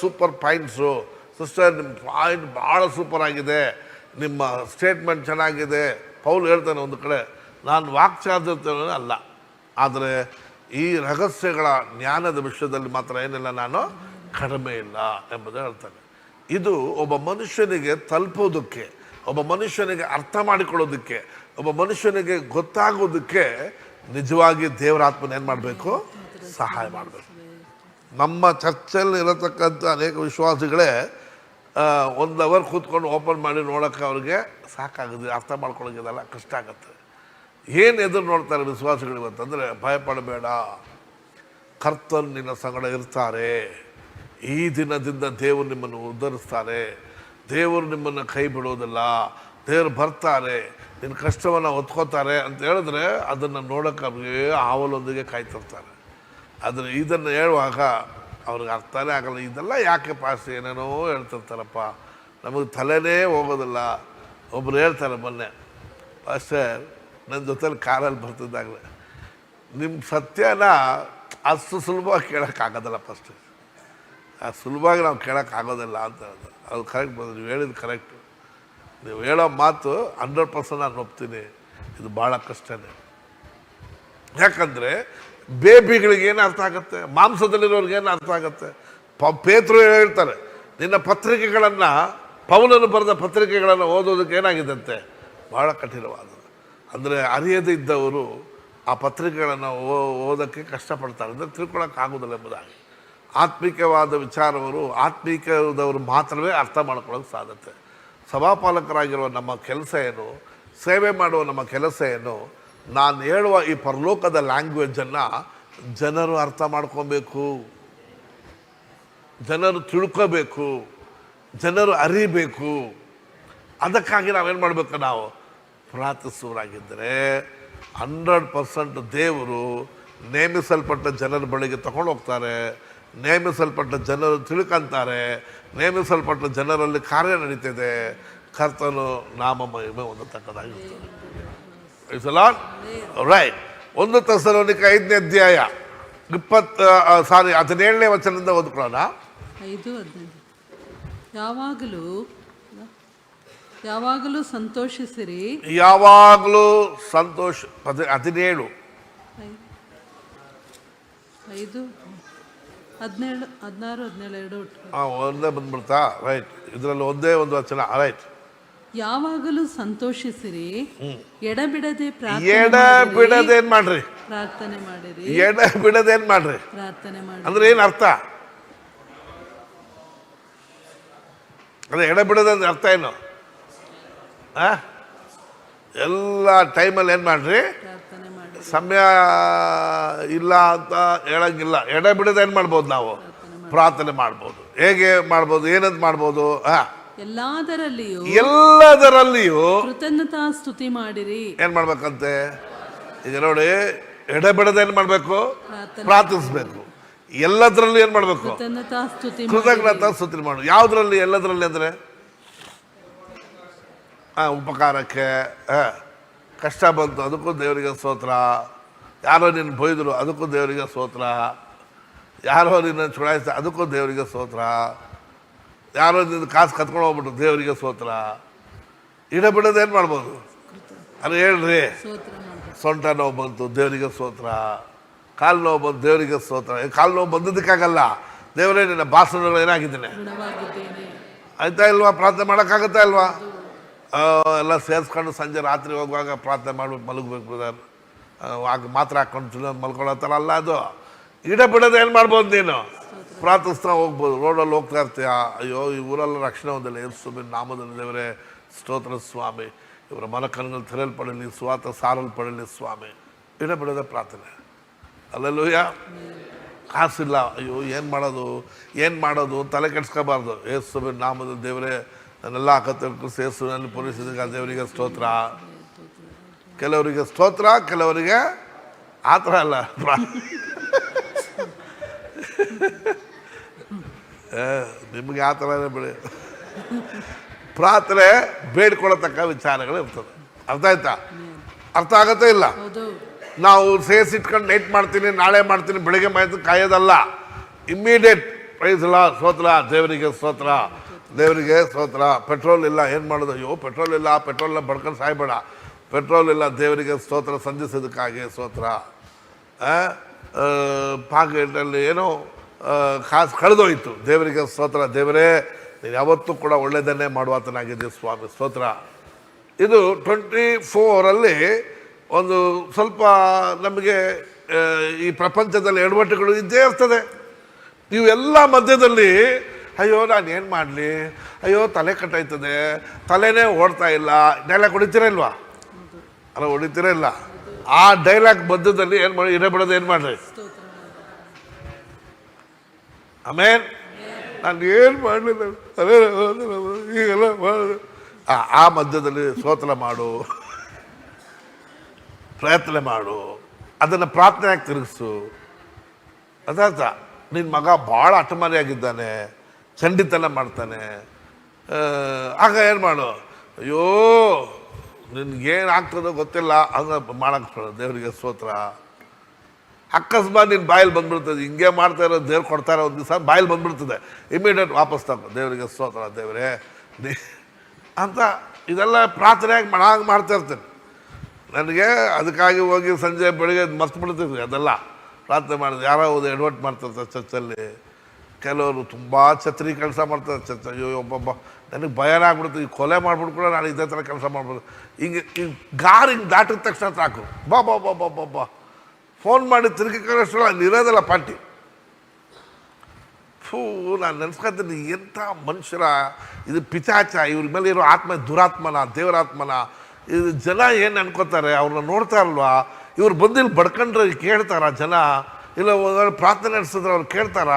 S1: ಸೂಪರ್ ಪಾಯಿಂಟ್ಸು ಸಿಸ್ಟರ್, ನಿಮ್ಮ ಪಾಯಿಂಟ್ ಭಾಳ ಸೂಪರ್ ಆಗಿದೆ, ನಿಮ್ಮ ಸ್ಟೇಟ್ಮೆಂಟ್ ಚೆನ್ನಾಗಿದೆ. ಪೌಲ್ ಹೇಳ್ತಾನೆ ಒಂದು ಕಡೆ, ನಾನು ವಾಕ್ಚಾತುರ್ಯತೆ ಅಲ್ಲ, ಆದರೆ ಈ ರಹಸ್ಯಗಳ ಜ್ಞಾನದ ವಿಷಯದಲ್ಲಿ ಮಾತ್ರ ಏನಿಲ್ಲ, ನಾನು ಕಡಿಮೆ ಇಲ್ಲ ಎಂಬುದು ಹೇಳ್ತಾನೆ. ಇದು ಒಬ್ಬ ಮನುಷ್ಯನಿಗೆ ತಲುಪೋದಕ್ಕೆ, ಒಬ್ಬ ಮನುಷ್ಯನಿಗೆ ಅರ್ಥ ಮಾಡಿಕೊಳ್ಳೋದಕ್ಕೆ, ಒಬ್ಬ ಮನುಷ್ಯನಿಗೆ ಗೊತ್ತಾಗೋದಕ್ಕೆ ನಿಜವಾಗಿ ದೇವರ ಆತ್ಮನ ಏನು ಮಾಡಬೇಕು, ಸಹಾಯ ಮಾಡಬೇಕು. ನಮ್ಮ ಚರ್ಚಲ್ಲಿ ಇರತಕ್ಕಂಥ ಅನೇಕ ವಿಶ್ವಾಸಿಗಳೇ 1 ಅವರ್ ಕೂತ್ಕೊಂಡು ಓಪನ್ ಮಾಡಿ ನೋಡೋಕ್ಕೆ ಅವ್ರಿಗೆ ಸಾಕಾಗುತ್ತೆ, ಅರ್ಥ ಮಾಡ್ಕೊಳ್ಳೋಕ್ಕಿದೆಲ್ಲ ಕಷ್ಟ ಆಗುತ್ತೆ. ಏನು ಎದುರು ನೋಡ್ತಾರೆ ವಿಶ್ವಾಸಿಗಳು ಇವತ್ತಂದರೆ, ಭಯಪಡಬೇಡ, ಕರ್ತನು ನಿನ್ನ ಸಂಗಡ ಇರ್ತಾರೆ, ಈ ದಿನದಿಂದ ದೇವರು ನಿಮ್ಮನ್ನು ಉದ್ಧರಿಸ್ತಾರೆ, ದೇವರು ನಿಮ್ಮನ್ನು ಕೈ ಬಿಡೋದಿಲ್ಲ, ದೇವರು ಬರ್ತಾರೆ, ನಿನ್ನ ಕಷ್ಟವನ್ನು ಹೊತ್ಕೋತಾರೆ ಅಂತ ಹೇಳಿದ್ರೆ ಅದನ್ನು ನೋಡೋಕೆ ಅವ್ರಿಗೆ ಆವಲೊಂದಿಗೆ ಕಾಯ್ತಿರ್ತಾರೆ. ಆದರೆ ಇದನ್ನು ಹೇಳುವಾಗ ಅವ್ರಿಗೆ ಅರ್ಥನೇ ಆಗಲ್ಲ. ಇದೆಲ್ಲ ಯಾಕೆ ಪಾಸ್, ಏನೇನೋ ಹೇಳ್ತಿರ್ತಾರಪ್ಪ, ನಮಗೆ ತಲೆನೇ ಹೋಗೋದಿಲ್ಲ. ಒಬ್ಬರು ಹೇಳ್ತಾರೆ ಮೊನ್ನೆ, ಪಾಸ್ಟರ್ ನನ್ನ ಜೊತೆಲಿ ಕಾರಲ್ಲಿ ಬರ್ತಿದ್ದಾಗಲೇ, ನಿಮ್ಮ ಸತ್ಯನ ಅಷ್ಟು ಸುಲಭವಾಗಿ ಕೇಳೋಕ್ಕಾಗೋದಿಲ್ಲ, ಫಸ್ಟ್ ಸುಲಭವಾಗಿ ನಾವು ಕೇಳೋಕ್ಕಾಗೋದಿಲ್ಲ ಅಂತ ಹೇಳಿದ್ರು. ಅದು ಕರೆಕ್ಟ್ ಬಂದು ನೀವು ಹೇಳಿದ್ದು ಕರೆಕ್ಟು. ನೀವು ಹೇಳೋ ಮಾತು 100% ನಾನು ಒಪ್ತೀನಿ. ಇದು ಭಾಳ ಕಷ್ಟನೇ. ಯಾಕಂದರೆ ಬೇಬಿಗಳಿಗೇನು ಅರ್ಥ ಆಗುತ್ತೆ, ಮಾಂಸದಲ್ಲಿರೋರಿಗೇನು ಅರ್ಥ ಆಗುತ್ತೆ, ಪೇತ್ರರು ಹೇಳ್ತಾರೆ, ನಿನ್ನ ಪತ್ರಿಕೆಗಳನ್ನು, ಪೌಲನು ಬರೆದ ಪತ್ರಿಕೆಗಳನ್ನು ಓದೋದಕ್ಕೆ ಏನಾಗಿದಂತೆ, ಬಹಳ ಕಠಿಣವಾದದ್ದು. ಅಂದರೆ ಅರಿಯದೇ ಇದ್ದವರು ಆ ಪತ್ರಿಕೆಗಳನ್ನು ಓದೋಕ್ಕೆ ಕಷ್ಟಪಡ್ತಾರೆ, ಅಂದರೆ ತಿಳ್ಕೊಳ್ಳೋಕ್ಕಾಗೋದಿಲ್ಲ ಎಂಬುದಾಗಿ. ಆತ್ಮಿಕವಾದ ವಿಚಾರವರು ಆತ್ಮಿಕದವರು ಮಾತ್ರವೇ ಅರ್ಥ ಮಾಡ್ಕೊಳ್ಳೋಕ್ಕೆ ಸಾಧ್ಯತೆ. ಸಭಾಪಾಲಕರಾಗಿರುವ ನಮ್ಮ ಕೆಲಸ ಏನು, ಸೇವೆ ಮಾಡುವ ನಮ್ಮ ಕೆಲಸ ಏನು, ನಾನು ಹೇಳುವ ಈ ಪರಲೋಕದ ಲ್ಯಾಂಗ್ವೇಜನ್ನು ಜನರು ಅರ್ಥ ಮಾಡ್ಕೊಬೇಕು, ಜನರು ತಿಳ್ಕೋಬೇಕು, ಜನರು ಅರಿಬೇಕು. ಅದಕ್ಕಾಗಿ ನಾವೇನು ಮಾಡಬೇಕು, ನಾವು ಪ್ರಾರ್ಥಿಸುವರಾಗಿದ್ದರೆ 100% ದೇವರು ನೇಮಿಸಲ್ಪಟ್ಟ ಜನರ ಬಳಿಗೆ ತಗೊಂಡು ಹೋಗ್ತಾರೆ, ನೇಮಿಸಲ್ಪಟ್ಟ ಜನರು ತಿಳ್ಕೊಂತಾರೆ, ನೇಮಿಸಲ್ಪಟ್ಟ ಜನರಲ್ಲಿ ಕಾರ್ಯ ನಡೀತಿದೆ, ಕರ್ತನು ನಾಮ ಮಹಿಮೆ ಹೊಂದತಕ್ಕದಾಗಿರ್ತದೆ. ರೈಟ್. 1 ಥೆಸಲೋನಿಕ 5ನೇ ಅಧ್ಯಾಯ 17ನೇ ವಚನದಿಂದ ಓದ್ಕೊಳ್ಳೋಣ.
S2: 5:15 ಯಾವಾಗಲೂ ಸಂತೋಷಿಸಿರಿ.
S1: ಯಾವಾಗಲೂ ಸಂತೋಷ. 17
S2: 5 17 16 17
S1: ಒಂದೇ ಬಂದ್ಬಿಡ್ತಾ. ರೈಟ್. ಇದರಲ್ಲಿ ಒಂದೇ ಒಂದು ವಚನ. ರೈಟ್.
S2: ಯಾವಾಗಲೂ ಸಂತೋಷಿಸಿರಿ, ಎಡಬಿಡದೆ
S1: ಏನ್ ಮಾಡ್ರಿ,
S2: ಪ್ರಾರ್ಥನೆ ಮಾಡಿರಿ.
S1: ಎಡಬಿಡದೇನ್ ಮಾಡ್ರಿ,
S2: ಪ್ರಾರ್ಥನೆ ಮಾಡಿ
S1: ಅಂದ್ರೆ ಏನ್ ಅರ್ಥ? ಅದೇ ಎಡಬಿಡದ ಅರ್ಥ ಏನು? ಎಲ್ಲ ಟೈಮಲ್ಲಿ ಏನು ಮಾಡ್ರಿ,
S2: ಪ್ರಾರ್ಥನೆ ಮಾಡಿ.
S1: ಸಮಯ ಇಲ್ಲ ಅಂತ ಹೇಳಂಗಿಲ್ಲ. ಎಡ ಬಿಡದ ಏನು ಮಾಡ್ಬೋದು, ನಾವು ಪ್ರಾರ್ಥನೆ ಮಾಡ್ಬೋದು. ಹೇಗೆ ಮಾಡ್ಬೋದು, ಏನಂತ ಮಾಡ್ಬೋದು? ಎಲ್ಲದರಲ್ಲಿಯೂ
S2: ಕೃತಜ್ಞತಾ ಸ್ತುತಿ ಮಾಡಿರಿ.
S1: ಏನ್ ಮಾಡ್ಬೇಕಂತೆ? ಈಗ ನೋಡಿ, ಎಡ ಬಿಡದ ಏನ್ ಮಾಡ್ಬೇಕು, ಪ್ರಾರ್ಥಿಸ್ಬೇಕು. ಎಲ್ಲದರಲ್ಲೂ ಏನ್ ಮಾಡ್ಬೇಕು,
S2: ಕೃತಜ್ಞತಾ
S1: ಸ್ತುತಿ ಮಾಡು. ಯಾವ್ದ್ರಲ್ಲಿ? ಎಲ್ಲದರಲ್ಲಿ ಅಂದ್ರೆ ಉಪಕಾರಕ್ಕೆ, ಕಷ್ಟ ಬಂತು ಅದಕ್ಕೂ ದೇವರಿಗೆ ಸ್ತೋತ್ರ, ಯಾರೋ ನಿನ್ನ ಬೈದರು ಅದಕ್ಕೂ ದೇವರಿಗೆ ಸ್ತೋತ್ರ, ಯಾರೋ ನಿನ್ನ ಚುಡಾಯಿಸ್ತ ಅದಕ್ಕೂ ದೇವರಿಗೆ ಸ್ತೋತ್ರ, ಯಾರೋ ನಿನ್ನ ಕಾಸು ಕತ್ಕೊಂಡು ಹೋಗ್ಬಿಟ್ಟು ದೇವರಿಗೆ ಸ್ತೋತ್ರ. ಇಡ ಬಿಡೋದು ಏನು ಮಾಡ್ಬೋದು? ಅದು ಹೇಳ್ರಿ. ಸೊಂಟ ನೋವು ಬಂತು ದೇವರಿಗೆ ಸ್ತೋತ್ರ, ಕಾಲು ನೋವು ಬಂತು ದೇವರಿಗೆ ಸ್ತೋತ್ರ. ಕಾಲು ನೋವು ಬಂದದಕ್ಕಾಗಲ್ಲ, ದೇವರೇ ನಿನ್ನ ಭಾಷಣಗಳು ಏನಾಗಿದ್ದೇನೆ ಆಯ್ತಾ ಇಲ್ವಾ? ಪ್ರಾರ್ಥನೆ ಮಾಡೋಕ್ಕಾಗತ್ತಾ ಇಲ್ವಾ? ಎಲ್ಲ ಸೇರಿಸ್ಕೊಂಡು ಸಂಜೆ ರಾತ್ರಿ ಹೋಗುವಾಗ ಪ್ರಾರ್ಥನೆ ಮಾಡ್ಬಿಟ್ಟು ಮಲಗಬೇಕು ಬ್ರದರ್, ಆಗ ಮಾತ್ರ ಹಾಕ್ಕೊಂಡು ಮಲ್ಕೊಳ್ಳೋತ್ತಲ್ಲ, ಅಲ್ಲ ಅದು. ಇಡ ಬಿಡೋದು ಏನು ಮಾಡ್ಬೋದು? ನೀನು ಪ್ರಾರ್ಥಿಸ್ತಾ ಹೋಗ್ಬೋದು. ರೋಡಲ್ಲಿ ಹೋಗ್ತಾ ಇರ್ತೀಯ, ಅಯ್ಯೋ ಈ ಊರೆಲ್ಲ ರಕ್ಷಣೆ ಹೊಂದಿಲ್ಲ, ಯೇಸುವಿನ ನಾಮದಲ್ಲಿ ದೇವರೇ ಸ್ತೋತ್ರ ಸ್ವಾಮಿ, ಇವರ ಮನಕಣ್ಣುಗಳು ತೆರೆಯಲ್ಪಡಲಿ, ಸ್ವಾತ ಸಾರಲ್ಪಡಲಿ ಸ್ವಾಮಿ. ಇಡ ಬಿಡೋದೇ ಪ್ರಾರ್ಥನೆ. ಅಲ್ಲೆಲ್ಲೂಯ್ಯ. ಕಾಸಿಲ್ಲ, ಅಯ್ಯೋ ಏನು ಮಾಡೋದು ತಲೆ ಕೆಡ್ಸ್ಕೋಬಾರ್ದು. ಯೇಸುವಿನ ನಾಮದಲ್ಲಿ ದೇವರೇ ನನ್ನೆಲ್ಲ ಕತ್ತಲು ಸೇರಿಸುವಲ್ಲಿ ಪೂರೈಸಿದಾಗ ದೇವರಿಗೆ ಸ್ತೋತ್ರ. ಕೆಲವರಿಗೆ ಸ್ತೋತ್ರ, ಕೆಲವರಿಗೆ ಆ ಥರ ಅಲ್ಲ. ನಿಮಗೆ ಆ ಥರನೇ ಬಿಡಿ. ಪ್ರಾರ್ಥನೆ ಬೇಡ್ಕೊಳತಕ್ಕ ವಿಚಾರಗಳು ಇರ್ತದೆ. ಅರ್ಥ ಆಯ್ತಾ? ಅರ್ಥ ಆಗತ್ತೇ ಇಲ್ಲ? ನಾವು ಸೇರಿಸಿಟ್ಕೊಂಡು ನೈಟ್ ಮಾಡ್ತೀನಿ, ನಾಳೆ ಮಾಡ್ತೀನಿ, ಬೆಳಿಗ್ಗೆ ಮಾಹಿತಿ ಕಾಯೋದಲ್ಲ. ಇಮ್ಮಿಡಿಯೇಟ್ ಪ್ರೈಸ್ ಇಲ್ಲ, ಸ್ತೋತ್ರ, ದೇವರಿಗೆ ಸ್ತೋತ್ರ, ದೇವರಿಗೆ ಸ್ತೋತ್ರ. ಪೆಟ್ರೋಲ್ ಇಲ್ಲ, ಏನು ಮಾಡೋದು? ಅಯ್ಯೋ ಪೆಟ್ರೋಲ್ ಇಲ್ಲ, ಪೆಟ್ರೋಲ್ನ ಬಡ್ಕೊಂಡು ಸಾಯ್ಬೇಡ. ಪೆಟ್ರೋಲ್ ಇಲ್ಲ, ದೇವರಿಗೆ ಸ್ತೋತ್ರ, ಸಂಧಿಸೋದಕ್ಕಾಗಿ ಸ್ತೋತ್ರ. ಪಾಕೆಟಲ್ಲಿ ಏನೋ ಕಾಸು ಕಳೆದೋಯ್ತು, ದೇವರಿಗೆ ಸ್ತೋತ್ರ. ದೇವರೇ ನೀನು ಯಾವತ್ತೂ ಕೂಡ ಒಳ್ಳೆಯದನ್ನೇ ಮಾಡುವಾತನಾಗಿದೆ ಸ್ವಾಮಿ, ಸ್ತೋತ್ರ. ಇದು 24 ಒಂದು ಸ್ವಲ್ಪ ನಮಗೆ ಈ ಪ್ರಪಂಚದಲ್ಲಿ ಎಡವಟ್ಟುಗಳು ಇದ್ದೇ ಇರ್ತದೆ. ಇವೆಲ್ಲ ಮಧ್ಯದಲ್ಲಿ ಅಯ್ಯೋ ನಾನು ಏನು ಮಾಡಲಿ, ಅಯ್ಯೋ ತಲೆ ಕಟ್ಟಾಯ್ತದೆ, ತಲೆನೇ ಓಡ್ತಾ ಇಲ್ಲ, ಡೈಲಾಗ್ ಹೊಡಿತೀರ ಇಲ್ವಾ? ಅಲ್ಲ, ಹೊಡಿತೀರ ಇಲ್ಲ? ಆ ಡೈಲಾಗ್ ಮಧ್ಯದಲ್ಲಿ ಏನು ಮಾಡಿ, ಇಡಬಿಡೋದು ಏನು ಮಾಡ್ರಿ? ಆಮೇಲೆ ನಾನು ಏನು ಮಾಡಲಿಲ್ಲ, ಈಗೆಲ್ಲ ಆ ಮಧ್ಯದಲ್ಲಿ ಸ್ತೋತ್ರ ಮಾಡು, ಪ್ರಯತ್ನ ಮಾಡು, ಅದನ್ನು ಪ್ರಾರ್ಥನೆಯಾಗಿ ತಿರುಗಿಸು. ಅದಾರ್ಥ. ನಿನ್ನ ಮಗ ಭಾಳ ಹಠಮಾರಿಯಾಗಿದ್ದಾನೆ, ಚಂಡಿತನ ಮಾಡ್ತಾನೆ, ಆಗ ಏನು ಮಾಡು? ಅಯ್ಯೋ ನಿನ್ಗೇನು ಆಗ್ತದೋ ಗೊತ್ತಿಲ್ಲ, ಹಂಗೆ ಮಾಡೋಕ್ಕೆ ದೇವರಿಗೆ ಸ್ತೋತ್ರ. ಅಕಸ್ಮಾತ್ ನಿನ್ನ ಬಾಯಲ್ಲಿ ಬಂದ್ಬಿಡ್ತದೆ, ಹಿಂಗೆ ಮಾಡ್ತಾ ಇರೋ ದೇವ್ರು ಕೊಡ್ತಾರೆ, ಒಂದು ದಿವಸ ಬಾಯಲ್ಲಿ ಬಂದ್ಬಿಡ್ತದೆ, ಇಮಿಡಿಯೇಟ್ ವಾಪಸ್ ತಗೋ, ದೇವರಿಗೆ ಸ್ತೋತ್ರ, ದೇವರೇ ಅಂತ. ಇದೆಲ್ಲ ಪ್ರಾರ್ಥನೆಯಾಗಿ ಮಾಡ್ತಾ ಇರ್ತೇನೆ. ನನಗೆ ಅದಕ್ಕಾಗಿ ಹೋಗಿ ಸಂಜೆ ಬೆಳಿಗ್ಗೆ ಮರ್ತು ಬಿಡ್ತಿದ್ವಿ ಅದೆಲ್ಲ ಪ್ರಾರ್ಥನೆ ಮಾಡಿದೆ. ಯಾರೋ ಎಡ್ವರ್ಟ್ ಮಾಡ್ತಿರ್ತಾರೆ ಚರ್ಚಲ್ಲಿ, ಕೆಲವರು ತುಂಬ ಛತ್ರಿ ಕೆಲಸ ಮಾಡ್ತಾರೆ. ಅಯ್ಯೋ ಒಬ್ಬೊಬ್ಬ ನನಗೆ ಭಯನ ಆಗ್ಬಿಡುತ್ತೆ, ಈ ಕೊಲೆ ಮಾಡ್ಬಿಟ್ಟು ಕೂಡ ನಾನು ಇದೇ ಥರ ಕೆಲಸ ಮಾಡ್ಬೋದು. ಹಿಂಗೆ ಹಿಂಗೆ ದಾಟಿದ ತಕ್ಷಣ ಸಾಕು, ಬಾ ಬಾ ಬಾ ಬಾ ಬಾ ಬಾ ಫೋನ್ ಮಾಡಿ ತಿರುಗಿ ಕಳಿಸೋಲ್ಲ, ಅಲ್ಲಿ ಇರೋದಲ್ಲ ಪಾರ್ಟಿ. ನಾನು ನೆನೆಸ್ಕೊತೀನಿ, ಎಂಥ ಮನುಷ್ಯರ ಇದು ಪಿಚಾಚ, ಇವ್ರ ಮೇಲೆ ಇರೋ ಆತ್ಮ ದುರಾತ್ಮನ ದೇವರಾತ್ಮನ. ಇದು ಜನ ಏನು ಅನ್ಕೋತಾರೆ, ಅವ್ರನ್ನ ನೋಡ್ತಾ ಇಲ್ವಾ, ಇವ್ರು ಬಂದಿಲ್ಲಿ ಬಡ್ಕೊಂಡ್ರೆ ಕೇಳ್ತಾರ ಜನ, ಇಲ್ಲ ಪ್ರಾರ್ಥನೆ ನಡೆಸಿದ್ರೆ ಅವ್ರು ಕೇಳ್ತಾರ,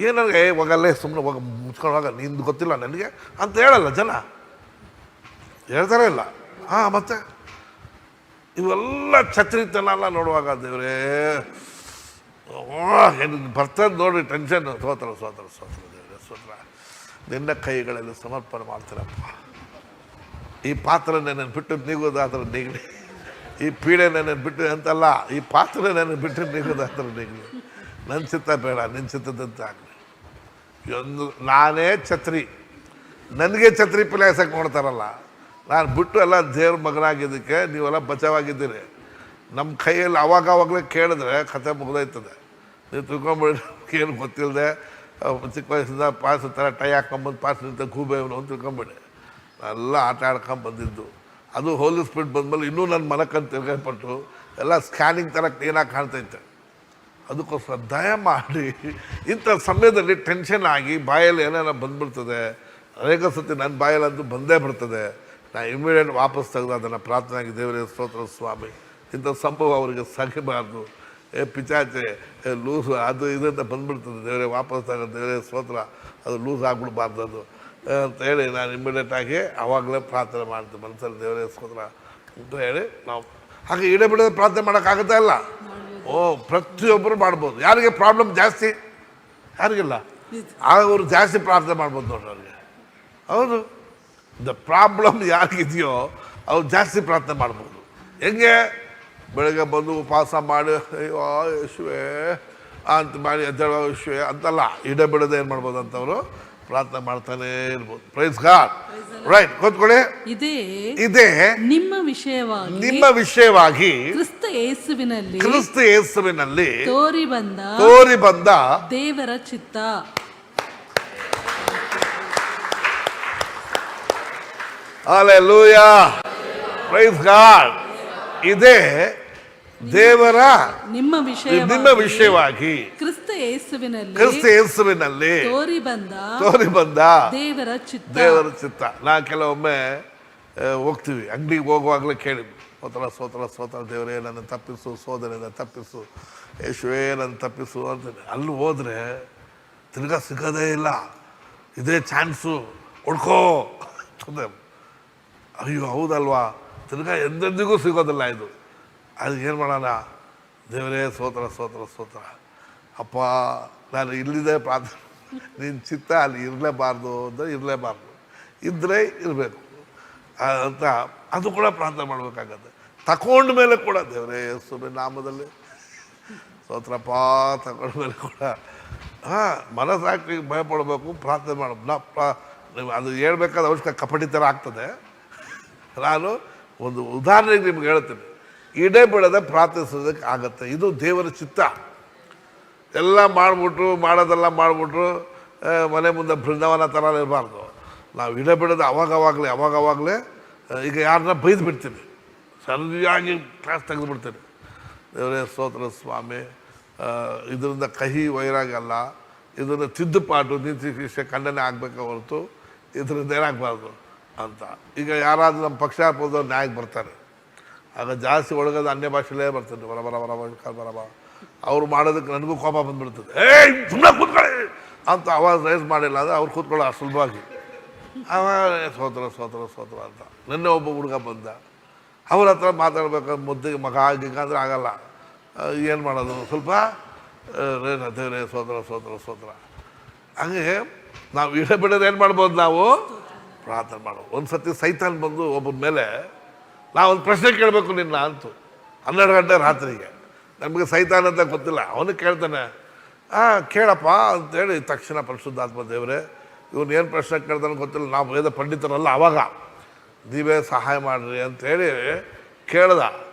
S1: ಏನಂಗೆ ಹೋಗಲ್ಲೇ ಸುಮ್ಮನೆ ಹೋಗ ಮುಚ್ಕೊಂಡು ಹೋಗ, ನಿಂದು ಗೊತ್ತಿಲ್ಲ ನನಗೆ ಅಂತ ಹೇಳಲ್ಲ ಜನ, ಹೇಳ್ತಾರ ಇಲ್ಲ. ಮತ್ತೆ ಇವೆಲ್ಲ ಛತ್ರಿತನೆಲ್ಲ ನೋಡುವಾಗ ದೇವರೇ ಬರ್ತದೆ ನೋಡ್ರಿ ಟೆನ್ಷನ್. ಸೋತ್ರ ಸೋತ್ರ ಸೋತ್ರ ದೇವರೇ ಸೋತ್ರ, ನಿನ್ನ ಕೈಗಳಲ್ಲಿ ಸಮರ್ಪಣೆ ಮಾಡ್ತೀರಪ್ಪ. ಈ ಪಾತ್ರ ನನ್ನ ಬಿಟ್ಟು ನೀಗೋದಾದ್ರೆ ನೀಗಲಿ, ಈ ಪೀಡೆ ನನ್ನ ಬಿಟ್ಟು ಅಂತಲ್ಲ, ಈ ಪಾತ್ರ ನನ್ನ ಬಿಟ್ಟು ನೀಗೋದಾದ್ರೆ ನೀಗಲಿ. ನನ್ನ ಚಿತ್ತ ಬೇಡ, ನಿನ್ನ ಚಿತ್ತದಂತೆ ಆಗಲಿ. ನಾನೇ ಛತ್ರಿ, ನನಗೆ ಛತ್ರಿ ಪಿಲಾಯಿಸಕ್ಕೆ ನೋಡ್ತಾರಲ್ಲ, ನಾನು ಬಿಟ್ಟು ಎಲ್ಲ ದೇವ್ರ ಮಗನಾಗಿದ್ದಕ್ಕೆ ನೀವೆಲ್ಲ ಬಚಾವಾಗಿದ್ದೀರಿ. ನಮ್ಮ ಕೈಯಲ್ಲಿ ಅವಾಗವಾಗಲೇ ಕೇಳಿದ್ರೆ ಕಥೆ ಮುಗ್ದೋಯ್ತದೆ. ನೀವು ತಿಳ್ಕೊಂಬಿಡಿ, ಏನು ಗೊತ್ತಿಲ್ಲದೆ ಚಿಕ್ಕ ವಯಸ್ಸಿಂದ ಪಾಸ್ ಥರ ಟೈ ಹಾಕ್ಕೊಂಬಂದು ಪಾಸ್ ನಿಂತ ಗೂಬೇವನು ಅಂತ ತಿಳ್ಕೊಂಬಿಡಿ. ಎಲ್ಲ ಆಟ ಆಡ್ಕೊಂಬಂದಿದ್ದು, ಅದು ಹೋಲಿ ಸ್ಪೀಡ್ ಬಂದಮೇಲೆ ಇನ್ನೂ ನನ್ನ ಮನಕ್ಕಂತ ತಿಳ್ಕೊಂಡ್ಪಟ್ಟು ಎಲ್ಲ ಸ್ಕ್ಯಾನಿಂಗ್ ಥರ ಕ್ಲೀನಾಗಿ ಕಾಣ್ತೈತೆ. ಅದಕ್ಕೋಸ್ಕರ ದಯಮಾಡಿ ಇಂಥ ಸಮಯದಲ್ಲಿ ಟೆನ್ಷನ್ ಆಗಿ ಬಾಯಲ್ಲಿ ಏನೇನೋ ಬಂದುಬಿಡ್ತದೆ. ಅನೇಕ ಸತಿ ನನ್ನ ಬಾಯಲ್ಲಂತೂ ಬಂದೇ ಬಿಡ್ತದೆ. ನಾನು ಇಮಿಡಿಯೇಟ್ ವಾಪಸ್ ತೆಗೆದು ಅದನ್ನು ಪ್ರಾರ್ಥನೆಯಾಗಿ ದೇವರೇ ಸ್ತೋತ್ರ ಸ್ವಾಮಿ, ಇಂಥ ಸಂಭವ ಅವರಿಗೆ ಸಗಿಬಾರ್ದು, ಪಿಚಾಚೆ ಲೂಸು ಅದು ಇದರಿಂದ ಬಂದುಬಿಡ್ತದೆ, ದೇವರೇ ವಾಪಸ್ ತಗೊಂಡು ದೇವರೇ ಸ್ತೋತ್ರ, ಅದು ಲೂಸ್ ಆಗಿಬಿಡ್ಬಾರ್ದು ಅದು ಅಂತ ಹೇಳಿ ನಾನು ಇಮಿಡಿಯೇಟಾಗಿ ಆವಾಗಲೇ ಪ್ರಾರ್ಥನೆ ಮಾಡ್ತೀನಿ ಮನಸ್ಸಲ್ಲಿ, ದೇವರೇ ಸ್ತೋತ್ರ ಅಂತ ಹೇಳಿ ನಾವು ಹಾಗೆ ಇಡೇ ಬಿಡೋದು ಪ್ರಾರ್ಥನೆ ಮಾಡೋಕ್ಕಾಗುತ್ತಾ ಇಲ್ಲ. ಪ್ರತಿಯೊಬ್ಬರು ಮಾಡ್ಬೋದು. ಯಾರಿಗೆ ಪ್ರಾಬ್ಲಮ್ ಜಾಸ್ತಿ, ಯಾರಿಗಿಲ್ಲ, ಅವರು ಜಾಸ್ತಿ ಪ್ರಾರ್ಥನೆ ಮಾಡ್ಬೋದು ನೋಡ್ರಿ ಅವ್ರಿಗೆ. ಹೌದು, ದ ಪ್ರಾಬ್ಲಮ್ ಯಾರಿಗಿದೆಯೋ ಅವ್ರು ಜಾಸ್ತಿ ಪ್ರಾರ್ಥನೆ ಮಾಡ್ಬೋದು. ಹೆಂಗೆ ಬೆಳಗ್ಗೆ ಬಂದು ಉಪವಾಸ ಮಾಡಿ ಅಯ್ಯೋ ಯೇಸುವೆ ಅಂತ ಮಾಡಿ ಎದ್ದೇಳೋ ಯೇಸುವೆ ಅಂತಲ್ಲ, ಇಡೇ ಬಿಡೋದು ಏನು ಮಾಡ್ಬೋದು ಅಂತವರು ಪ್ರಾರ್ಥನೆ ಮಾಡ್ತಾನೆ ಇರ್ಬೋದು. Price God. ರೈಟ್, ಕೂತ್ಕೊಳ್ಳಿ. ಇದೇ
S2: ನಿಮ್ಮ
S1: ವಿಷಯವಾಗಿ
S2: ಕ್ರಿಸ್ತ
S1: ಯೇಸುವಿನಲ್ಲಿ
S2: ತೋರಿ ಬಂದ ದೇವರ ಚಿತ್ತ.
S1: Hallelujah, praise God. ಇದೇ ದೇವರ ನಿಮ್ಮ ವಿಷಯವಾಗಿ ಕ್ರಿಸ್ತ ಯೇಸುವಿನಲ್ಲಿ ತೋರಿ ಬಂದ ದೇವರ ಚಿತ್ತ. ನಾ ಕೆಲವೊಮ್ಮೆ ಹೋಗ್ತೀವಿ, ಅಂಗಡಿಗೆ ಹೋಗುವಾಗಲೇ ಕೇಳಿ ಸ್ತೋತ್ರ ದೇವರೇ ನನ್ನ ತಪ್ಪಿಸು, ಸೋದನೆಯಿಂದ ತಪ್ಪಿಸು, ಯೇಸುವೇ ನನ್ನ ತಪ್ಪಿಸು ಅಂತೀನಿ. ಅಲ್ಲಿ ಹೋದ್ರೆ ತಿರ್ಗಾ ಸಿಗೋದೇ ಇಲ್ಲ, ಇದೇ ಚಾನ್ಸು ಹೊಡ್ಕೋ. ಅಯ್ಯೋ ಹೌದಲ್ವಾ, ತಿರ್ಗಾ ಎಂದೆಂದಿಗೂ ಸಿಗೋದಿಲ್ಲ ಇದು. ಅದು ಏನು ಮಾಡೋಣ, ದೇವರೇ ಸ್ತೋತ್ರ ಅಪ್ಪ, ನಾನು ಇಲ್ಲಿದೆ ಪ್ರಾರ್ಥನೆ, ನಿನ್ನ ಚಿತ್ತ ಅಲ್ಲಿ ಇರಲೇಬಾರ್ದು ಅಂದರೆ ಇರಲೇಬಾರ್ದು, ಇದ್ದರೆ ಇರಬೇಕು ಅಂತ ಅದು ಕೂಡ ಪ್ರಾರ್ಥನೆ ಮಾಡಬೇಕಾಗತ್ತೆ. ತಗೊಂಡ ಮೇಲೆ ಕೂಡ ದೇವರೇ ಯೇಸುವಿನ ನಾಮದಲ್ಲಿ ಸ್ತೋತ್ರಪ್ಪ ತಗೊಂಡ್ಮೇಲೆ ಕೂಡ ಮನಸ್ಸಾಕಿ ಭಯಪಡಬೇಕು, ಪ್ರಾರ್ಥನೆ ಮಾಡಬೇಕು. ಅದು ಹೇಳ್ಬೇಕಾದ ಅವಶ್ಯಕ ಕಪಟಿ ಥರ ಆಗ್ತದೆ. ನಾನು ಒಂದು ಉದಾಹರಣೆಗೆ ನಿಮ್ಗೆ ಹೇಳ್ತೀನಿ, ಇಡೇ ಬಿಡದೆ ಪ್ರಾರ್ಥಿಸೋದಕ್ಕೆ ಆಗತ್ತೆ. ಇದು ದೇವರ ಚಿತ್ತ. ಎಲ್ಲ ಮಾಡೋದೆಲ್ಲ ಮಾಡಿಬಿಟ್ರು ಮನೆ ಮುಂದೆ ಬೃಂದಾವನ ಥರ ಇರಬಾರ್ದು. ನಾವು ಇಡೇ ಬಿಡೋದು ಅವಾಗವಾಗಲೇ ಈಗ ಯಾರನ್ನ ಬೈದು ಬಿಡ್ತೀನಿ, ಸರಿಯಾಗಿ ಕ್ಲಾಸ್ ತೆಗೆದುಬಿಡ್ತೀನಿ. ದೇವರೇ ಸ್ತೋತ್ರ ಸ್ವಾಮಿ, ಇದರಿಂದ ಕಹಿ ವೈರಾಗ್ಯ ಅಲ್ಲ, ಇದನ್ನು ತಿದ್ದುಪಾಟು ನೀತಿ ಶಿಕ್ಷೆ ಖಂಡನೆ ಆಗಬೇಕೆ ಹೊರತು ಇದರಿಂದ ಏನಾಗಬಾರ್ದು ಅಂತ. ಈಗ ಯಾರಾದರೂ ನಮ್ಮ ಪಕ್ಷಾಪೋದವ್ರು ನ್ಯಾಯಕ್ಕೆ ಬರ್ತಾರೆ, ಆಗ ಜಾಸ್ತಿ ಒಳಗೋದು ಅನ್ಯ ಭಾಷೆಲೇ ಬರ್ತಾರೆ, ಬರಬ ಅವ್ರು ಮಾಡೋದಕ್ಕೆ ನನಗೂ ಕೋಪ ಬಂದುಬಿಡ್ತದೆ. ಸುಮ್ಮನೆ ಕೂತ್ಕೊಳ್ಳಿ ಅಂತ ಅವಾಜ್ ರೈಸ್ ಮಾಡಿಲ್ಲ ಅಂದರೆ ಅವ್ರು ಕೂತ್ಕೊಳ್ಳೋ ಸುಲಭವಾಗಿ ಸ್ತೋತ್ರ ಅಂತ. ನಿನ್ನೆ ಒಬ್ಬ ಹುಡುಗ ಬಂದ, ಅವ್ರ ಹತ್ರ ಮಾತಾಡ್ಬೇಕಾದ್ರೆ ಮುದ್ದಿಗೆ ಮಗ ಆಗಿಗ ಅಂದರೆ ಆಗಲ್ಲ. ಏನು ಮಾಡೋದು, ಸ್ವಲ್ಪ ದೇವರೇ ಸ್ತೋತ್ರ. ಹಂಗೆ ನಾವು ಇಡ ಬಿಡೋದು ಏನು ಮಾಡ್ಬೋದು, ನಾವು ಪ್ರಾರ್ಥನೆ ಮಾಡೋದು. ಒಂದು ಸತಿ ಸೈತಾನ್ ಬಂದು ಒಬ್ಬನ ಮೇಲೆ ನಾವೊಂದು ಪ್ರಶ್ನೆ ಕೇಳಬೇಕು ನಿನ್ನ ಅಂತು 12 ಗಂಟೆ ರಾತ್ರಿಗೆ. ನಮಗೆ ಸೈತಾನ್ ಅಂತ ಗೊತ್ತಿಲ್ಲ, ಅವನು ಕೇಳ್ತಾನೆ, ಕೇಳಪ್ಪ ಅಂತೇಳಿ ತಕ್ಷಣ ಪರಿಶುದ್ಧಾತ್ಮ ದೇವರೇ ಇವನು ಏನು ಪ್ರಶ್ನೆ ಕೇಳ್ತಾನೆ ಗೊತ್ತಿಲ್ಲ, ನಾವು ವೇದ ಪಂಡಿತರಲ್ಲ, ಆವಾಗ ನೀವೇ ಸಹಾಯ ಮಾಡಿರಿ ಅಂತೇಳಿ ಕೇಳ್ದ.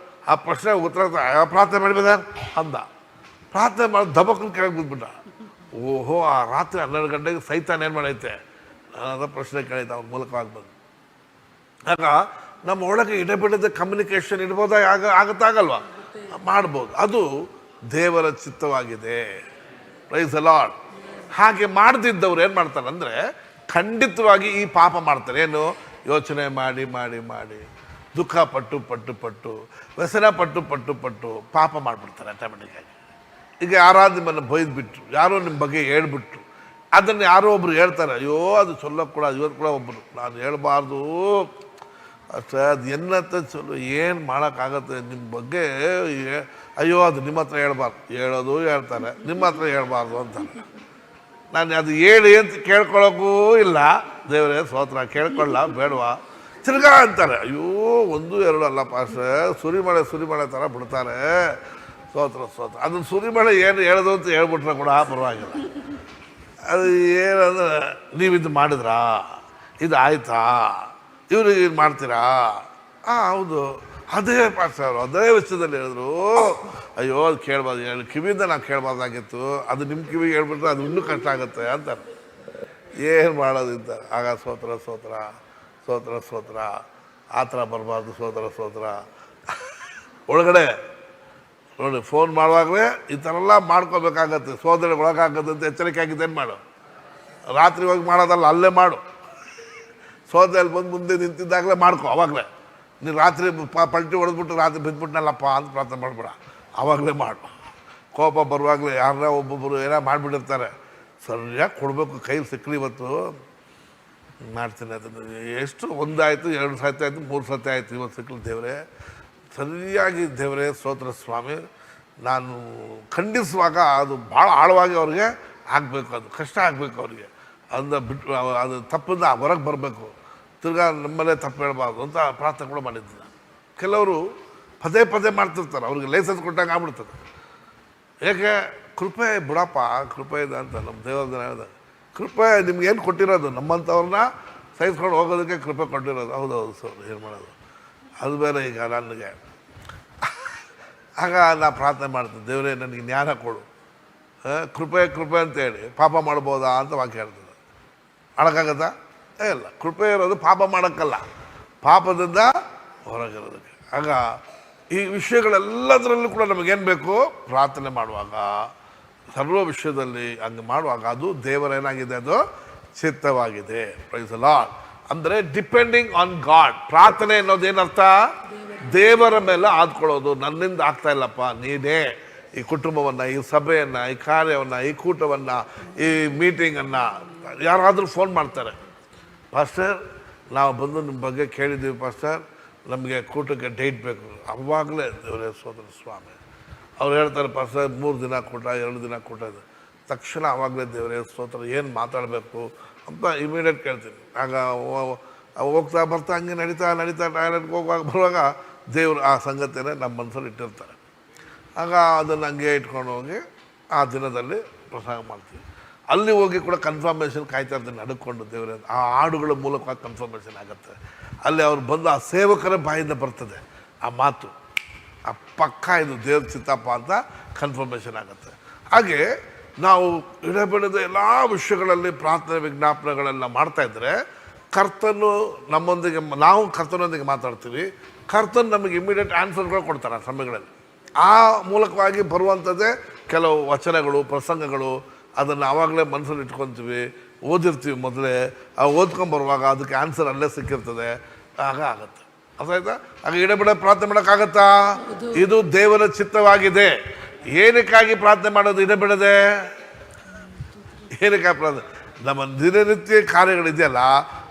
S1: ಆ ಪ್ರಶ್ನೆ ಉತ್ತರ ಪ್ರಾರ್ಥನೆ ಮಾಡಿದ ಅಂದ. ಪ್ರಾರ್ಥನೆ ಮಾಡಿ ದಬಕ್ಕನ್ನು ಕೆಳಗೆ ಬಿದ್ಬಿಟ್ಟ. ಓಹೋ, ಆ ರಾತ್ರಿ 12 ಗಂಟೆಗೆ ಸೈತಾನ್ ಏನು ಮಾಡೈತೆ, ಅದ ಪ್ರಶ್ನೆ ಕೇಳೈತೆ ಅವ್ರ ಮೂಲಕವಾಗಿ ಬಂದು. ಆಗ ನಮ್ಮ ಒಳಗೆ ಇಡಬಿಡದ ಕಮ್ಯುನಿಕೇಷನ್ ಇಡ್ಬೋದಾ, ಆಗತ್ತಾಗಲ್ವಾ? ಮಾಡ್ಬೋದು. ಅದು ದೇವರ ಚಿತ್ತವಾಗಿದೆ. Praise the lord. ಹಾಗೆ ಮಾಡದಿದ್ದವ್ರು ಏನು ಮಾಡ್ತಾರೆ ಅಂದರೆ ಖಂಡಿತವಾಗಿ ಈ ಪಾಪ ಮಾಡ್ತಾರೆ. ಏನು? ಯೋಚನೆ ಮಾಡಿ ಮಾಡಿ ಮಾಡಿ ದುಃಖ ಪಟ್ಟು ಪಟ್ಟು ಪಟ್ಟು ವ್ಯಸನ ಪಟ್ಟು ಪಟ್ಟು ಪಟ್ಟು ಪಾಪ ಮಾಡಿಬಿಡ್ತಾರೆ ಆಟೋಮೆಟಿಕ್ಕಾಗಿ. ಈಗ ಯಾರಾದ್ರು ನಿಮ್ಮನ್ನು ಬೈದ್ಬಿಟ್ರು, ಯಾರೋ ನಿಮ್ಮ ಬಗ್ಗೆ ಹೇಳ್ಬಿಟ್ರು, ಅದನ್ನು ಯಾರೋ ಒಬ್ರು ಹೇಳ್ತಾರೆ, ಅಯ್ಯೋ ಅದು ಚೊಲ್ಲಕ್ಕೆ ಕೂಡ ಇವತ್ತು ಕೂಡ ಒಬ್ಬರು ನಾನು ಹೇಳ್ಬಾರ್ದು ಅಷ್ಟೇ, ಅದು ಎನ್ನತ್ತ ಚಲೋ ಏನು ಮಾಡೋಕ್ಕಾಗತ್ತೆ ನಿಮ್ಮ ಬಗ್ಗೆ, ಅಯ್ಯೋ ಅದು ನಿಮ್ಮ ಹತ್ರ ಹೇಳ್ಬಾರ್ದು, ಹೇಳೋದು ಹೇಳ್ತಾರೆ, ನಿಮ್ಮ ಹತ್ರ ಹೇಳ್ಬಾರ್ದು ಅಂತಾರೆ. ನಾನು ಅದು ಹೇಳಿ ಅಂತ ಕೇಳ್ಕೊಳ್ಳೋಕ್ಕೂ ಇಲ್ಲ, ದೇವರೇ ಸ್ತೋತ್ರ, ಕೇಳ್ಕೊಳ್ಳ ಬೇಡವಾ, ತಿರ್ಗಾ ಅಂತಾರೆ, ಅಯ್ಯೋ 1 2 ಅಲ್ಲ ಪಾಸ್ಟ್ರೆ, ಸುರಿಮಳೆ ಥರ ಬಿಡ್ತಾರೆ, ಸ್ತೋತ್ರ ಸ್ತೋತ್ರ. ಅದನ್ನು ಸುರಿಮಳೆ ಏನು ಹೇಳೋದು ಅಂತ ಹೇಳ್ಬಿಟ್ರೆ ಕೂಡ ಪರವಾಗಿಲ್ಲ. ಅದು ಏನಂದ್ರೆ ನೀವಿದು ಮಾಡಿದ್ರಾ, ಇದು ಆಯ್ತಾ, ಇವ್ರಿಗೆ ಇದು ಮಾಡ್ತೀರಾ, ಹೌದು ಅದೇ ಪಾಸ್ಟರ್ ಅವರು ಅದೇ ವಿಷಯದಲ್ಲಿ ಹೇಳಿದ್ರು, ಅಯ್ಯೋ ಅದು ಕೇಳ್ಬಾರ್ದು, ಹೇಳಿ ಕಿವಿಯಿಂದ ನಾವು ಕೇಳ್ಬಾರ್ದಾಗಿತ್ತು, ಅದು ನಿಮ್ಮ ಕಿವಿಗೆ ಹೇಳ್ಬಿಟ್ರೆ ಅದು ಇನ್ನೂ ಕಷ್ಟ ಆಗುತ್ತೆ ಅಂತಾರೆ. ಏನು ಮಾಡೋದು ಅಂತಾರೆ. ಆಗ ಸ್ತೋತ್ರ ಸ್ತೋತ್ರ ಸ್ತೋತ್ರ ಸ್ತೋತ್ರ, ಆ ಥರ ಬರಬಾರ್ದು, ಸ್ತೋತ್ರ ಸ್ತೋತ್ರ. ಒಳಗಡೆ ನೋಡಿ ಫೋನ್ ಮಾಡುವಾಗಲೇ ಈ ಥರ ಎಲ್ಲ ಮಾಡ್ಕೋಬೇಕಾಗತ್ತೆ, ಸೋದನೆ ಒಳಗಾಗತ್ತೆ ಅಂತ ಎಚ್ಚರಿಕೆ ಆಗಿದ್ದೇನು ಮಾಡು. ರಾತ್ರಿ ಹೋಗಿ ಮಾಡೋದಲ್ಲ, ಅಲ್ಲೇ ಮಾಡು. ಸೋದೆಯಲ್ಲಿ ಬಂದು ಮುಂದೆ ನಿಂತಿದ್ದಾಗಲೇ ಮಾಡ್ಕೊ. ಅವಾಗಲೇ ನೀನು ರಾತ್ರಿ ಪಲ್ಟಿ ಹೊಡೆದ್ಬಿಟ್ಟು ರಾತ್ರಿ ಬಿದ್ದುಬಿಟ್ನಲ್ಲಪ್ಪ ಅಂತ ಪ್ರಾರ್ಥನೆ ಮಾಡಬೇಡ, ಆವಾಗಲೇ ಮಾಡು. ಕೋಪ ಬರುವಾಗಲೇ ಯಾರನ್ನ ಒಬ್ಬೊಬ್ಬರು ಏನೋ ಮಾಡಿಬಿಟ್ಟಿರ್ತಾರೆ, ಸರಿಯಾಗಿ ಕೊಡಬೇಕು, ಕೈಲಿ ಸಿಕ್ಕಲಿ ಇವತ್ತು ಮಾಡ್ತೀನಿ ಅದನ್ನು. ಎಷ್ಟು 1 ಆಯಿತು 2 ಸತಿ ಆಯಿತು 3 ಸತಿ ಆಯಿತು, ಇವತ್ತು ಸಿಕ್ಕಲಿ ದೇವರೇ, ಸರಿಯಾಗಿ ದೇವರೇ ಸ್ತೋತ್ರ ಸ್ವಾಮಿ. ನಾನು ಖಂಡಿಸುವಾಗ ಅದು ಭಾಳ ಆಳವಾಗಿ ಅವ್ರಿಗೆ ಆಗಬೇಕು, ಅದು ಕಷ್ಟ ಆಗಬೇಕು ಅವ್ರಿಗೆ, ಅದನ್ನ ಬಿಟ್ಟು ಅದು ತಪ್ಪಿಂದ ಹೊರಗೆ ಬರಬೇಕು, ತಿರ್ಗಾ ನಮ್ಮಲ್ಲೇ ತಪ್ಪು ಹೇಳ್ಬಾರ್ದು ಅಂತ ಪ್ರಾರ್ಥನೆ ಕೂಡ ಮಾಡಿದ್ದೆ. ಕೆಲವರು ಪದೇ ಪದೇ ಮಾಡ್ತಿರ್ತಾರೆ, ಅವ್ರಿಗೆ ಲೈಸೆನ್ಸ್ ಕೊಟ್ಟಂಗೆ ಆಗ್ಬಿಡ್ತದೆ. ಏಕೆ? ಕೃಪೆ ಬಿಡಪ್ಪ, ಕೃಪೆ ಇದೆ ಅಂತ ನಮ್ಮ ದೇವರ ಹೇಳಿದೆ. ಕೃಪೆ ನಿಮ್ಗೇನು ಕೊಟ್ಟಿರೋದು, ನಮ್ಮಂಥವ್ರನ್ನ ಸಹಿಸ್ಕೊಂಡು ಹೋಗೋದಕ್ಕೆ ಕೃಪೆ ಕೊಟ್ಟಿರೋದು. ಹೌದೌದು ಸರ್, ಏನು ಮಾಡೋದು, ಅದು ಬೇರೆ. ಈಗ ನನಗೆ ಆಗ ನಾ ಪ್ರಾರ್ಥನೆ ಮಾಡ್ತೀನಿ, ದೇವರೇ ನನಗೆ ಜ್ಞಾನ ಕೊಡು, ಕೃಪೆ ಕೃಪೆ ಅಂತೇಳಿ ಪಾಪ ಮಾಡ್ಬೋದಾ ಅಂತ ವಾಕ್ಯ ಹೇಳ್ತದೆ. ಮಾಡೋಕ್ಕಾಗತ್ತಾ? ಇಲ್ಲ. ಕೃಪೆ ಇರೋದು ಪಾಪ ಮಾಡೋಕ್ಕಲ್ಲ, ಪಾಪದಿಂದ ಹೊರಗಿರೋದಕ್ಕೆ. ಆಗ ಈ ವಿಷಯಗಳೆಲ್ಲದರಲ್ಲೂ ಕೂಡ ನಮಗೇನು ಬೇಕು? ಪ್ರಾರ್ಥನೆ ಮಾಡುವಾಗ, ಸರ್ವ ವಿಷಯದಲ್ಲಿ ಹಂಗೆ ಮಾಡುವಾಗ ಅದು ದೇವರೇನಾಗಿದೆ, ಅದು ಚಿತ್ತವಾಗಿದೆ. Praise the Lord. ಅಂದರೆ ಡಿಪೆಂಡಿಂಗ್ ಆನ್ ಗಾಡ್. ಪ್ರಾರ್ಥನೆ ಅನ್ನೋದೇನರ್ಥ? ದೇವರ ಮೇಲೆ ಆದ್ಕೊಳ್ಳೋದು. ನನ್ನಿಂದ ಆಗ್ತಾ ಇಲ್ಲಪ್ಪ, ನೀನೇ ಈ ಕುಟುಂಬವನ್ನು, ಈ ಸಭೆಯನ್ನು, ಈ ಕಾರ್ಯವನ್ನು, ಈ ಕೂಟವನ್ನು, ಈ ಮೀಟಿಂಗನ್ನು. ಯಾರಾದರೂ ಫೋನ್ ಮಾಡ್ತಾರೆ, ಪಾಸ್ಟರ್ ನಾವು ಬಂದು ನಿಮ್ಮ ಬಗ್ಗೆ ಕೇಳಿದ್ದೀವಿ ಪಾಸ್ಟರ್, ನಮಗೆ ಕೂಟಕ್ಕೆ ಡೇಟ್ ಬೇಕು. ಅವಾಗಲೇ ದೇವರೇ ಸ್ತೋತ್ರ ಸ್ವಾಮಿ. ಅವ್ರು ಹೇಳ್ತಾರೆ, ಪಾಸ್ಟರ್ 3 ದಿನ ಕೂಟ, 2 ದಿನ ಕೂಟ ಇದೆ. ತಕ್ಷಣ ಆವಾಗಲೇ ದೇವರೇ ಸ್ತೋತ್ರ, ಏನು ಮಾತಾಡಬೇಕು ಅಂತ ಇಮಿಡಿಯೇಟ್ ಕೇಳ್ತೀನಿ. ಆಗ ಹೋಗ್ತಾ ಬರ್ತಾ ಹಂಗೆ ನಡೀತಾ ಟಾಯ್ಲೆಟ್ಗೆ ಹೋಗುವಾಗ ಬರುವಾಗ ದೇವರು ಆ ಸಂಗತಿಯನ್ನೇ ನಮ್ಮ ಮನಸ್ಸಲ್ಲಿ ಇಟ್ಟಿರ್ತಾರೆ. ಆಗ ಅದನ್ನು ಹಂಗೆ ಇಟ್ಕೊಂಡು ಹೋಗಿ ಆ ದಿನದಲ್ಲಿ ಪ್ರಸಂಗ ಮಾಡ್ತೀವಿ. ಅಲ್ಲಿ ಹೋಗಿ ಕೂಡ ಕನ್ಫರ್ಮೇಷನ್ ಕಾಯ್ತಾ ಇರ್ತೀನಿ, ನಡ್ಕೊಂಡು ದೇವರೇ. ಆ ಹಾಡುಗಳ ಮೂಲಕವಾಗಿ ಕನ್ಫರ್ಮೇಷನ್ ಆಗುತ್ತೆ. ಅಲ್ಲಿ ಅವ್ರು ಬಂದು ಆ ಸೇವಕರ ಬಾಯಿಂದ ಬರ್ತದೆ ಆ ಮಾತು, ಆ ಪಕ್ಕ ಇದು ದೇವ್ರ ಚಿತ್ತಪ್ಪ ಅಂತ ಕನ್ಫರ್ಮೇಷನ್ ಆಗುತ್ತೆ. ಹಾಗೆ ನಾವು ಇಡಬೇಡದ ಎಲ್ಲ ವಿಷಯಗಳಲ್ಲಿ ಪ್ರಾರ್ಥನೆ ವಿಜ್ಞಾಪನೆಗಳೆಲ್ಲ ಮಾಡ್ತಾಯಿದ್ರೆ ಕರ್ತನು ನಮ್ಮೊಂದಿಗೆ, ನಾವು ಕರ್ತನೊಂದಿಗೆ ಮಾತಾಡ್ತೀವಿ, ಕರ್ತನ್ ನಮಗೆ ಇಮಿಡಿಯೇಟ್ ಆನ್ಸರ್ಗಳು ಕೊಡ್ತಾರೆ ಆ ಸಮಯಗಳಲ್ಲಿ. ಆ ಮೂಲಕವಾಗಿ ಬರುವಂಥದ್ದೇ ಕೆಲವು ವಚನಗಳು, ಪ್ರಸಂಗಗಳು. ಅದನ್ನು ಆವಾಗಲೇ ಮನಸ್ಸಲ್ಲಿ ಇಟ್ಕೊತೀವಿ, ಓದಿರ್ತೀವಿ ಮೊದಲೇ. ಆ ಓದ್ಕೊಂಬರುವಾಗ ಅದಕ್ಕೆ ಆನ್ಸರ್ ಅಲ್ಲೇ ಸಿಕ್ಕಿರ್ತದೆ. ಆಗ ಆಗುತ್ತೆ. ಅರ್ಥಾಯ್ತಾ? ಆಗ ಇಡಬೇಡ ಪ್ರಾರ್ಥನೆ ಮಾಡೋಕ್ಕಾಗತ್ತಾ? ಇದು ದೇವರ ಚಿತ್ತವಾಗಿದೆ. ಏನಕ್ಕಾಗಿ ಪ್ರಾರ್ಥನೆ ಮಾಡೋದು ಇಡಬೇಡದೆ? ಏನಕ್ಕಾಗಿ ಪ್ರಾರ್ಥನೆ? ನಮ್ಮ ದಿನನಿತ್ಯ ಕಾರ್ಯಗಳಿದೆಯಲ್ಲ,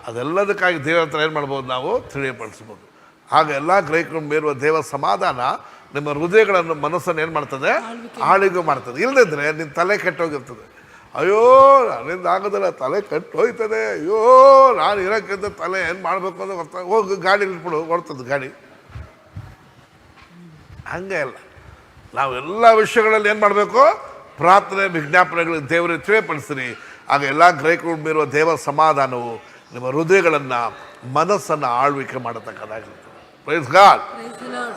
S1: ಅದೆಲ್ಲದಕ್ಕಾಗಿ ದೇವರ ಹತ್ರ ಏನು ಮಾಡ್ಬೋದು? ನಾವು ತಿಳಿಯಪಡಿಸ್ಬೋದು. ಆಗ ಎಲ್ಲ ಗ್ರಹಿಕೊಂಡು ಮೇರುವ ದೇವರ ಸಮಾಧಾನ ನಿಮ್ಮ ಹೃದಯಗಳನ್ನು, ಮನಸ್ಸನ್ನು ಏನು ಮಾಡ್ತದೆ? ಆಳಿಗೆ ಮಾಡ್ತದೆ. ಇಲ್ಲದಿದ್ದರೆ ನಿನ್ನ ತಲೆ ಕೆಟ್ಟೋಗಿರ್ತದೆ. ಅಯ್ಯೋ ನನ್ನಿಂದ ಆಗೋದಿಲ್ಲ, ತಲೆ ಕೆಟ್ಟೋಯ್ತದೆ, ಅಯ್ಯೋ ನಾನು ಇರೋಕ್ಕಿಂತ ತಲೆ ಏನು ಮಾಡಬೇಕು ಅಂತ ಬರ್ತಾ ಹೋಗಿ ಗಾಡಿ ಇಟ್ಬಿಡು, ಹೊರ್ತದೆ ಗಾಡಿ. ಹಂಗೆ ಅಲ್ಲ, ನಾವೆಲ್ಲ ವಿಷಯಗಳಲ್ಲಿ ಏನು ಮಾಡಬೇಕು? ಪ್ರಾರ್ಥನೆ ವಿಜ್ಞಾಪನೆಗಳಿಗೆ ದೇವರಿಗೆ ತಿಳಿಯಪಡಿಸ್ರಿ. ಆಗ ಎಲ್ಲ ಗ್ರಹಿಕೊಂಡು ಮೀರುವ ದೇವರ ಸಮಾಧಾನವು ನಿಮ್ಮ ಹೃದಯಗಳನ್ನು, ಮನಸ್ಸನ್ನು ಆಳ್ವಿಕೆ ಮಾಡತಕ್ಕದಾಗಿರ್ತದೆ. Praise God.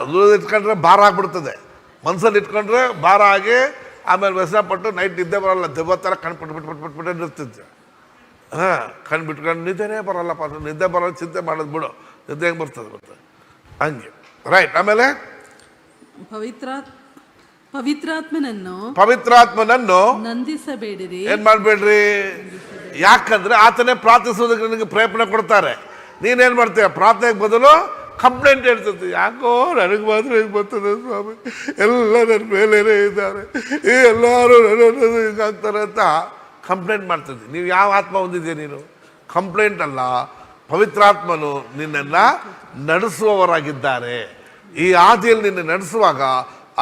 S1: ಅದು ಇಟ್ಕೊಂಡ್ರೆ ಭಾರ ಆಗ್ಬಿಡ್ತದೆ. ಮನಸ್ಸಲ್ಲಿ ಇಟ್ಕೊಂಡ್ರೆ ಭಾರ ಆಗಿ ಆಮೇಲೆ ವ್ಯಸನ ಪಟ್ಟು ನೈಟ್ ನಿದ್ದೆ ಬರೋಲ್ಲ, ದೆವ್ವ ಥರ ಕಣ್ಬಿಟ್ಟು ಇರ್ತಿದ್ದೆ. ಹಾಂ, ಕಣ್ಬಿಟ್ಕೊಂಡು ನಿದ್ದೆನೇ ಬರೋಲ್ಲಪ್ಪ, ನಿದ್ದೆ ಬರೋಲ್ಲ, ಚಿಂತೆ ಮಾಡೋದು ಬಿಡು, ನಿದ್ದೆ ಹೆಂಗೆ ಬರ್ತದೆ ಹಂಗೆ. ರೈಟ್. ಆಮೇಲೆ
S2: ಪವಿತ್ರಾತ್ಮನನ್ನು ನಂದಿಸಬೇಡಿರಿ.
S1: ಏನ್ ಮಾಡ್ಬೇಡ್ರಿ? ಯಾಕಂದ್ರೆ ಆತನೇ ಪ್ರಾರ್ಥಿಸೋದಕ್ಕೆ ನಿನಗೆ ಪ್ರೇರಣೆ ಕೊಡ್ತಾರೆ. ನೀನೇನ್ ಮಾಡ್ತೀಯ? ಪ್ರಾರ್ಥನೆಗೆ ಬದಲು ಕಂಪ್ಲೇಂಟ್ ಹೇಳ್ತದೆ. ಯಾಕೋ ನನಗೆ ಮಾತ್ರ ಹೇಗೆ ಬರ್ತದೆ ಸ್ವಾಮಿ, ಎಲ್ಲ ನನ್ನ ಮೇಲೇನೆ ಇದ್ದಾರೆ, ಎಲ್ಲರೂ ಹಿಂಗಾಗ್ತಾರೆ ಅಂತ ಕಂಪ್ಲೇಂಟ್ ಮಾಡ್ತದೆ. ನೀವು ಯಾವ ಆತ್ಮ ಹೊಂದಿದ್ದೀಯ? ನೀನು ಕಂಪ್ಲೇಂಟ್ ಅಲ್ಲ, ಪವಿತ್ರಾತ್ಮನು ನಿನ್ನನ್ನು ನಡೆಸುವವರಾಗಿದ್ದಾರೆ. ಈ ಆದಿಯಲ್ಲಿ ನಿನ್ನ ನಡೆಸುವಾಗ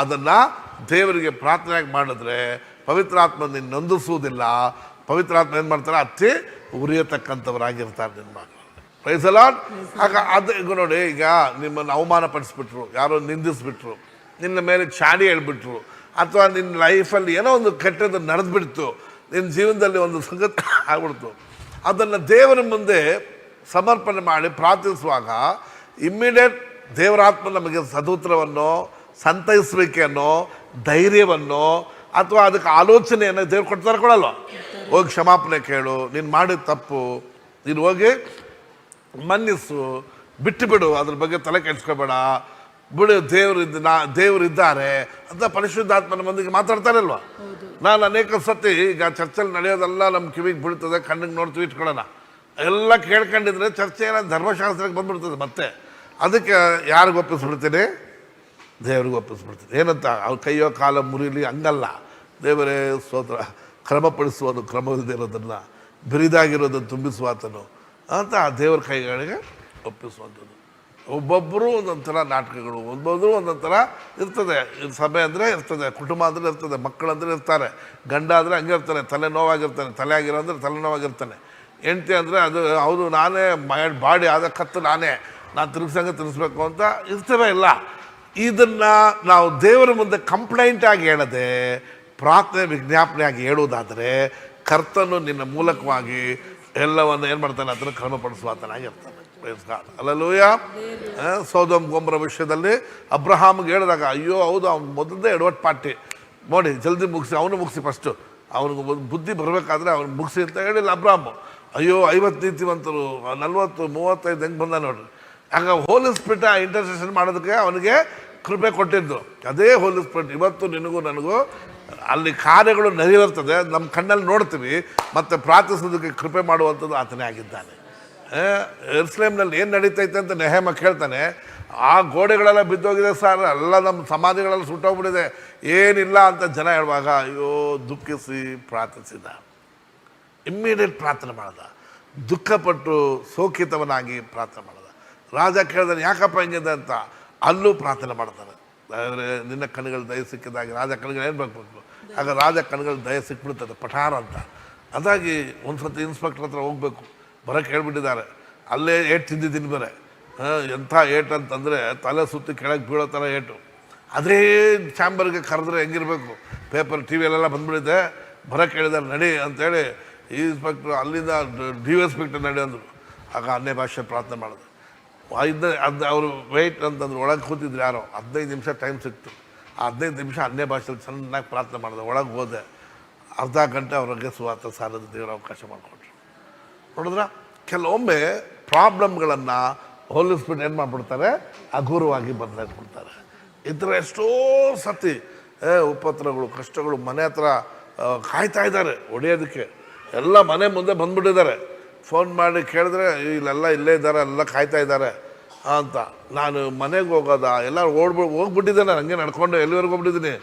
S1: ಅದನ್ನು ದೇವರಿಗೆ ಪ್ರಾರ್ಥನೆಯಾಗಿ ಮಾಡಿದ್ರೆ ಪವಿತ್ರಾತ್ಮ ನಿನ್ನ ನೊಂದಿಸುವುದಿಲ್ಲ. ಪವಿತ್ರಾತ್ಮ ಏನು ಮಾಡ್ತಾರೆ? ಅತ್ತಿ ಉರಿಯತಕ್ಕಂಥವರಾಗಿರ್ತಾರೆ ನಿಮ್ಮ ಮಕ್ಕಳು. Praise the lord. ಆಗ ಅದು ಈಗ ನೋಡಿ, ಈಗ ನಿಮ್ಮನ್ನು ಅವಮಾನ ಪಡಿಸ್ಬಿಟ್ರು, ಯಾರೋ ನಿಂದಿಸ್ಬಿಟ್ರು, ನಿನ್ನ ಮೇಲೆ ಚಾಡಿ ಹೇಳ್ಬಿಟ್ರು, ಅಥವಾ ನಿನ್ನ ಲೈಫಲ್ಲಿ ಏನೋ ಒಂದು ಕೆಟ್ಟದ್ದು ನಡೆದ್ಬಿಡ್ತು, ನಿನ್ನ ಜೀವನದಲ್ಲಿ ಒಂದು ಸಂಗತಿ ಆಗ್ಬಿಡ್ತು, ಅದನ್ನು ದೇವರ ಮುಂದೆ ಸಮರ್ಪಣೆ ಮಾಡಿ ಪ್ರಾರ್ಥಿಸುವಾಗ ಇಮ್ಮಿಡಿಯೇಟ್ ದೇವರಾತ್ಮ ನಮಗೆ ಸದುತ್ತರವನ್ನು, ಸಂತೈಸುವಿಕೆಯನ್ನು, ಧೈರ್ಯವನ್ನು ಅಥವಾ ಅದಕ್ಕೆ ಆಲೋಚನೆಯನ್ನು ದೇವ್ರು ಕೊಡ್ತಾರೆ, ಕೊಡಲ್ವ? ಹೋಗಿ ಕ್ಷಮಾಪಣೆ ಕೇಳು, ನೀನು ಮಾಡಿದ ತಪ್ಪು, ನೀನು ಹೋಗಿ ಮನ್ನಿಸು, ಬಿಟ್ಟು ಬಿಡು, ಅದ್ರ ಬಗ್ಗೆ ತಲೆ ಕೆಡಿಸ್ಕೋಬೇಡ, ಬಿಡು, ದೇವರಿದ್ದಾರೆ ಅಂತ ಪರಿಶುದ್ಧಾತ್ಮನ ಮಂದಿಗೆ ಮಾತಾಡ್ತಾರಲ್ವ. ನಾನು ಅನೇಕ ಸತಿ ಈಗ ಚರ್ಚಲ್ಲಿ ನಡೆಯೋದೆಲ್ಲ ನಮ್ಮ ಕಿವಿಗೆ ಬೀಳ್ತದೆ, ಕಣ್ಣಿಗೆ ನೋಡ್ತೀವಿ, ಇಟ್ಕೊಳ್ಳೋಣ, ಎಲ್ಲ ಕೇಳ್ಕೊಂಡಿದ್ರೆ ಚರ್ಚೆ ಏನೋ ಧರ್ಮಶಾಸ್ತ್ರಕ್ಕೆ ಬಂದ್ಬಿಡ್ತದೆ. ಮತ್ತೆ ಅದಕ್ಕೆ ಯಾರಿಗೆ ಒಪ್ಪಿಸ್ಬಿಡ್ತೀನಿ? ದೇವ್ರಿಗೆ ಒಪ್ಪಿಸ್ಬಿಡ್ತೀನಿ. ಏನಂತ ಅವ್ರು ಕೈಯೋ ಕಾಲ ಮುರಿಲಿ, ಹಂಗಲ್ಲ. ದೇವರೇ ಸ್ತೋತ್ರ, ಕ್ರಮಪಡಿಸುವನು, ಕ್ರಮವಿಲ್ಲದೆ ಇರೋದನ್ನು, ಬಿರಿದಾಗಿರೋದನ್ನು ತುಂಬಿಸುವಾತನು ಅಂತ ಆ ದೇವರ ಕೈಗಳಿಗೆ ಒಪ್ಪಿಸುವಂಥದ್ದು. ಒಬ್ಬೊಬ್ಬರು ಒಂದೊಂಥರ ನಾಟಕಗಳು, ಒಬ್ಬೊಬ್ಬರು ಒಂದೊಂಥರ ಇರ್ತದೆ. ಸಭೆ ಅಂದರೆ ಇರ್ತದೆ, ಕುಟುಂಬ ಅಂದರೆ ಇರ್ತದೆ, ಮಕ್ಕಳಂದ್ರೆ ಇರ್ತಾರೆ, ಗಂಡ ಅಂದರೆ ಹಂಗೆ ಇರ್ತಾನೆ, ತಲೆ ನೋವಾಗಿರ್ತಾನೆ, ತಲೆ ಆಗಿರೋ ಅಂದರೆ ತಲೆ ನೋವಾಗಿರ್ತಾನೆ, ಹೆಂಡ್ತಿ ಅಂದರೆ ಅದು ಹೌದು ನಾನೇ ಬಾಡಿ ಆದ ಕತ್ತು ನಾನೇ, ನಾನು ತಿರುಗಿಸಂಗೆ ತಿರುಗಿಸ್ಬೇಕು ಅಂತ ಇರ್ತವೆ. ಇಲ್ಲ, ಇದನ್ನು ನಾವು ದೇವರ ಮುಂದೆ ಕಂಪ್ಲೇಂಟ್ ಆಗಿ ಹೇಳದೆ ಪ್ರಾರ್ಥನೆ ವಿಜ್ಞಾಪನೆಯಾಗಿ ಹೇಳುವುದಾದರೆ ಕರ್ತನು ನಿನ್ನ ಮೂಲಕವಾಗಿ ಎಲ್ಲವನ್ನು ಏನು ಮಾಡ್ತಾನೆ? ಅದನ್ನು ಕ್ರಮಪಡಿಸುವಾತನಾಗಿರ್ತಾನೆ. ಅಲ್ಲೂಯ. ಸೊದೋಮ್ ಗೊಮೋರ ವಿಷಯದಲ್ಲಿ ಅಬ್ರಹಾಮ್ಗೆ ಹೇಳಿದಾಗ, ಅಯ್ಯೋ ಹೌದು, ಅವ್ನು ಮೊದಲೇ ಎಡವಟ್ಟು ಪಾರ್ಟಿ ನೋಡಿ, ಜಲ್ದಿ ಮುಗಿಸಿ, ಅವನು ಮುಗಿಸಿ, ಫಸ್ಟು ಅವನಿಗೆ ಬುದ್ಧಿ ಬರಬೇಕಾದ್ರೆ ಅವ್ನು ಮುಗಿಸಿ ಅಂತ ಹೇಳಿಲ್ಲ ಅಬ್ರಹಾಮ್. ಅಯ್ಯೋ 50 ನೀತಿವಂತರು 40 35 ಹೆಂಗೆ ಬಂದ ನೋಡ್ರಿ. ಆಗ ಹೋಲಿ ಸ್ಪಿರಿಟ್ ಇಂಟರ್ಸೆಷನ್ ಮಾಡೋದಕ್ಕೆ ಅವನಿಗೆ ಕೃಪೆ ಕೊಟ್ಟಿದ್ದು. ಅದೇ ಹೋಲಿ ಸ್ಪಿರಿಟ್ ಇವತ್ತು ನಿನಗೂ ನನಗೂ ಅಲ್ಲಿ ಕಾರ್ಯಗಳು ನಡೆಯುತ್ತದೆ, ನಮ್ಮ ಕಣ್ಣಲ್ಲಿ ನೋಡ್ತೀವಿ, ಮತ್ತು ಪ್ರಾರ್ಥಿಸೋದಕ್ಕೆ ಕೃಪೆ ಮಾಡುವಂಥದ್ದು ಆತನೇ ಆಗಿದ್ದಾನೆ. ಯೆರೂಸಲೇಮಿನಲ್ಲಿ ಏನು ನಡೀತೈತೆ ಅಂತ ನೆಹೆಮ ಕೇಳ್ತಾನೆ. ಆ ಗೋಡೆಗಳೆಲ್ಲ ಬಿದ್ದೋಗಿದೆ ಸರ್, ಎಲ್ಲ ನಮ್ಮ ಸಮಾಧಿಗಳೆಲ್ಲ ಸುಟ್ಟೋಗ್ಬಿಟ್ಟಿದೆ, ಏನಿಲ್ಲ ಅಂತ ಜನ ಹೇಳುವಾಗ ಅಯ್ಯೋ ದುಃಖಿಸಿ ಪ್ರಾರ್ಥಿಸಿದ. ಇಮ್ಮಿಡಿಯೇಟ್ ಪ್ರಾರ್ಥನೆ ಮಾಡ್ದ, ದುಃಖಪಟ್ಟು ಸೋಕಿತವನಾಗಿ ಪ್ರಾರ್ಥನೆ ಮಾಡ್ದ. ರಾಜ ಕೇಳಿದಾನೆ ಯಾಕಪ್ಪ ಹಿಂಗಿದೆ ಅಂತ, ಅಲ್ಲೂ ಪ್ರಾರ್ಥನೆ ಮಾಡ್ತಾನೆ. ನಿನ್ನ ಕಣ್ಣುಗಳು ದಯ ಸಿಕ್ಕಿದಾಗಿ ರಾಜ ಕಣ್ಗಳು ಏನು ಬೇಕು? ಆಗ ರಾಜ ಕಣ್ಗಳು ದಯ ಸಿಕ್ಬಿಡ್ತದೆ ಪಠಾರ ಅಂತ. ಅದಾಗಿ ಒಂದು ಸತಿ ಇನ್ಸ್ಪೆಕ್ಟರ್ ಹತ್ರ ಹೋಗ್ಬೇಕು, ಬರೋಕ್ಕೆ ಹೇಳ್ಬಿಟ್ಟಿದ್ದಾರೆ. ಅಲ್ಲೇ ಏಟು ತಿಂದಿದ್ದೀನಿ ಬೇರೆ. ಎಂಥ ಏಟು ಅಂತಂದರೆ ತಲೆ ಸುತ್ತಿ ಕೆಳಗೆ ಬೀಳೋ ಥರ ಏಟು. ಅದೇ ಚಾಂಬರ್ಗೆ ಕರೆದ್ರೆ ಹೆಂಗಿರಬೇಕು? ಪೇಪರ್ ಟಿ ವಿಯಲ್ಲೆಲ್ಲ ಬಂದ್ಬಿಟ್ಟಿದೆ. ಬರೋಕ್ಕೆ ಹೇಳಿದ್ದಾರೆ, ನಡಿ ಅಂತೇಳಿ ಈ ಇನ್ಸ್ಪೆಕ್ಟ್ರು ಅಲ್ಲಿಂದ DSP ನಡಿ ಅಂದರು. ಆಗ ಅನ್ಯ ಭಾಷೆ ಪ್ರಾರ್ಥನೆ ಮಾಡಿದೆ. ಅದು ಅವರು ವೆಯ್ಟ್ ಅಂತಂದ್ರೆ ಒಳಗೆ ಕೂತಿದ್ರು ಯಾರೋ, 15 ನಿಮಿಷ ಟೈಮ್ ಸಿಕ್ತು. ಆ 15 ನಿಮಿಷ ಅನ್ಯ ಭಾಷೆಯಲ್ಲಿ ಚೆನ್ನಾಗಿ ಪ್ರಾರ್ಥನೆ ಮಾಡಿದೆ. ಒಳಗೆ ಹೋದೆ, ಅರ್ಧ ಗಂಟೆ ಅವ್ರಿಗೆ ಸುವಾರ್ತೆ ಸಾರದ ದೇವರ ಅವಕಾಶ ಮಾಡಿಕೊಟ್ರು. ನೋಡಿದ್ರ, ಕೆಲವೊಮ್ಮೆ ಪ್ರಾಬ್ಲಮ್ಗಳನ್ನು ಹೋಲಿ ಸ್ಪಿರಿಟ್ ಏನು ಮಾಡಿಬಿಡ್ತಾರೆ? ಹಗುರವಾಗಿ ಬದಲಾಯಿಸ್ಬಿಡ್ತಾರೆ. ಈ ಥರ ಎಷ್ಟೋ ಸತಿ ಉಪತ್ರಗಳು, ಕಷ್ಟಗಳು ಮನೆ ಹತ್ರ ಕಾಯ್ತಾ ಇದ್ದಾರೆ ಹೊಡೆಯೋದಕ್ಕೆ. ಎಲ್ಲ ಮನೆ ಮುಂದೆ ಬಂದ್ಬಿಟ್ಟಿದ್ದಾರೆ. ಫೋನ್ ಮಾಡಿ ಕೇಳಿದ್ರೆ ಇಲ್ಲೆಲ್ಲ ಇಲ್ಲೇ ಇದ್ದಾರೆ, ಎಲ್ಲ ಕಾಯ್ತಾ ಇದ್ದಾರೆ ಅಂತ. ನಾನು ಮನೆಗೆ ಹೋಗೋದ, ಎಲ್ಲ ಹೋಗ್ಬಿಟ್ಟಿದ್ದೇನೆ, ನನಗೆ ನಡ್ಕೊಂಡು ಎಲ್ಲಿವರೆಗೂ ಹೋಗ್ಬಿಟ್ಟಿದ್ದೀನಿ,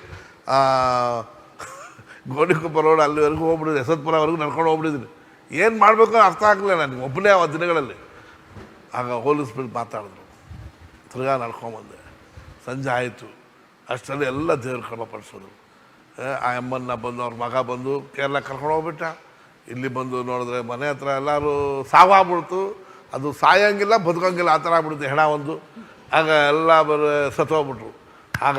S1: ಗೋಣಿಕೊಪ್ಪ ರೋಡ್ ಅಲ್ಲಿವರೆಗೂ ಹೋಗ್ಬಿಟ್ಟಿದ್ದೀನಿ, ಯಶವಂತಪುರವರೆಗೂ ನಡ್ಕೊಂಡು ಹೋಗ್ಬಿಟ್ಟಿದ್ದೀನಿ. ಏನು ಮಾಡಬೇಕು ಅರ್ಥ ಆಗಲಿಲ್ಲ ನನಗೆ ಒಬ್ಬನೇ ಆ ದಿನಗಳಲ್ಲಿ. ಆಗ ಹೋಲಿ ಸ್ಪಿರಿಟ್ ಮಾತಾಡಿದ್ರು, ತಿರ್ಗಾ ನಡ್ಕೊಂಬಂದೆ. ಸಂಜೆ ಆಯಿತು, ಅಷ್ಟರಲ್ಲಿ ಎಲ್ಲ ದೇವ್ರ ಕ್ರಮಪಡಿಸೋದು. ಆ ಅಮ್ಮನ್ನ ಬಂದು ಅವ್ರ ಮಗ ಬಂದು ಕೇರಳ ಕರ್ಕೊಂಡು ಹೋಗ್ಬಿಟ್ಟ. ಇಲ್ಲಿ ಬಂದು ನೋಡಿದ್ರೆ ಮನೆ ಹತ್ರ ಎಲ್ಲರೂ ಸಾವಾಗ್ಬಿಡ್ತು. ಅದು ಸಾಯಂಗಿಲ್ಲ ಬದುಕಂಗಿಲ್ಲ ಆ ಥರ ಆಗ್ಬಿಡುತ್ತೆ ಹೆಣ ಒಂದು. ಆಗ ಎಲ್ಲ ಸತ್ತೋಗ್ಬಿಟ್ರು. ಆಗ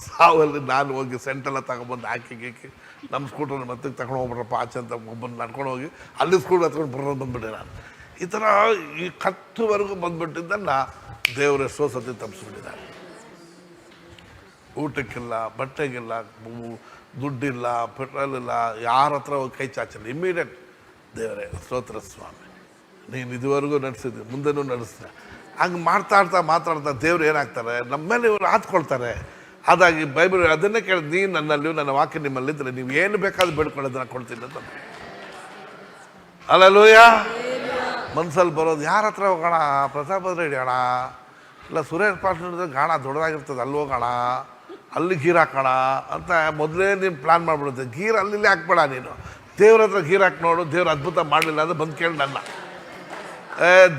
S1: ಸಾವಲ್ಲಿ ನಾನು ಹೋಗಿ ಸೆಂಟೆಲ್ಲ ತಗೊಬಂದು ಹಾಕಿ ನಮ್ಮ ಸ್ಕೂಟರ್ ಮತ್ತೆ ತಗೊಂಡು ಹೋಗ್ಬಿಟ್ರಪ್ಪ ಆಚೆ ಅಂತ ಒಬ್ಬನು ನಡ್ಕೊಂಡು ಹೋಗಿ ಅಲ್ಲಿ ಸ್ಕೂಟರ್ ಹತ್ಕೊಂಡು ಬರೋದು ಬಂದುಬಿಟ್ಟೆ ನಾನು. ಈ ಥರ ಈ ಕತ್ತುವರೆಗೂ ಬಂದುಬಿಟ್ಟಿದ್ದನ್ನು ದೇವರು ಎಷ್ಟೋ ಸತಿ ತಪ್ಪಿಸ್ಬಿಟ್ಟಿದ್ದಾರೆ. ಊಟಕ್ಕಿಲ್ಲ, ಬಟ್ಟೆಗಿಲ್ಲ, ದುಡ್ಡಿಲ್ಲ, ಪೆಟ್ರೋಲ್ ಇಲ್ಲ, ಯಾರ ಹತ್ರ ಹೋಗಿ ಕೈ ಚಾಚಲ್ಲ. ಇಮ್ಮಿಡಿಯೇಟ್ ದೇವರೇ ಸ್ತೋತ್ರ ಸ್ವಾಮಿ, ನೀನು ಇದುವರೆಗೂ ನಡೆಸಿದ್ವಿ, ಮುಂದೆನೂ ನಡೆಸ್ದೆ. ಹಂಗೆ ಮಾತಾಡ್ತಾ ದೇವ್ರು ಏನಾಗ್ತಾರೆ, ನಮ್ಮ ಮೇಲೆ ಇವರು ಹಾತ್ಕೊಳ್ತಾರೆ. ಹಾಗಾಗಿ ಬೈಬಲ್ ಅದನ್ನೇ ಕೇಳಿದ್, ನೀನು ನನ್ನಲ್ಲಿ, ನನ್ನ ವಾಕ್ಯ ನಿಮ್ಮಲ್ಲಿದ್ದರೆ ನೀವು ಏನು ಬೇಕಾದ್ರೂ ಬೇಡ್ಕೊಳ್ಳೋದನ್ನ ಕೊಡ್ತೀನಿ ಅಂತ. ಅಲ್ಲೂಯ ಮನ್ಸಲ್ಲಿ ಬರೋದು, ಯಾರ ಹತ್ರ ಹೋಗೋಣ, ಪ್ರತಾಪ್ ರೆಡ್ಡಿ ಅಣ್ಣ, ಇಲ್ಲ ಸುರೇಶ್ ಪಾಟ್ಲ ಗಾಣ ದೊಡ್ಡದಾಗಿರ್ತದೆ, ಅಲ್ಲಿ ಹೋಗೋಣ, ಅಲ್ಲಿ ಗೀರ್ ಹಾಕೋಣ ಅಂತ ಮೊದಲೇ ನೀನು ಪ್ಲ್ಯಾನ್ ಮಾಡಿಬಿಡುತ್ತೆ. ಗೀರ್ ಅಲ್ಲಿ ಹಾಕ್ಬೇಡ, ನೀನು ದೇವ್ರ ಹತ್ರ ಗೀರ್ ಹಾಕಿ ನೋಡು, ದೇವ್ರು ಅದ್ಭುತ ಮಾಡಲಿಲ್ಲ ಅಂದರೆ ಬಂದು ಕೇಳಿ ನನ್ನ.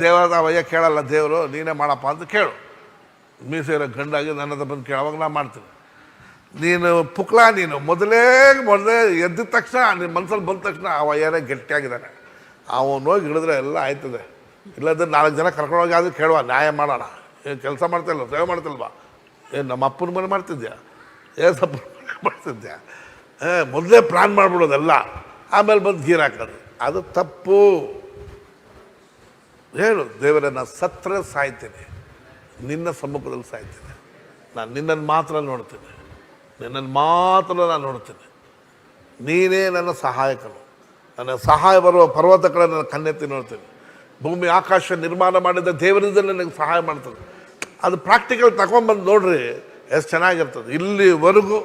S1: ದೇವರ ಅವಯ್ಯ ಕೇಳಲ್ಲ ದೇವರು, ನೀನೇ ಮಾಡಪ್ಪ ಅಂತ ಕೇಳು. ಮೀಸೆ ಇರೋ ಗಂಡಾಗಿ ನನ್ನ ಹತ್ರ ಬಂದು ಕೇಳು, ಅವಾಗ ನಾ ಮಾಡ್ತೀನಿ. ನೀನು ಪುಕ್ಲ, ನೀನು ಮೊದಲೇ ಎದ್ದ ತಕ್ಷಣ ನಿನ್ನ ಮನಸ್ಸಲ್ಲಿ ಬಂದ ತಕ್ಷಣ ಅವಯ್ಯನೇ ಗಟ್ಟಿಯಾಗಿದ್ದಾನೆ, ಅವನು ಹೋಗಿ ಹಿಡಿದ್ರೆ ಎಲ್ಲ ಆಯ್ತದೆ. ಇಲ್ಲದ್ರೆ 4 ಜನ ಕರ್ಕೊಂಡೋಗಿ ಆದರೂ ಕೇಳುವ, ನ್ಯಾಯ ಮಾಡೋಣ. ಏನು ಕೆಲಸ ಮಾಡ್ತಿಲ್ಲ, ಸೇವೆ ಮಾಡ್ತಿಲ್ವಾ, ಏನು ನಮ್ಮ ಅಪ್ಪನ ಮನೆ ಮಾಡ್ತಿದ್ಯಾ, ಏನು ಸಪ್ಪ ಮಾಡ್ತಿದ್ಯಾ, ಮೊದಲೇ ಪ್ಲ್ಯಾನ್ ಮಾಡಿಬಿಡೋದೆಲ್ಲ, ಆಮೇಲೆ ಬಂದು ಗೀರ್ ಹಾಕೋದು, ಅದು ತಪ್ಪು. ಹೇಳು, ದೇವರೇ ನಾನು ಸತ್ತರೆ ಸಾಯ್ತೀನಿ, ನಿನ್ನ ಸಮ್ಮುಖದಲ್ಲಿ ಸಾಯ್ತೀನಿ, ನಾನು ನಿನ್ನನ್ನು ಮಾತ್ರ ನೋಡ್ತೀನಿ, ನಿನ್ನನ್ನು ಮಾತ್ರ ನಾನು ನೋಡ್ತೀನಿ, ನೀನೇ ನನ್ನ ಸಹಾಯಕನು, ನನ್ನ ಸಹಾಯ ಬರುವ ಪರ್ವತಗಳನ್ನು ನನ್ನ ಕಣ್ಣೆತ್ತಿ ನೋಡ್ತೀನಿ. ಭೂಮಿ ಆಕಾಶ ನಿರ್ಮಾಣ ಮಾಡಿದ ದೇವರಿಂದ ನನಗೆ ಸಹಾಯ ಮಾಡ್ತದೆ. ಅದು ಪ್ರಾಕ್ಟಿಕಲ್ ತಗೊಂಡ್ಬಂದು ನೋಡ್ರಿ, ಎಷ್ಟು ಚೆನ್ನಾಗಿರ್ತದೆ. ಇಲ್ಲಿವರೆಗೂ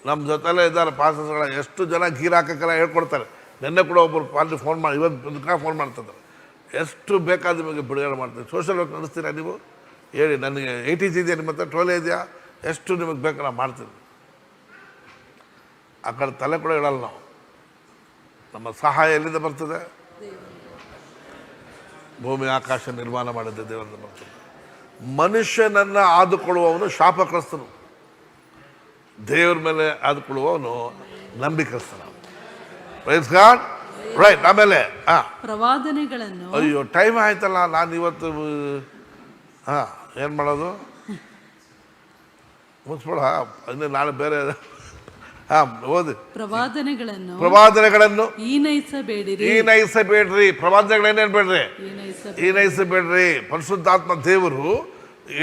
S1: ನಮ್ಮ ಜೊತೆಲೇ ಇದ್ದಾರೆ ಪಾಸಸ್ಗಳ, ಎಷ್ಟು ಜನ ಗೀರ್ ಹಾಕೋಕ್ಕೆಲ್ಲ ಹೇಳ್ಕೊಡ್ತಾರೆ. ನಿನ್ನೆ ಕೂಡ ಒಬ್ಬರು ಪಾಲ್ಟಿ ಫೋನ್ ಮಾಡಿ, ಇವತ್ತು ಫೋನ್ ಮಾಡ್ತಿದ್ದಾರೆ, ಎಷ್ಟು ಬೇಕಾದ ನಿಮಗೆ ಬಿಡುಗಡೆ ಮಾಡ್ತೀವಿ. ಸೋಷಲ್ ವರ್ಕ್ ನಡೆಸ್ತೀರಾ ನೀವು, ಹೇಳಿ ನನಗೆ 80 ಇದೆಯಾ, ನಿಮ್ಮ ಹತ್ರ 12 ಇದೆಯಾ, ಎಷ್ಟು ನಿಮಗೆ ಬೇಕು ನಾವು ಮಾಡ್ತೀವಿ. ಆ ಕಡೆ ತಲೆ ಕೂಡ ಇಡಲ್ಲ ನಾವು. ನಮ್ಮ ಸಹಾಯ ಎಲ್ಲಿಂದ ಬರ್ತದೆ? ಭೂಮಿ ಆಕಾಶ ನಿರ್ಮಾಣ ಮಾಡಿದ್ದ ದೇವರಿಂದ ಬರ್ತದೆ. ಮನುಷ್ಯನನ್ನು ಆದುಕೊಳ್ಳುವವನು ಶಾಪಗ್ರಸ್ತನು, ದೇವ್ರ ಮೇಲೆ ಆದುಕೊಳ್ಳುವವನು ನಂಬಿಕಸ್ತನು. Praise God. ರೈಟ್. ಆಮೇಲೆ
S2: ಪ್ರವಾದನೆಗಳನ್ನು,
S1: ಅಯ್ಯೋ ಟೈಮ್ ಆಯ್ತಲ್ಲ, ನಾನು ಇವತ್ತು ಏನು ಮಾಡೋದು, ಮುಗಿಸ್ಬೇಡ, ಇನ್ನು ನಾಳೆ ಬೇರೆ ಓದಿ. ಪ್ರವಾದನೆಗಳನ್ನು ಈನೈಸಬೇಡ್ರಿ. ಪ್ರವಾದನೆಗಳೇನೇನು ಬೇಡ್ರಿ, ಈನೈಸಬೇಡ್ರಿ. ಪರಿಶುದ್ಧಾತ್ಮ ದೇವರು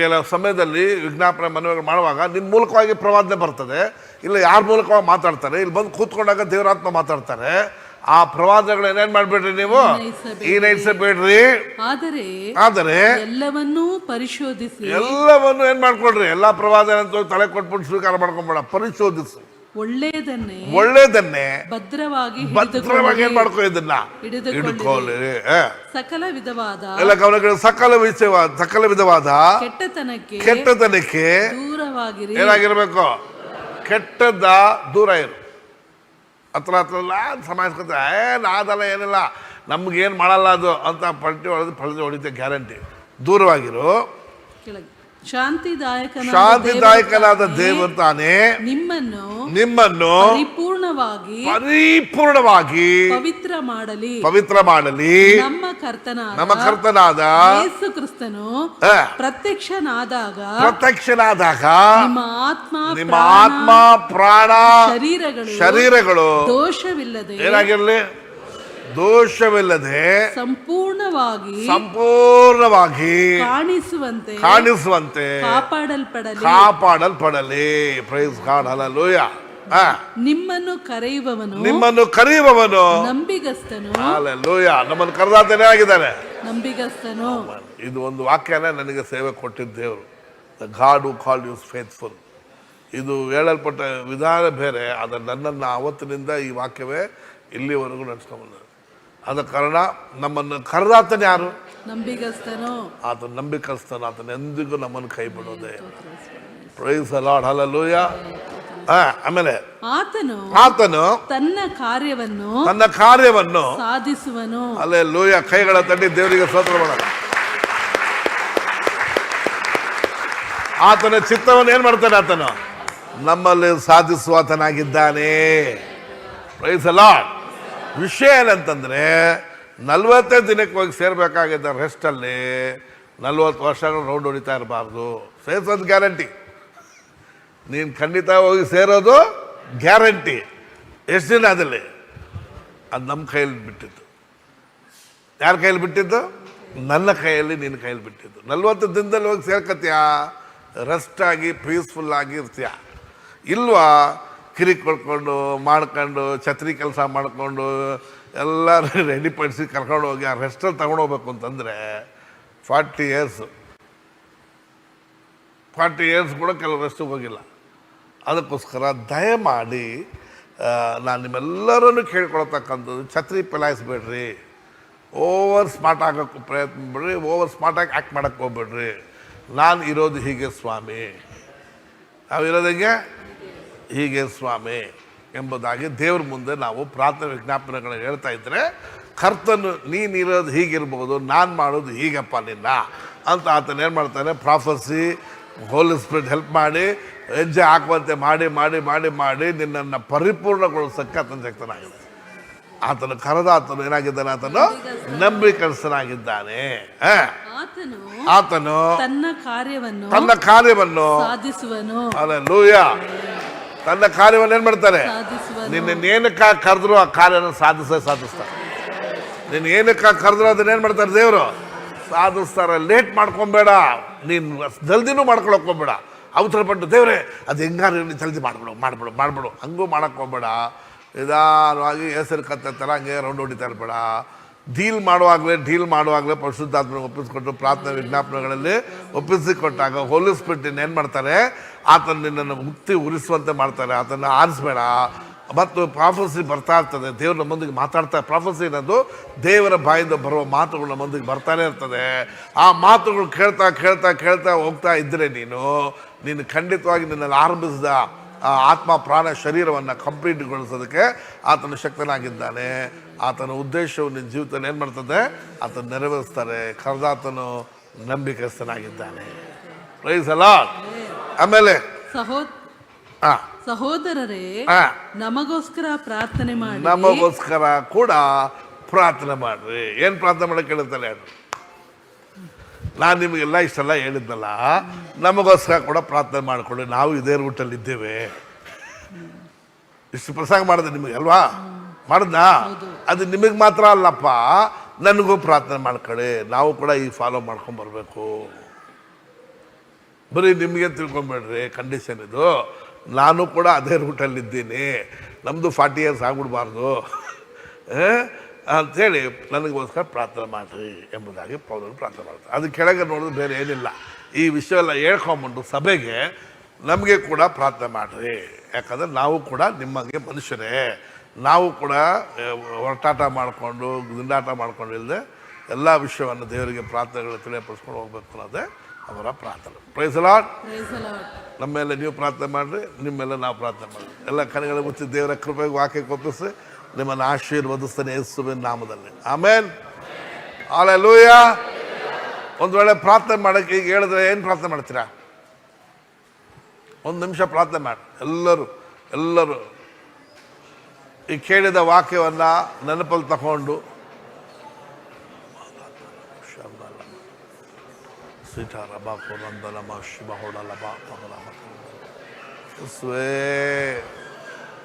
S1: ಎಲ್ಲ ಸಮಯದಲ್ಲಿ ವಿಜ್ಞಾಪನೆ ಮನವಿಗಳು ಮಾಡುವಾಗ ನಿನ್ನ ಮೂಲಕವಾಗಿ ಪ್ರವಾದನೆ ಬರ್ತದೆ, ಇಲ್ಲ ಯಾರ ಮೂಲಕವಾಗಿ ಮಾತಾಡ್ತಾರೆ, ಇಲ್ಲಿ ಬಂದು ಕೂತ್ಕೊಂಡಾಗ ದೇವರಾತ್ಮ ಮಾತಾಡ್ತಾರೆ. ಆ ಪ್ರವಾದಗಳು ಏನೇನ್ ಮಾಡ್ಬೇಡ್ರಿ, ನೀವು ಈನೈಸಬೇಡ್ರಿ. ಆದರೆ
S2: ಎಲ್ಲವನ್ನೂ ಪರಿಶೋಧಿಸಿ,
S1: ಎಲ್ಲವನ್ನು ಏನ್ ಮಾಡ್ಕೊಡ್ರಿ, ಎಲ್ಲಾ ಪ್ರವಾದನೆ ಅಂತ ತಲೆ ಕೊಟ್ಬಿಟ್ಟು ಸ್ವೀಕಾರ ಮಾಡ್ಕೊಂಬೇಡ, ಪರಿಶೋಧಿಸಿ. ಒಳ್ಳೇದನ್ನೇ ಭದ್ರವಾಗಿ ಏನ್ ಮಾಡ್ಕೊ, ಇದನ್ನ ಹಿಡ್ಕೊಳ್ಳಿ.
S2: ಸಕಲ ವಿಧವಾದ
S1: ಸಕಲ ವಿಧವಾದ ಕೆಟ್ಟತನಕ್ಕೆ
S2: ದೂರವಾಗಿರಿ.
S1: ಏನಾಗಿರ್ಬೇಕು, ಕೆಟ್ಟದ್ದ ದೂರ ಇರು. ಹತ್ರ ಸಮಾಜ ನಾದಲ್ಲ, ಏನಿಲ್ಲ, ನಮ್ಗೇನು ಮಾಡಲ್ಲ ಅದು ಅಂತ ಪಲ್ಟಿ ಹೊಡಿತೆ ಗ್ಯಾರಂಟಿ. ದೂರವಾಗಿರು. ಶಾಂತಿದಾಯಕನಾದ ದೇವರು ತಾನೇ ನಿಮ್ಮನ್ನು ಪರಿಪೂರ್ಣವಾಗಿ ಪವಿತ್ರ ಮಾಡಲಿ. ನಮ್ಮ ಕರ್ತನಾದ
S2: ಯೇಸು ಕ್ರಿಸ್ತನು ಪ್ರತ್ಯಕ್ಷನಾದಾಗ
S1: ನಿಮ್ಮ ಆತ್ಮ ಪ್ರಾಣ ಶರೀರಗಳು ಏನಾಗಿರಲಿ, ದೋಷವಿಲ್ಲದೆ ಸಂಪೂರ್ಣವಾಗಿ ಕಾಣಿಸುವಂತೆ ಕಾಪಾಡಲ್ಪಡಲಿ. Praise God. ಹಲ್ಲೆಲೂಯಾ.
S2: ನಿಮ್ಮನ್ನು
S1: ಕರೆಯುವವನು
S2: ನಂಬಿಗಸ್ತನು.
S1: ಹಲ್ಲೆಲೂಯಾ. ನಮ್ಮನ್ನು ಕರೆದಾತನೇ ಆಗಿದ್ದಾನೆ,
S2: ನಂಬಿಗಸ್ತನು.
S1: ಇದು ಒಂದು ವಾಕ್ಯನೇ ನನಗೆ ಸೇವೆ ಕೊಟ್ಟಿದ್ದ ದೇವರು. The God who called you faithful. ಇದು ಹೇಳಲ್ಪಟ್ಟ ವಿಧಾನ ಬೇರೆ, ಆದರೆ ನನ್ನನ್ನು ಅವತ್ತಿನಿಂದ ಈ ವಾಕ್ಯವೇ ಇಲ್ಲಿವರೆಗೂ ನಡೆಸ್ಕೊಂಡ್ಬಂದ. ಆದ ಕಾರಣ ನಮ್ಮನ್ನು ಕರೆದಾತನ ಯಾರು?
S2: ನಂಬಿಗಸ್ತನು.
S1: ಆತನ ನಂಬಿಕಸ್ತನು, ಆತನ ಎಂದಿಗೂ ನಮ್ಮನ್ನು ಕೈ ಬಿಡೋದೆ. Praise the Lord. ಹಲ್ಲೆಲೂಯಾ. ಆಮೇಲೆ ಆತನು
S2: ತನ್ನ
S1: ಕಾರ್ಯವನ್ನು
S2: ಸಾಧಿಸುವನು.
S1: ಹಲ್ಲೆಲೂಯಾ. ಕೈಗಳ ತಟ್ಟಿ ದೇವರಿಗೆ ಸ್ತೋತ್ರ ಮಾಡೋಣ. ಆತನ ಚಿತ್ತವನ್ನು ಏನ್ ಮಾಡ್ತಾನೆ, ಆತನು ನಮ್ಮಲ್ಲಿ ಸಾಧಿಸುವಾತನಾಗಿದ್ದಾನೆ. Price the lord. ವಿಷಯ ಏನಂತಂದರೆ 40 ದಿನಕ್ಕೆ ಹೋಗಿ ಸೇರಬೇಕಾಗಿದ್ದ ರೆಸ್ಟಲ್ಲಿ 40 ವರ್ಷಗಳು ರೌಂಡ್ ಹೊಡಿತಾ ಇರಬಾರ್ದು. ಸೇರಿಸೋದು ಗ್ಯಾರಂಟಿ, ನೀನು ಖಂಡಿತ ಹೋಗಿ ಸೇರೋದು ಗ್ಯಾರಂಟಿ. ಎಷ್ಟು ದಿನ ಅದಲ್ಲಿ? ಅದು ನಮ್ಮ ಕೈಯಲ್ಲಿ ಬಿಟ್ಟಿದ್ದು. ಯಾರ ಕೈಯಲ್ಲಿ ಬಿಟ್ಟಿದ್ದು? ನನ್ನ ಕೈಯಲ್ಲಿ, ನಿನ್ನ ಕೈಯಲ್ಲಿ ಬಿಟ್ಟಿದ್ದು. 40 ದಿನದಲ್ಲಿ ಹೋಗಿ ಸೇರ್ಕತ್ತೀಯ, ರೆಸ್ಟ್ ಆಗಿ ಪೀಸ್ಫುಲ್ ಆಗಿ ಇರ್ತೀಯ ಇಲ್ವಾ? ಕಿರಿಕ್ ಕೊಡ್ಕೊಂಡು ಮಾಡ್ಕೊಂಡು ಛತ್ರಿ ಕೆಲಸ ಮಾಡ್ಕೊಂಡು ಎಲ್ಲ ರೆಡಿಪಡಿಸಿ ಕರ್ಕೊಂಡು ಹೋಗಿ ಆ ರೆಸ್ಟಲ್ಲಿ ತಗೊಂಡೋಗ್ಬೇಕು ಅಂತಂದರೆ 40 ಇಯರ್ಸ್ ಕೂಡ ಕೆಲವು ರೆಸ್ಟಿಗೆ ಹೋಗಿಲ್ಲ. ಅದಕ್ಕೋಸ್ಕರ ದಯಮಾಡಿ ನಾನು ನಿಮ್ಮೆಲ್ಲರನ್ನು ಕೇಳ್ಕೊಳ್ತಕ್ಕಂಥದ್ದು, ಛತ್ರಿ ಪಲಾಯಿಸ್ಬೇಡ್ರಿ, ಓವರ್ ಸ್ಮಾರ್ಟ್ ಆಗೋಕ್ಕೆ ಪ್ರಯತ್ನ ಬಿಡ್ರಿ, ಓವರ್ ಸ್ಮಾರ್ಟಾಗಿ ಆ್ಯಕ್ಟ್ ಮಾಡೋಕ್ಕೆ ಹೋಗ್ಬೇಡ್ರಿ. ನಾನು ಇರೋದು ಹೀಗೆ ಸ್ವಾಮಿ, ನಾವಿರೋದಂಗೆ ಹೀಗೆ ಸ್ವಾಮಿ ಎಂಬುದಾಗಿ ದೇವ್ರ ಮುಂದೆ ನಾವು ಪ್ರಾರ್ಥನೆ ವಿಜ್ಞಾಪನೆಗಳನ್ನು ಹೇಳ್ತಾ ಇದ್ದರೆ, ಕರ್ತನು ನೀನಿರೋದು ಹೀಗಿರ್ಬೋದು, ನಾನು ಮಾಡೋದು ಹೀಗಪ್ಪ ನಿನ್ನ ಅಂತ ಆತನ ಏನು ಮಾಡ್ತಾನೆ, ಪ್ರಾಫಸಿ ಹೋಲಿ ಸ್ಪಿರಿಟ್ ಹೆಲ್ಪ್ ಮಾಡಿ ಹೆಜ್ಜೆ ಹಾಕುವಂತೆ ಮಾಡಿ ಮಾಡಿ ಮಾಡಿ ಮಾಡಿ ನಿನ್ನನ್ನು ಪರಿಪೂರ್ಣಗೊಳಿಸೋಕ್ಕೆ ಆತನ ಶಕ್ತನಾಗಿದೆ. ಆತನು ಕರೆದ ಆತನು ಏನಾಗಿದ್ದಾನೆ, ಆತನು ನಂಬಿಕಸ್ಥನಾಗಿದ್ದಾನೆ. ಆತನು
S2: ತನ್ನ
S1: ಕಾರ್ಯವನ್ನು
S2: ಸಾಧಿಸುವನು.
S1: ಹಲ್ಲೆಲೂಯಾ. ತನ್ನ ಕಾರ್ಯವನ್ನು ಏನು ಮಾಡ್ತಾರೆ, ನಿನ್ನ ಏನಕ್ಕಾಗಿ ಕರೆದ್ರು ಆ ಕಾರ್ಯನ ಸಾಧಿಸ್ತಾರೆ. ನಿನ್ನ ಏನಕ್ಕಾಗಿ ಕರೆದ್ರು ಅದನ್ನೇನು ಮಾಡ್ತಾರೆ ದೇವರು, ಸಾಧಿಸ್ತಾರೆ. ಲೇಟ್ ಮಾಡ್ಕೊಬೇಡ, ನೀನು ಜಲ್ದಿನೂ ಮಾಡ್ಕೊಳಕ್ಕೆ ಹೋಗ್ಬೇಡ. ಅವಸರಪಟ್ಟು ದೇವರೇ ಅದು ಹೆಂಗಾರು ಜಲ್ದಿ ಮಾಡ್ಬಿಡು ಹಂಗೂ ಮಾಡೋಕ್ಕೆ ಹೋಗ್ಬೇಡ. ನಿಧಾನವಾಗಿ ಹೆಸರು ಕತ್ತರ ಹಂಗೆ ರೌಂಡ್ ಹೊಡಿತಾ ಇರಬೇಡ. ಡೀಲ್ ಮಾಡುವಾಗಲೇ ಪರಿಶುದ್ಧಾತ್ಮನಿಗೆ ಒಪ್ಪಿಸಿಕೊಟ್ಟು ಪ್ರಾರ್ಥನೆ ವಿಜ್ಞಾಪನೆಗಳಲ್ಲಿ ಒಪ್ಪಿಸಿಕೊಟ್ಟಾಗ ಹೋಲಿ ಸ್ಪಿರಿಟ್ ಏನು ಮಾಡ್ತಾರೆ, ಆತನ ನಿನ್ನನ್ನು ಮುಕ್ತಿ ಉರಿಸುವಂತೆ ಮಾಡ್ತಾರೆ. ಆತನ್ನು ಆರಿಸ್ಬೇಡ. ಮತ್ತು ಪ್ರಾಫಸಿ ಬರ್ತಾ ಇರ್ತದೆ, ದೇವ್ರ ನಮ್ಮೊಂದಿಗೆ ಮಾತಾಡ್ತಾ, ಪ್ರಾಫಸಿ ಅನ್ನೋದು ದೇವರ ಬಾಯಿಂದ ಬರುವ ಮಾತುಗಳು ನಮ್ಮೊಂದಿಗೆ ಬರ್ತಾನೆ ಇರ್ತದೆ. ಆ ಮಾತುಗಳು ಕೇಳ್ತಾ ಹೋಗ್ತಾ ಇದ್ದರೆ ನೀನು ಖಂಡಿತವಾಗಿ ನಿನ್ನಲ್ಲಿ ಆರಂಭಿಸಿದ ಆತ್ಮ ಪ್ರಾಣ ಶರೀರವನ್ನು ಕಂಪ್ಲೀಟ್ಗೊಳಿಸೋದಕ್ಕೆ ಆತನು ಶಕ್ತನಾಗಿದ್ದಾನೆ. ಆತನ ಉದ್ದೇಶವು ನಿನ್ನ ಜೀವಿತದಲ್ಲಿ ಏನು ಮಾಡ್ತದೆ, ಆತನ ನೆರವೇರಿಸ್ತಾರೆ. ಕರೆದಾತನು ನಂಬಿಕಸ್ಥನಾಗಿದ್ದಾನೆ. Praise the Lord. ಆಮೇಲೆ
S2: ಸಹೋದರರೇ, ನಮಗೋಸ್ಕರ ಪ್ರಾರ್ಥನೆ ಮಾಡಿ.
S1: ನಮಗೋಸ್ಕರ ಕೂಡ ಪ್ರಾರ್ಥನೆ ಮಾಡ್ರಿ. ಏನು ಪ್ರಾರ್ಥನೆ ಮಾಡಕ್ಕೆ ಹೇಳ್ತಾರೆ? ನಾನು ನಿಮಗೆಲ್ಲ ಇಷ್ಟೆಲ್ಲ ಹೇಳಿದ್ನಲ್ಲ, ನಮಗೋಸ್ಕರ ಕೂಡ ಪ್ರಾರ್ಥನೆ ಮಾಡಿಕೊಳ್ಳಿ. ನಾವು ಇದೇ ರೂಟಲ್ಲಿ ಇದ್ದೇವೆ. ಇಷ್ಟು ಪ್ರಸಂಗ ಮಾಡಿದೆ ನಿಮಗೆ ಅಲ್ವಾ, ಮಾಡಿದ್ನಾ? ಅದು ನಿಮಗೆ ಮಾತ್ರ ಅಲ್ಲಪ್ಪ, ನನಗೂ ಪ್ರಾರ್ಥನೆ ಮಾಡ್ಕೊಳ್ಳಿ. ನಾವು ಕೂಡ ಈ ಫಾಲೋ ಮಾಡ್ಕೊಂಬರ್ಬೇಕು. ಬರೀ ನಿಮಗೆ ತಿಳ್ಕೊಂಬೇಡ್ರಿ, ಕಂಡೀಷನ್ ಇದು. ನಾನು ಕೂಡ ಅದೇ ರೂಟಲ್ಲಿದ್ದೀನಿ, ನಮ್ಮದು 40 ಇಯರ್ಸ್ ಆಗ್ಬಿಡ್ಬಾರ್ದು ಅಂಥೇಳಿ ನನಗೋಸ್ಕರ ಪ್ರಾರ್ಥನೆ ಮಾಡಿರಿ ಎಂಬುದಾಗಿ ಪೌಲರು ಪ್ರಾರ್ಥನೆ ಮಾಡ್ತಾರೆ. ಅದು ಕೆಳಗೆ ನೋಡಿದ್ರೆ ಬೇರೆ ಏನಿಲ್ಲ. ಈ ವಿಷಯವೆಲ್ಲ ಹೇಳ್ಕೊಂಬಂದು ಸಭೆಗೆ ನಮಗೆ ಕೂಡ ಪ್ರಾರ್ಥನೆ ಮಾಡಿರಿ. ಯಾಕಂದರೆ ನಾವು ಕೂಡ ನಿಮ್ಮಂಗೆ ಮನುಷ್ಯರೇ. ನಾವು ಕೂಡ ಹೊರಟಾಟ ಮಾಡಿಕೊಂಡು ದಿಂಡಾಟ ಮಾಡ್ಕೊಂಡು ಇಲ್ಲದೆ ಎಲ್ಲ ವಿಷಯವನ್ನು ದೇವರಿಗೆ ಪ್ರಾರ್ಥನೆಗಳು ತಿಳಿಯಪಡಿಸ್ಕೊಂಡು ಹೋಗ್ಬೇಕು ಅನ್ನೋದೇ ಅವರ ಪ್ರಾರ್ಥನೆ. Praise the lord. ನಮ್ಮ ಮೇಲೆ ನೀವು ಪ್ರಾರ್ಥನೆ ಮಾಡಿರಿ, ನಿಮ್ಮೆಲ್ಲ ನಾವು ಪ್ರಾರ್ಥನೆ ಮಾಡಿರಿ. ಎಲ್ಲ ಕಣ್ಣುಗಳ ಮುಚ್ಚಿ ದೇವರ ಕೃಪೆಗೆ ವಾಕ್ಯಕ್ಕೆ ಒಪ್ಪಿಸಿ ನಿಮ್ಮನ್ನು ಆಶೀರ್ವದಿಸ್ತಾನೆ ಯೇಸುವಿನ ನಾಮದಲ್ಲಿ. ಆಮೇನ್. ಹಲ್ಲೆಲೂಯಾ. ಒಂದು ವೇಳೆ ಪ್ರಾರ್ಥನೆ ಮಾಡೋಕ್ಕೆ ಈಗ ಹೇಳಿದ್ರೆ ಏನು ಪ್ರಾರ್ಥನೆ ಮಾಡ್ತೀರಾ? 1 ನಿಮಿಷ ಪ್ರಾರ್ಥನೆ ಮಾಡಿ. ಎಲ್ಲರೂ ಈ ಕೇಳಿದ ವಾಕ್ಯವನ್ನು ನೆನಪಲ್ಲಿ ತಗೊಂಡು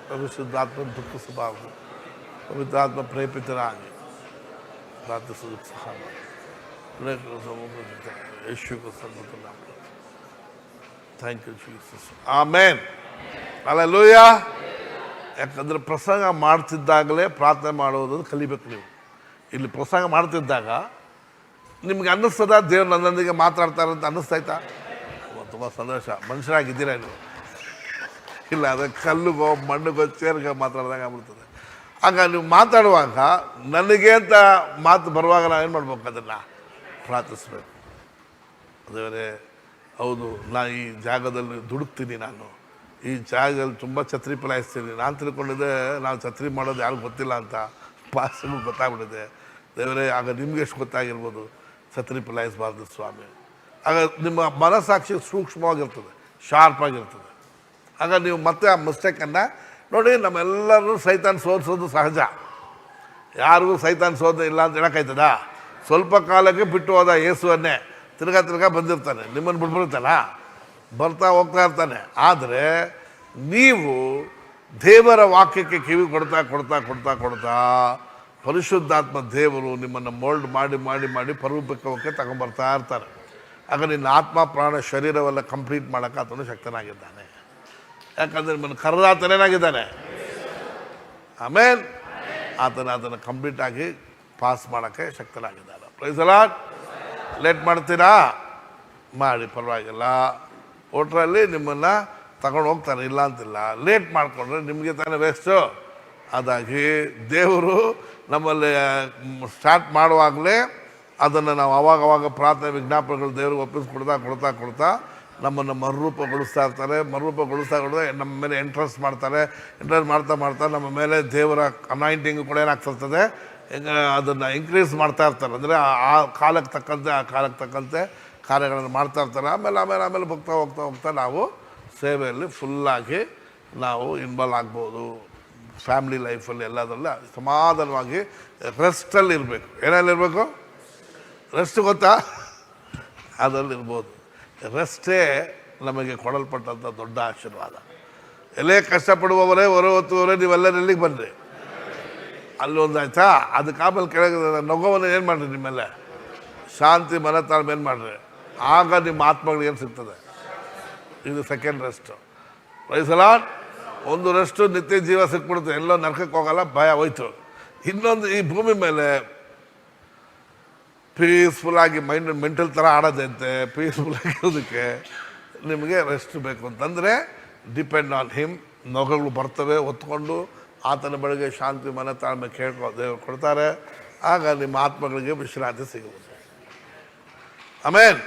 S1: ಪರಿಶುದ್ಧಾತ್ಮ ದುಃಖಿಸಬಾರದು, ಪವಿತ್ರಾತ್ಮ ಪ್ರೇರಿತರಾಗಿ ಪ್ರಾರ್ಥಿಸೋದಕ್ಕೆ ಸಹಾಯ ಮಾಡಿ. Thank you Jesus. Amen. Hallelujah. ಯಾಕಂದರೆ ಪ್ರಸಂಗ ಮಾಡ್ತಿದ್ದಾಗಲೇ ಪ್ರಾರ್ಥನೆ ಮಾಡೋದು ಕಲಿಬೇಕು ನೀವು. ಇಲ್ಲಿ ಪ್ರಸಂಗ ಮಾಡ್ತಿದ್ದಾಗ ನಿಮ್ಗೆ ಅನ್ನಿಸ್ತದ ದೇವ್ರು ನನ್ನೊಂದಿಗೆ ಮಾತಾಡ್ತಾರಂತ ಅನ್ನಿಸ್ತಾಯ್ತಾ? ತುಂಬ ಸಂತೋಷ. ಮನುಷ್ಯರಾಗಿದ್ದೀರಾ ನೀವು. ಇಲ್ಲ, ಅದು ಕಲ್ಲಿಗೋ ಮಣ್ಣಿಗೋ ಚೇರ್ಗೋ ಮಾತಾಡ್ದಾಗ ಆಗ್ಬಿಡ್ತದೆ. ಆಗ ನೀವು ಮಾತಾಡುವಾಗ ನನಗೆ ಅಂತ ಮಾತು ಬರುವಾಗ ನಾವು ಏನು ಮಾಡ್ಬೇಕು, ಅದನ್ನು ಪ್ರಾರ್ಥಿಸ್ಬೇಕು. ದೇವರೇ, ಹೌದು, ನಾನು ಈ ಜಾಗದಲ್ಲಿ ದುಡುಕ್ತೀನಿ, ನಾನು ಈ ಜಾಗದಲ್ಲಿ ತುಂಬ ಛತ್ರಿ ಪಲಾಯಿಸ್ತೀನಿ. ನಾನು ತಿಳ್ಕೊಂಡಿದ್ದೆ ನಾವು ಛತ್ರಿ ಮಾಡೋದು ಯಾರಿಗೂ ಗೊತ್ತಿಲ್ಲ ಅಂತ. ಪಾಸ್ಗೂ ಗೊತ್ತಾಗ್ಬಿಟ್ಟಿದೆ. ದೇವರೇ, ಆಗ ನಿಮ್ಗೆ ಎಷ್ಟು ಗೊತ್ತಾಗಿರ್ಬೋದು ಛತ್ರಿ ಪಲಾಯಿಸಬಾರ್ದು ಸ್ವಾಮಿ. ಆಗ ನಿಮ್ಮ ಮನಸ್ಸಾಕ್ಷಿ ಸೂಕ್ಷ್ಮವಾಗಿರ್ತದೆ, ಶಾರ್ಪಾಗಿರ್ತದೆ. ಆಗ ನೀವು ಮತ್ತೆ ಆ ಮಿಸ್ಟೇಕನ್ನು ನೋಡಿ. ನಮ್ಮೆಲ್ಲರೂ ಸೈತಾನ್ ಸೋಲಿಸೋದು ಸಹಜ. ಯಾರಿಗೂ ಸೈತಾನ್ ಸೋದ ಇಲ್ಲ ಅಂತ ಹೇಳೋಕ್ಕಾಯ್ತದ? ಸ್ವಲ್ಪ ಕಾಲಕ್ಕೆ ಬಿಟ್ಟು ಹೋದ ಯೇಸುವನ್ನೇ ತಿರ್ಗಾ ಬಂದಿರ್ತಾನೆ. ನಿಮ್ಮನ್ನು ಬಿಟ್ಬಿಡ್ತಾನ, ಬರ್ತಾ ಹೋಗ್ತಾ ಇರ್ತಾನೆ. ಆದರೆ ನೀವು ದೇವರ ವಾಕ್ಯಕ್ಕೆ ಕಿವಿ ಕೊಡ್ತಾ ಪರಿಶುದ್ಧಾತ್ಮ ದೇವರು ನಿಮ್ಮನ್ನು ಮೋಲ್ಡ್ ಮಾಡಿ ಪರಲೋಕಕ್ಕೆ ತಗೊಂಬರ್ತಾ ಇರ್ತಾರೆ. ಆಗ ನಿನ್ನ ಆತ್ಮ ಪ್ರಾಣ ಶರೀರವೆಲ್ಲ ಕಂಪ್ಲೀಟ್ ಮಾಡೋಕ್ಕೆ ಆತನು ಶಕ್ತನಾಗಿದ್ದಾನೆ. ಯಾಕಂದರೆ ನಿಮ್ಮನ್ನು ಕರೆದ ಆತನೇನಾಗಿದ್ದಾನೆ. ಆಮೇಲೆ ಅದನ್ನು ಕಂಪ್ಲೀಟಾಗಿ ಪಾಸ್ ಮಾಡೋಕ್ಕೆ ಶಕ್ತನಾಗಿದ್ದಾನೆ. Praise the Lord. ಲೇಟ್ ಮಾಡ್ತೀರಾ ಮಾಡಿ, ಪರವಾಗಿಲ್ಲ. ಓಟ್ರಲ್ಲಿ ನಿಮ್ಮನ್ನು ತಗೊಂಡು ಹೋಗ್ತಾರೆ, ಇಲ್ಲ ಅಂತಿಲ್ಲ. ಲೇಟ್ ಮಾಡಿಕೊಂಡ್ರೆ ನಿಮಗೆ ತಾನೇ ವೇಸ್ಟು. ಅದಾಗಿ ದೇವರು ನಮ್ಮಲ್ಲಿ ಸ್ಟಾರ್ಟ್ ಮಾಡುವಾಗಲೇ ಅದನ್ನು ನಾವು ಅವಾಗವಾಗ ಪ್ರಾರ್ಥನೆ ವಿಜ್ಞಾಪನೆಗಳು ದೇವ್ರಿಗೆ ಒಪ್ಪಿಸಿ ಕೊಡ್ತಾ ನಮ್ಮನ್ನು ಮರುರೂಪಗೊಳಿಸ್ತಾ ಇರ್ತಾರೆ. ಮರುರೂಪಗೊಳಿಸ್ತಾ ನಮ್ಮ ಮೇಲೆ ಎಂಟ್ರೆನ್ಸ್ ಮಾಡ್ತಾರೆ ಮಾಡ್ತಾ ನಮ್ಮ ಮೇಲೆ ದೇವರ ಅನಾಯಿಂಟಿಂಗ್ ಕೂಡ ಏನಾಗ್ತಿರ್ತದೆ, ಅದನ್ನು ಇನ್ಕ್ರೀಸ್ ಮಾಡ್ತಾ ಇರ್ತಾರೆ. ಅಂದರೆ ಆ ಕಾಲಕ್ಕೆ ತಕ್ಕಂತೆ ಕಾರ್ಯಗಳನ್ನು ಮಾಡ್ತಾ ಇರ್ತಾರೆ. ಆಮೇಲೆ ಹೋಗ್ತಾ ನಾವು ಸೇವೆಯಲ್ಲಿ ಫುಲ್ಲಾಗಿ ನಾವು ಇನ್ವಾಲ್ವ್ ಆಗ್ಬೋದು. ಫ್ಯಾಮಿಲಿ ಲೈಫಲ್ಲಿ ಎಲ್ಲದರಲ್ಲ ಸಮಾಧಾನವಾಗಿ ರೆಸ್ಟಲ್ಲಿ ಇರಬೇಕು. ಏನಲ್ಲಿರಬೇಕು? ರೆಸ್ಟ್ ಗೊತ್ತಾ? ಅದರಲ್ಲಿರ್ಬೋದು. ರೆಸ್ಟೇ ನಮಗೆ ಕೊಡಲ್ಪಟ್ಟಂಥ ದೊಡ್ಡ ಆಶೀರ್ವಾದ. ಎಲ್ಲೇ ಕಷ್ಟಪಡುವವರೇ ಹೊರವತ್ತುವವರೇ ನೀವೆಲ್ಲರೂ ಎಲ್ಲಿಗೆ ಬನ್ನಿರಿ, ಅಲ್ಲೊಂದು ಆಯ್ತಾ. ಅದಕ್ಕೆ ಆಮೇಲೆ ಕೆಳಗೆ ನಗೋವನ್ನು ಏನು ಮಾಡಿರಿ, ನಿಮ್ಮೆಲ್ಲ ಶಾಂತಿ ಮನತಾಳ್ಮೆ ಏನು ಮಾಡಿರಿ, ಆಗ ನಿಮ್ಮ ಆತ್ಮಗಳಿಗೆ ಏನು ಸಿಗ್ತದೆ. ಇದು second rest. Praise the lord. ಒಂದು ರೆಸ್ಟು ನಿತ್ಯ ಜೀವ ಸಿಕ್ಬಿಡುತ್ತೆ, ಎಲ್ಲೋ ನರಕಕ್ಕೆ ಹೋಗಲ್ಲ, ಭಯ ಹೋಯ್ತು. ಇನ್ನೊಂದು ಈ ಭೂಮಿ ಮೇಲೆ ಪೀಸ್ಫುಲ್ಲಾಗಿ ಮೆಂಟಲ್ ಥರ ಆಡೋದಂತೆ ಪೀಸ್ಫುಲ್ಲಾಗಿ ಇರೋದಕ್ಕೆ ನಿಮಗೆ ರೆಸ್ಟ್ ಬೇಕು ಅಂತಂದರೆ ಡಿಪೆಂಡ್ ಆನ್ ಹಿಮ್. ನೊಗಗಳು ಬರ್ತವೆ, ಹೊತ್ಕೊಂಡು ಆತನ ಬಳಿಗೆ ಶಾಂತಿ ಮನ ತಾಳ್ಮೆ ದೇವರು ಕೊಡ್ತಾರೆ. ಆಗ ನಿಮ್ಮ ಆತ್ಮಗಳಿಗೆ ವಿಶ್ರಾಂತಿ ಸಿಗುವುದು. ಆಮೇನ್.